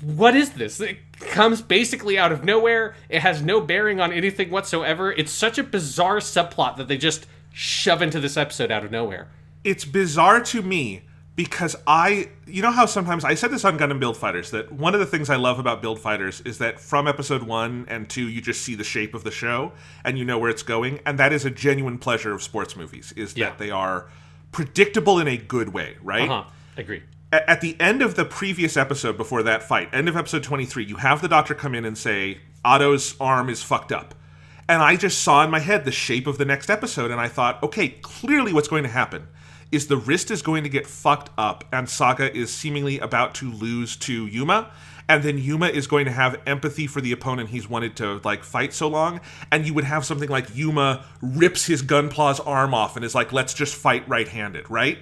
what is this? It comes basically out of nowhere. It has no bearing on anything whatsoever. It's such a bizarre subplot that they just shove into this episode out of nowhere. It's bizarre to me because you know how sometimes, I said this on Gundam Build Fighters, that one of the things I love about Build Fighters is that from episode 1 and 2, you just see the shape of the show and you know where it's going. And that is a genuine pleasure of sports movies, is that they are predictable in a good way, right? Agree. At the end of the previous episode before that fight, end of episode 23, you have the doctor come in and say, Otto's arm is fucked up. And I just saw in my head the shape of the next episode, and I thought, okay, clearly what's going to happen is the wrist is going to get fucked up, and Saga is seemingly about to lose to Yuma, and then Yuma is going to have empathy for the opponent he's wanted to like fight so long, and you would have something like Yuma rips his Gunpla's arm off and is like, let's just fight right-handed, right?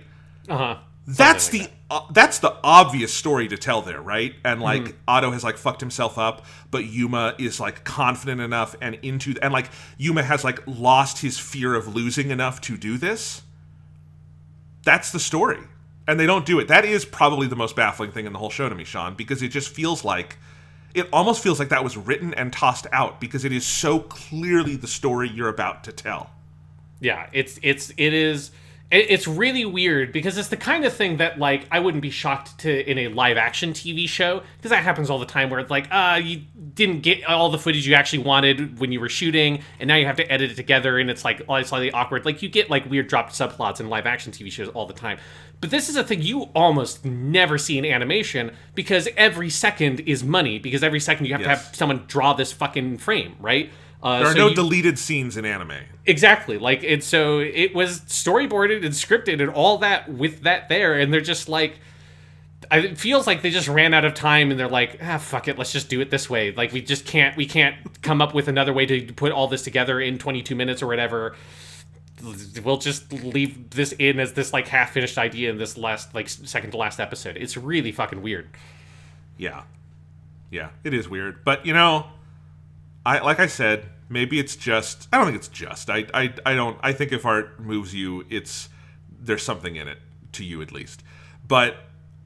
That's the obvious story to tell there, right? And like Otto has like fucked himself up, but Yuma is like confident enough and like Yuma has like lost his fear of losing enough to do this. That's the story. And they don't do it. That is probably the most baffling thing in the whole show to me, Sean, because it just feels like, it almost feels like that was written and tossed out because it is so clearly the story you're about to tell. Yeah, it is. It's really weird because it's the kind of thing that, like, I wouldn't be shocked to in a live-action TV show, because that happens all the time where it's like, you didn't get all the footage you actually wanted when you were shooting, and now you have to edit it together, and it's, like, slightly awkward. Like, you get, like, weird dropped subplots in live-action TV shows all the time. But this is a thing you almost never see in animation, because every second is money, because every second you have to have someone draw this fucking frame, right? There are no deleted scenes in anime. Exactly. Like, so it was storyboarded and scripted and all that with that there, and they're just like, it feels like they just ran out of time and they're like, fuck it, let's just do it this way. Like, we can't come up with another way to put all this together in 22 minutes or whatever. We'll just leave this in as this, like, half-finished idea in this last, like, second to last episode. It's really fucking weird. Yeah, it is weird. But, you know, like I said, maybe it's just, I don't think it's just. I think if art moves you, there's something in it, to you at least. But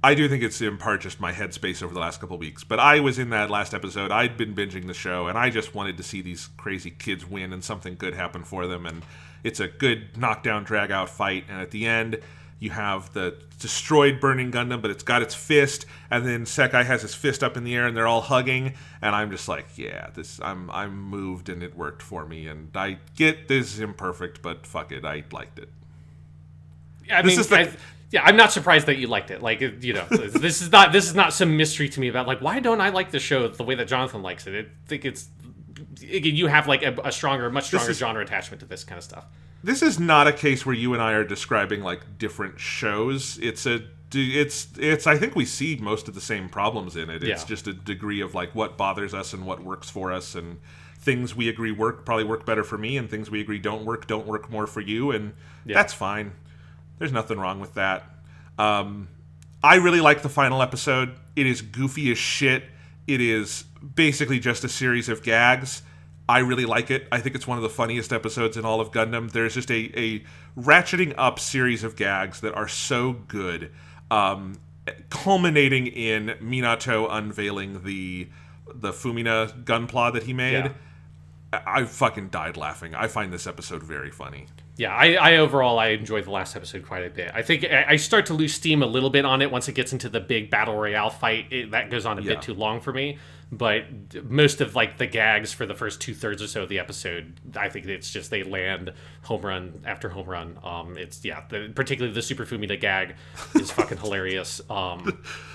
I do think it's in part just my headspace over the last couple of weeks. But I was in that last episode, I'd been binging the show, and I just wanted to see these crazy kids win and something good happen for them. And it's a good knockdown, drag-out fight. And at the end, you have the destroyed burning Gundam, but it's got its fist, and then Sekai has his fist up in the air, and they're all hugging, and I'm just like, I'm moved, and it worked for me, and I get this is imperfect, but fuck it, I liked it. I'm not surprised that you liked it. Like, you know, this is not some mystery to me about, like, why don't I like the show the way that Jonathan likes it? I think it's, again, you have, like, much stronger genre attachment to this kind of stuff. This is not a case where you and I are describing, like, different shows. It's I think we see most of the same problems in it. It's just a degree of, like, what bothers us and what works for us, and things we agree probably work better for me, and things we agree don't work more for you, and that's fine. There's nothing wrong with that. I really like the final episode. It is goofy as shit. It is basically just a series of gags. I really like it. I think it's one of the funniest episodes in all of Gundam. There's just a ratcheting up series of gags that are so good, culminating in Minato unveiling the Fumina Gunpla that he made. Yeah. I fucking died laughing. I find this episode very funny. Yeah, I overall, I enjoyed the last episode quite a bit. I think I start to lose steam a little bit on it once it gets into the big battle royale fight. That goes on a bit too long for me. But most of like the gags for the first 2/3 or so of the episode, I think it's just they land home run after home run. Particularly the Super Fumina gag is fucking hilarious.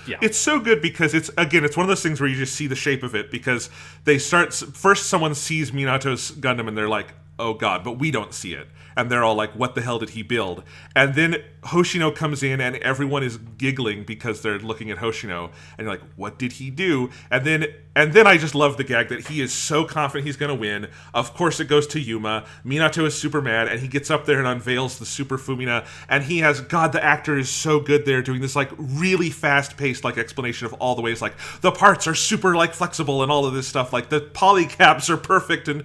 It's so good because it's one of those things where you just see the shape of it, because they start first. Someone sees Minato's Gundam and they're like, oh god, but we don't see it. And they're all like, what the hell did he build? And then Hoshino comes in and everyone is giggling because they're looking at Hoshino. And you're like, what did he do? And then I just love the gag that he is so confident he's going to win. Of course it goes to Yuma. Minato is super mad and he gets up there and unveils the Super Fumina. And he has, God, the actor is so good there doing this like really fast-paced like explanation of all the ways like the parts are super like flexible and all of this stuff. Like the polycaps are perfect and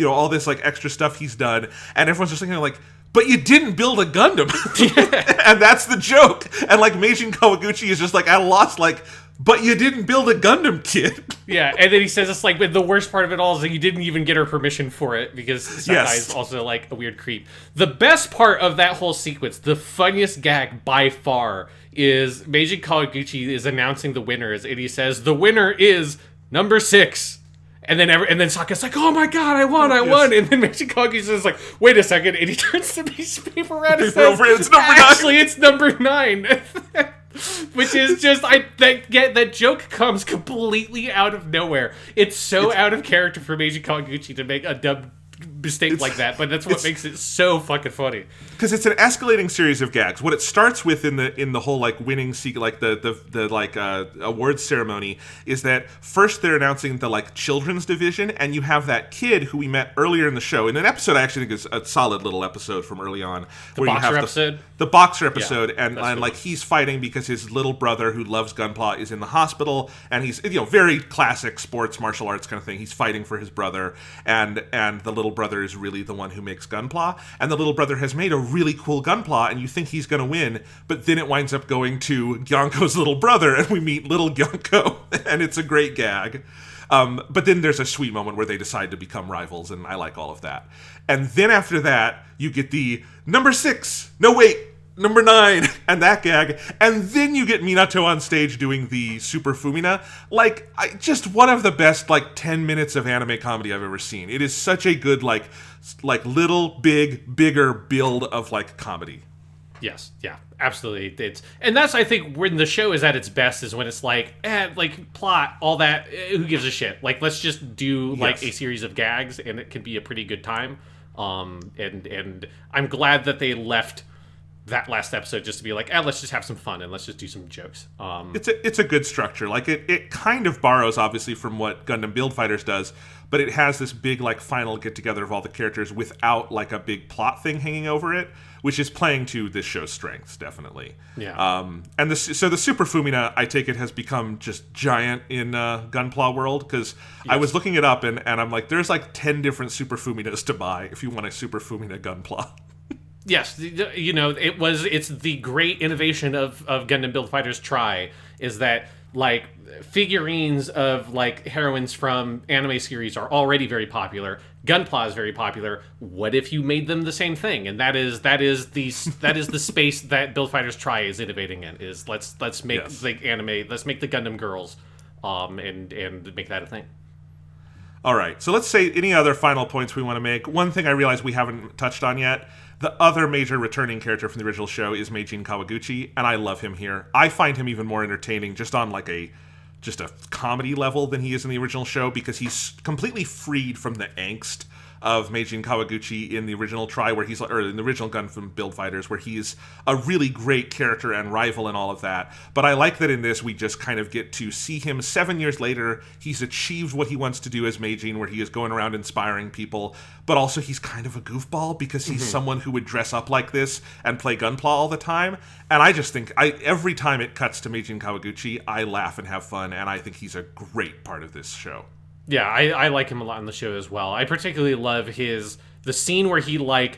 all this like extra stuff he's done. And everyone's just thinking like, but you didn't build a Gundam. And that's the joke. And like Meijin Kawaguchi is just like at a loss, like, but you didn't build a Gundam, kid. Yeah, and then he says it's like, but the worst part of it all is that you didn't even get her permission for it, because Sakai is also like a weird creep. The best part of that whole sequence, the funniest gag by far, is Meijin Kawaguchi is announcing the winners, and he says, the winner is number 6. And then Saka's like, oh my god, I won. And then Meijin Kawaguchi is like, wait a second. And he turns the piece of paper around and says, it's number 9. Actually, it's number 9. Which is just, that joke comes completely out of nowhere. It's so out of character for Meijin Kawaguchi to make a dumb mistake like that, but that's what makes it so fucking funny. Because it's an escalating series of gags. What it starts with in the whole like winning like the awards ceremony is that first they're announcing the like children's division, and you have that kid who we met earlier in the show in an episode I actually think is a solid little episode from early on. The boxer episode? The boxer episode, Yeah, and like he's fighting because his little brother who loves Gunpla is in the hospital, and he's very classic sports martial arts kind of thing. He's fighting for his brother, and the little brother is really the one who makes Gunpla, and the little brother has made a really cool Gunpla, and you think he's going to win, but then it winds up going to Gyonko's little brother, and we meet little Gyonko, and it's a great gag. But then there's a sweet moment where they decide to become rivals, and I like all of that. And then after that, you get the number 6, no wait, number 9, and that gag, and then you get Minato on stage doing the Super Fumina. Like, just one of the best, 10 minutes of anime comedy I've ever seen. It is such a good, little, bigger build of, comedy. Yes, yeah, absolutely. And that's, I think, when the show is at its best, is when it's plot, all that, who gives a shit? Let's just do, a series of gags, and it can be a pretty good time. And I'm glad that they left that last episode just to be let's just have some fun and let's just do some jokes. It's a good structure. It kind of borrows obviously from what Gundam Build Fighters does, but it has this big final get together of all the characters without a big plot thing hanging over it, which is playing to this show's strengths definitely. Yeah. So the Super Fumina, I take it, has become just giant in Gunpla world, because I was looking it up and I'm like, there's 10 different Super Fuminas to buy if you want a Super Fumina Gunpla. Yes, it's the great innovation of Gundam Build Fighters Try, is that figurines of heroines from anime series are already very popular. Gunpla is very popular. What if you made them the same thing? And that is the space that Build Fighters Try is innovating in. Is let's make anime, let's make the Gundam girls, and make that a thing. All right, so let's say any other final points we want to make. One thing I realize we haven't touched on yet. The other major returning character from the original show is Meijin Kawaguchi, and I love him here. I find him even more entertaining just on a comedy level than he is in the original show, because he's completely freed from the angst of Meijin Kawaguchi in the original Try, or in the original Gundam Build Fighters, where he's a really great character and rival and all of that. But I like that in this we just kind of get to see him 7 years later. He's achieved what he wants to do as Meijin, where he is going around inspiring people, but also he's kind of a goofball because he's someone who would dress up like this and play Gunpla all the time. And I just think every time it cuts to Meijin Kawaguchi, I laugh and have fun, and I think he's a great part of this show. Yeah, I like him a lot in the show as well. I particularly love the scene where he, like,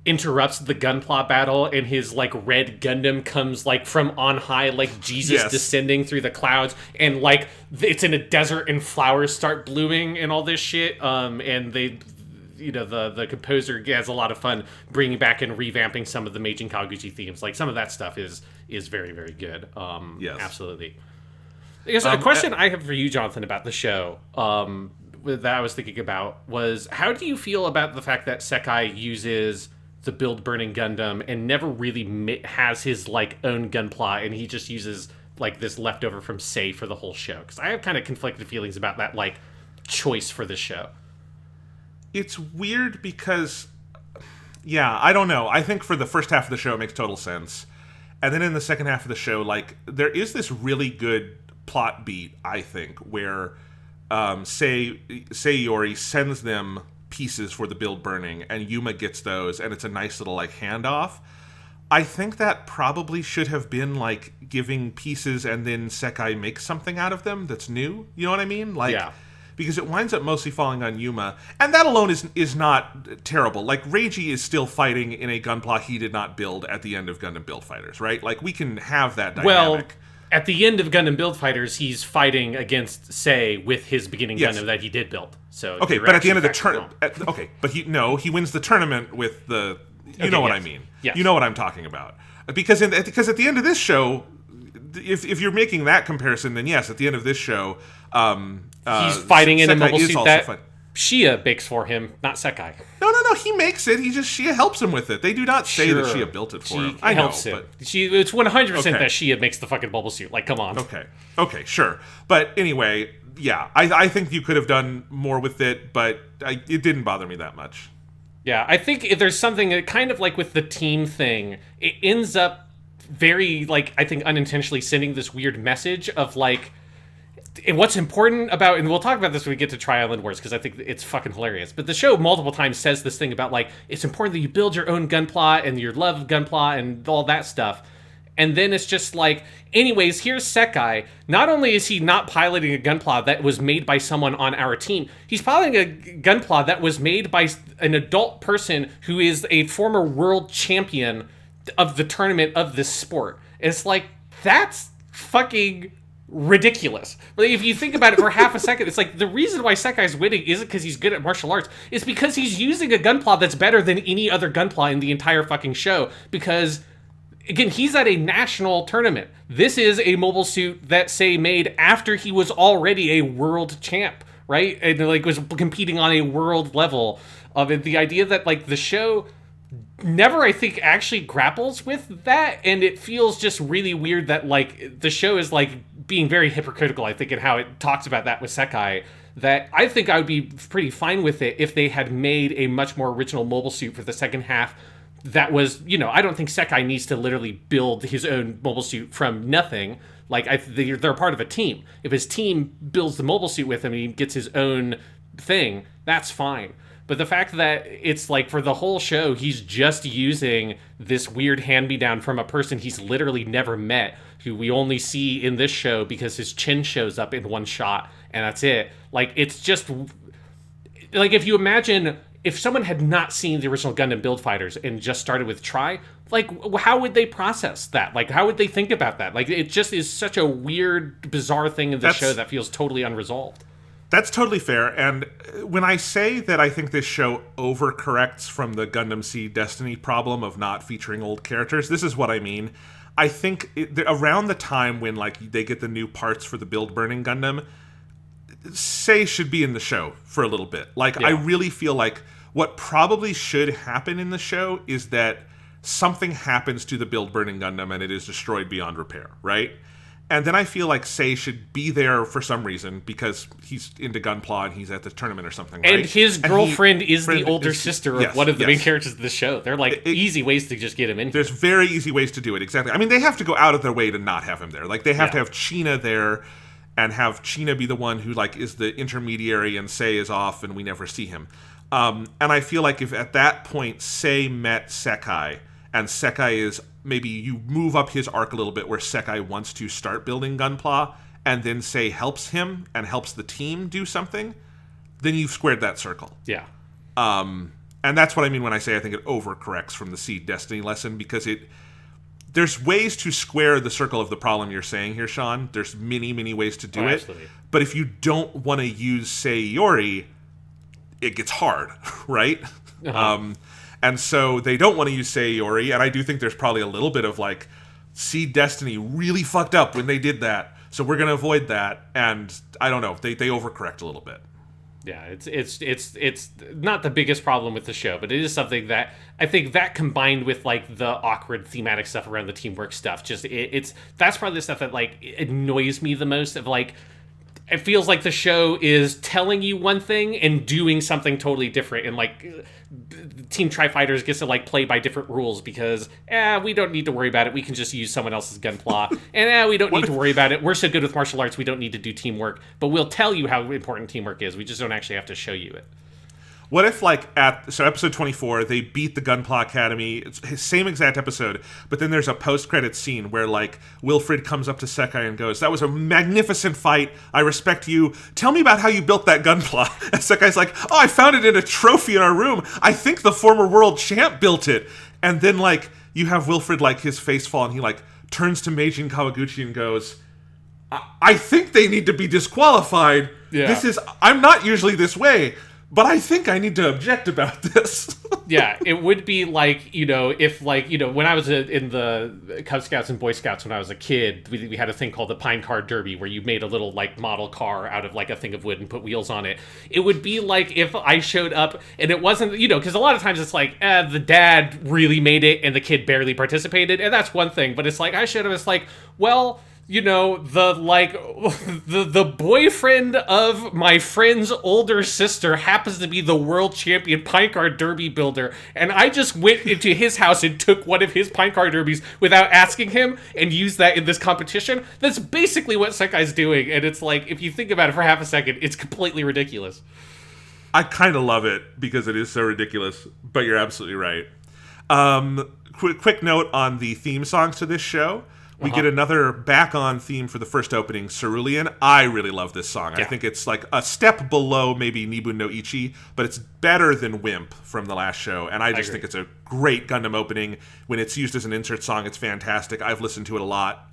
interrupts the Gunpla battle and his, like, red Gundam comes, like, from on high, like Jesus descending through the clouds, and, like, it's in a desert and flowers start blooming and all this shit, and they... the composer has a lot of fun bringing back and revamping some of the Meijin Kawaguchi themes. Like, some of that stuff is very, very good. Yes. Absolutely. I guess a question I have for you, Jonathan, about the show that I was thinking about was, how do you feel about the fact that Sekai uses the Build Burning Gundam and never really has his, like, own Gunpla, and he just uses, like, this leftover from Sei for the whole show? Because I have kind of conflicted feelings about that, like, choice for the show. It's weird because, I don't know. I think for the first half of the show, it makes total sense. And then in the second half of the show, like, there is this really good plot beat, I think, where Sayori sends them pieces for the Build Burning, and Yuma gets those, and it's a nice little, like, handoff. I think that probably should have been, like, giving pieces and then Sekai makes something out of them that's new. You know what I mean? Like, yeah. Because it winds up mostly falling on Yuma, and that alone is not terrible. Like, Reiji is still fighting in a Gunpla he did not build at the end of Gundam Build Fighters, right? Like, we can have that dynamic. Well, at the end of Gundam Build Fighters, he's fighting against Sei with his beginning Gundam that he did build. So okay, but at the end of the tournament, but he wins the tournament with the. You know what I mean? Yes. You know what I'm talking about. Because at the end of this show, if you're making that comparison, then yes, at the end of this show. He's fighting in a mobile suit that Shia makes for him, not Sekai. No, he makes it. Shia helps him with it. They do not say that Shia built it for him. I know, but it's 100% that Shia makes the fucking mobile suit. Like, come on. Okay, sure. But anyway, yeah, I think you could have done more with it, but it didn't bother me that much. Yeah, I think if there's something kind of like with the team thing, it ends up very, like, I think unintentionally sending this weird message of, like, and what's important about, and we'll talk about this when we get to Tri-Island Wars, because I think it's fucking hilarious, but the show multiple times says this thing about, like, it's important that you build your own Gunpla and your love of Gunpla and all that stuff. And then it's just like, anyways, here's Sekai. Not only is he not piloting a Gunpla that was made by someone on our team, he's piloting a Gunpla that was made by an adult person who is a former world champion of the tournament of this sport. It's like, that's fucking ridiculous. But if you think about it for half a second, it's like, the reason why Sekai's winning isn't because he's good at martial arts. It's because he's using a Gunpla that's better than any other Gunpla in the entire fucking show. Because, again, he's at a national tournament. This is a mobile suit that Sei made after he was already a world champ, right? And, like, was competing on a world level of it. The idea that, like, the show never, I think, actually grapples with that, and it feels just really weird that, like, the show is, like, being very hypocritical, I think, in how it talks about that with Sekai, that I think I would be pretty fine with it if they had made a much more original mobile suit for the second half that was, I don't think Sekai needs to literally build his own mobile suit from nothing. Like, they're part of a team. If his team builds the mobile suit with him and he gets his own thing, that's fine. But the fact that it's like for the whole show, he's just using this weird hand-me-down from a person he's literally never met, who we only see in this show because his chin shows up in one shot, and that's it. Like, it's just... Like, if you imagine... If someone had not seen the original Gundam Build Fighters and just started with Try, like, how would they process that? Like, how would they think about that? Like, it just is such a weird, bizarre thing in the show that feels totally unresolved. That's totally fair, and when I say that I think this show overcorrects from the Gundam Seed Destiny problem of not featuring old characters, this is what I mean. I think around the time when, like, they get the new parts for the Build Burning Gundam, Sei should be in the show for a little bit. Like, I really feel like what probably should happen in the show is that something happens to the Build Burning Gundam and it is destroyed beyond repair, right? And then I feel like Sei should be there for some reason because he's into Gunpla and he's at the tournament or something, right? And his girlfriend is the older sister of one of the main characters of the show. They're like easy ways to just get him in. There's very easy ways to do it, exactly. I mean, they have to go out of their way to not have him there. Like, they have to have China there and have China be the one who, like, is the intermediary and Sei is off and we never see him. And I feel like if at that point Sei met Sekai, and Sekai is, maybe you move up his arc a little bit where Sekai wants to start building Gunpla, and then Sei helps him and helps the team do something, then you've squared that circle. Yeah. And that's what I mean when I say I think it overcorrects from the Seed Destiny lesson, because there's ways to square the circle of the problem you're saying here, Sean. There's many, many ways to do it. Absolutely. But if you don't want to use Sei Iori, it gets hard, right? And so they don't want to use Sei Iori, and I do think there's probably a little bit of, like, Seed Destiny really fucked up when they did that, so we're going to avoid that, and I don't know, they overcorrect a little bit. Yeah, it's not the biggest problem with the show, but it is something that I think that combined with, like, the awkward thematic stuff around the teamwork stuff, just that's probably the stuff that, like, annoys me the most. Of, like, it feels like the show is telling you one thing and doing something totally different, and, like, Team Tri-Fighters gets to, like, play by different rules because we don't need to worry about it, we can just use someone else's Gunpla, and we don't need to worry about it, we're so good with martial arts we don't need to do teamwork, but we'll tell you how important teamwork is, we just don't actually have to show you it. What if, like, episode 24, they beat the Gunpla Academy, it's the same exact episode, but then there's a post-credits scene where, like, Wilfred comes up to Sekai and goes, "That was a magnificent fight, I respect you, tell me about how you built that Gunpla." And Sekai's like, "Oh, I found it in a trophy in our room, I think the former world champ built it." And then, like, you have Wilfred, like, his face fall, and he, like, turns to Meijin Kawaguchi and goes, I think they need to be disqualified. Yeah. I'm not usually this way, but I think I need to object about this. Yeah, it would be like, if, like, when I was in the Cub Scouts and Boy Scouts when I was a kid, we had a thing called the Pine Car Derby where you made a little, like, model car out of, like, a thing of wood and put wheels on it. It would be like if I showed up and it wasn't, because a lot of times it's like, the dad really made it and the kid barely participated, and that's one thing, but it's like, I showed up, it's like, well, the boyfriend of my friend's older sister happens to be the world champion Pinecart Derby builder, and I just went into his house and took one of his Pinecart Derbies without asking him and used that in this competition. That's basically what Sekai's doing, and it's like, if you think about it for half a second, it's completely ridiculous. I kind of love it because it is so ridiculous, but you're absolutely right. Quick note on the theme songs to this show. We get another back-on theme for the first opening, Cerulean. I really love this song. Yeah. I think it's like a step below maybe Nibun no Ichi, but it's better than Wimp from the last show, and I just think it's a great Gundam opening. When it's used as an insert song, it's fantastic. I've listened to it a lot.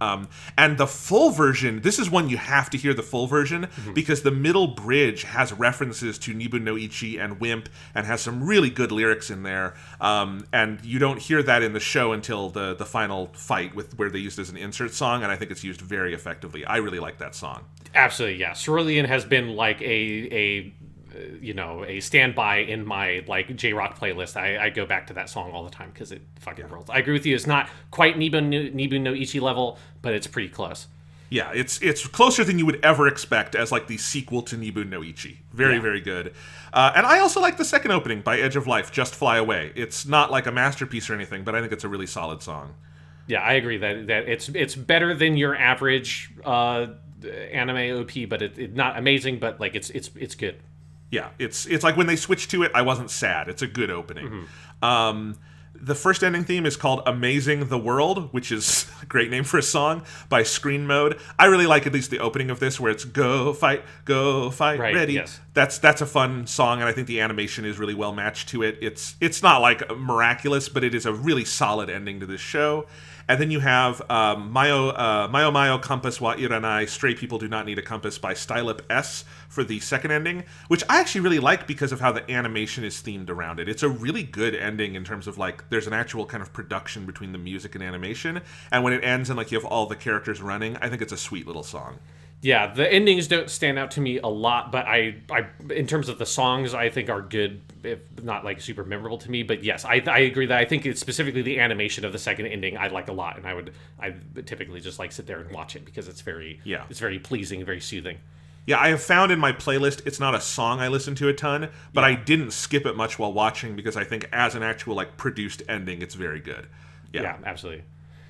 And the full version, this is one you have to hear the full version, because the middle bridge has references to Nibun no Ichi and Wimp, and has some really good lyrics in there. And you don't hear that in the show until the final fight where they used it as an insert song, and I think it's used very effectively. I really like that song. Absolutely, yeah. Cerulean has been like a standby in my, like, J-Rock playlist. I go back to that song all the time because it fucking rolls. I agree with you. It's not quite Nibun no Ichi level, but it's pretty close. Yeah, it's closer than you would ever expect as, like, the sequel to Nibun no Ichi. Very, very good. And I also like the second opening by Edge of Life, Just Fly Away. It's not like a masterpiece or anything, but I think it's a really solid song. Yeah, I agree that it's better than your average anime OP, but it's not amazing, but, like, it's good. Yeah, it's like when they switched to it, I wasn't sad. It's a good opening. The first ending theme is called Amazing the World, which is a great name for a song, by Screen Mode. I really like at least the opening of this, where it's go, fight, right, ready. Yes. That's a fun song, and I think the animation is really well matched to it. It's not, like, miraculous, but it is a really solid ending to this show. And then you have Mayo Compass wa Iranai, Stray People Do Not Need a Compass by Stylip S for the second ending, which I actually really like because of how the animation is themed around it. It's a really good ending in terms of, like, there's an actual kind of production between the music and animation, and when it ends and, like, you have all the characters running, I think it's a sweet little song. Yeah, the endings don't stand out to me a lot, but I in terms of the songs, I think are good, if not like super memorable to me. But yes, I agree that I think it's specifically the animation of the second ending I like a lot, and I typically just like sit there and watch it because it's very pleasing, very soothing. Yeah, I have found in my playlist, it's not a song I listen to a ton, but I didn't skip it much while watching because I think as an actual like produced ending, it's very good. Yeah, absolutely.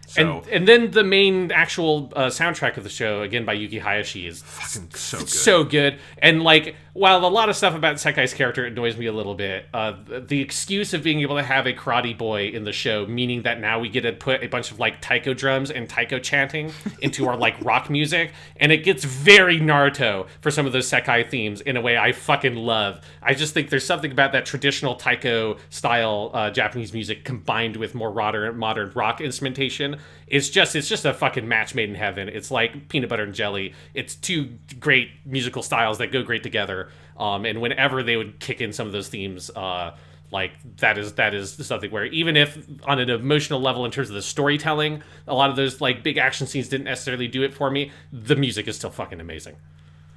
So, And then the main actual soundtrack of the show, again by Yuki Hayashi, is fucking so good. So good. And like, while a lot of stuff about Sekai's character annoys me a little bit, the excuse of being able to have a karate boy in the show, meaning that now we get to put a bunch of like taiko drums and taiko chanting into our like rock music, and it gets very Naruto for some of those Sekai themes in a way I fucking love. I just think there's something about that traditional taiko style Japanese music combined with more modern rock instrumentation. It's just a fucking match made in heaven. It's like peanut butter and jelly. It's two great musical styles that go great together. And whenever they would kick in some of those themes, like that is something where even if on an emotional level in terms of the storytelling, a lot of those like big action scenes didn't necessarily do it for me, the music is still fucking amazing.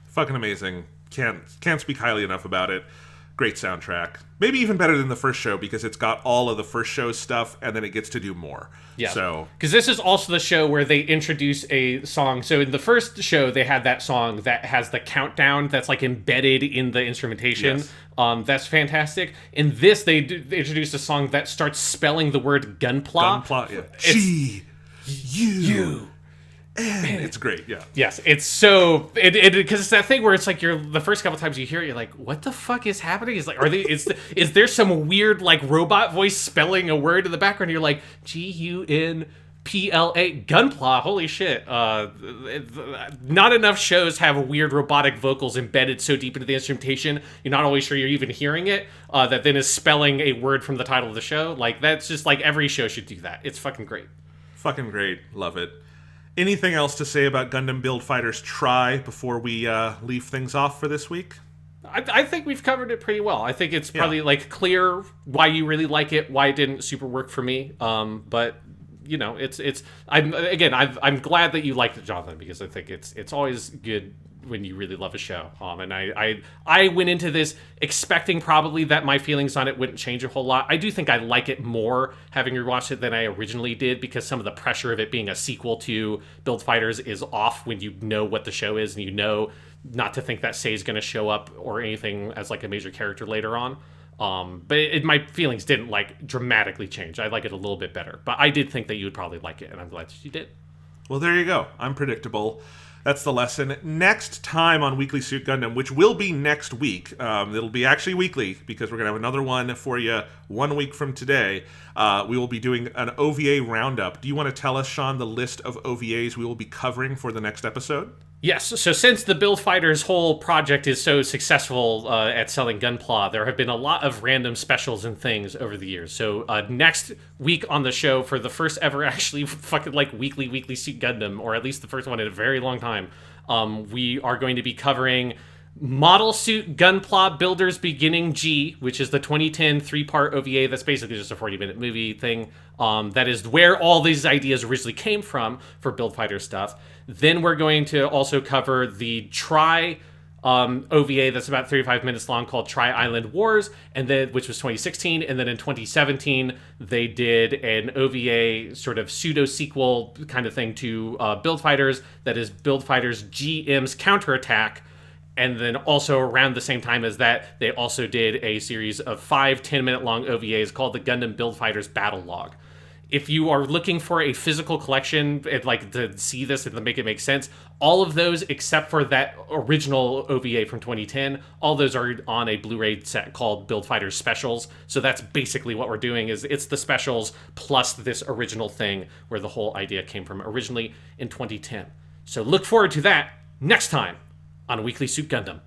Fucking amazing. Can't speak highly enough about it. Great soundtrack. Maybe even better than the first show because it's got all of the first show's stuff and then it gets to do more. Yeah. So, because this is also the show where they introduce a song. So in the first show, they had that song that has the countdown that's like embedded in the instrumentation. Yes. That's fantastic. In this, they introduced a song that starts spelling the word Gunpla. Gunpla, yeah. G, U. And it's great, yeah. Yes, it's so because it's that thing where it's like you're the first couple times you hear it, you're like, what the fuck is happening? Is like, is there some weird like robot voice spelling a word in the background? You're like Gunpla, Gunpla. Holy shit! Not enough shows have weird robotic vocals embedded so deep into the instrumentation. You're not always sure you're even hearing it. That then is spelling a word from the title of the show. Like that's just like every show should do that. It's fucking great. Fucking great. Love it. Anything else to say about Gundam Build Fighters Try before we leave things off for this week? I think we've covered it pretty well. I think it's probably like clear why you really like it, why it didn't super work for me. But you know, I'm glad that you liked it, Jonathan, because I think it's always good when you really love a show. And I went into this expecting probably that my feelings on it wouldn't change a whole lot. I do think I like it more having rewatched it than I originally did because some of the pressure of it being a sequel to Build Fighters is off when you know what the show is and you know not to think that Sei's going to show up or anything as like a major character later on. But my feelings didn't like dramatically change. I like it a little bit better, but I did think that you would probably like it, and I'm glad that you did. Well, there you go. I'm predictable. That's the lesson. Next time on Weekly Suit Gundam, which will be next week, it'll be actually weekly because we're going to have another one for you 1 week from today. We will be doing an OVA roundup. Do you want to tell us, Sean, the list of OVAs we will be covering for the next episode? Yes, so since the Build Fighters whole project is so successful at selling Gunpla, there have been a lot of random specials and things over the years. So next week on the show, for the first ever actually fucking like Weekly Suit Gundam, or at least the first one in a very long time, we are going to be covering Model Suit Gunpla Builders Beginning G, which is the 2010 3-part OVA that's basically just a 40-minute movie thing. That is where all these ideas originally came from for Build Fighter stuff. Then we're going to also cover the Try OVA that's about 35 minutes long called Try Island Wars, and then which was 2016. And then in 2017, they did an OVA sort of pseudo-sequel kind of thing to Build Fighters that is Build Fighters GM's Counterattack. And then also around the same time as that, they also did a series of 5 10-minute long OVAs called the Gundam Build Fighters Battle Log. If you are looking for a physical collection, like to see this and to make it make sense, all of those except for that original OVA from 2010, all those are on a Blu-ray set called Build Fighters Specials. So that's basically what we're doing is it's the specials plus this original thing where the whole idea came from originally in 2010. So look forward to that next time on Weekly Suit Gundam.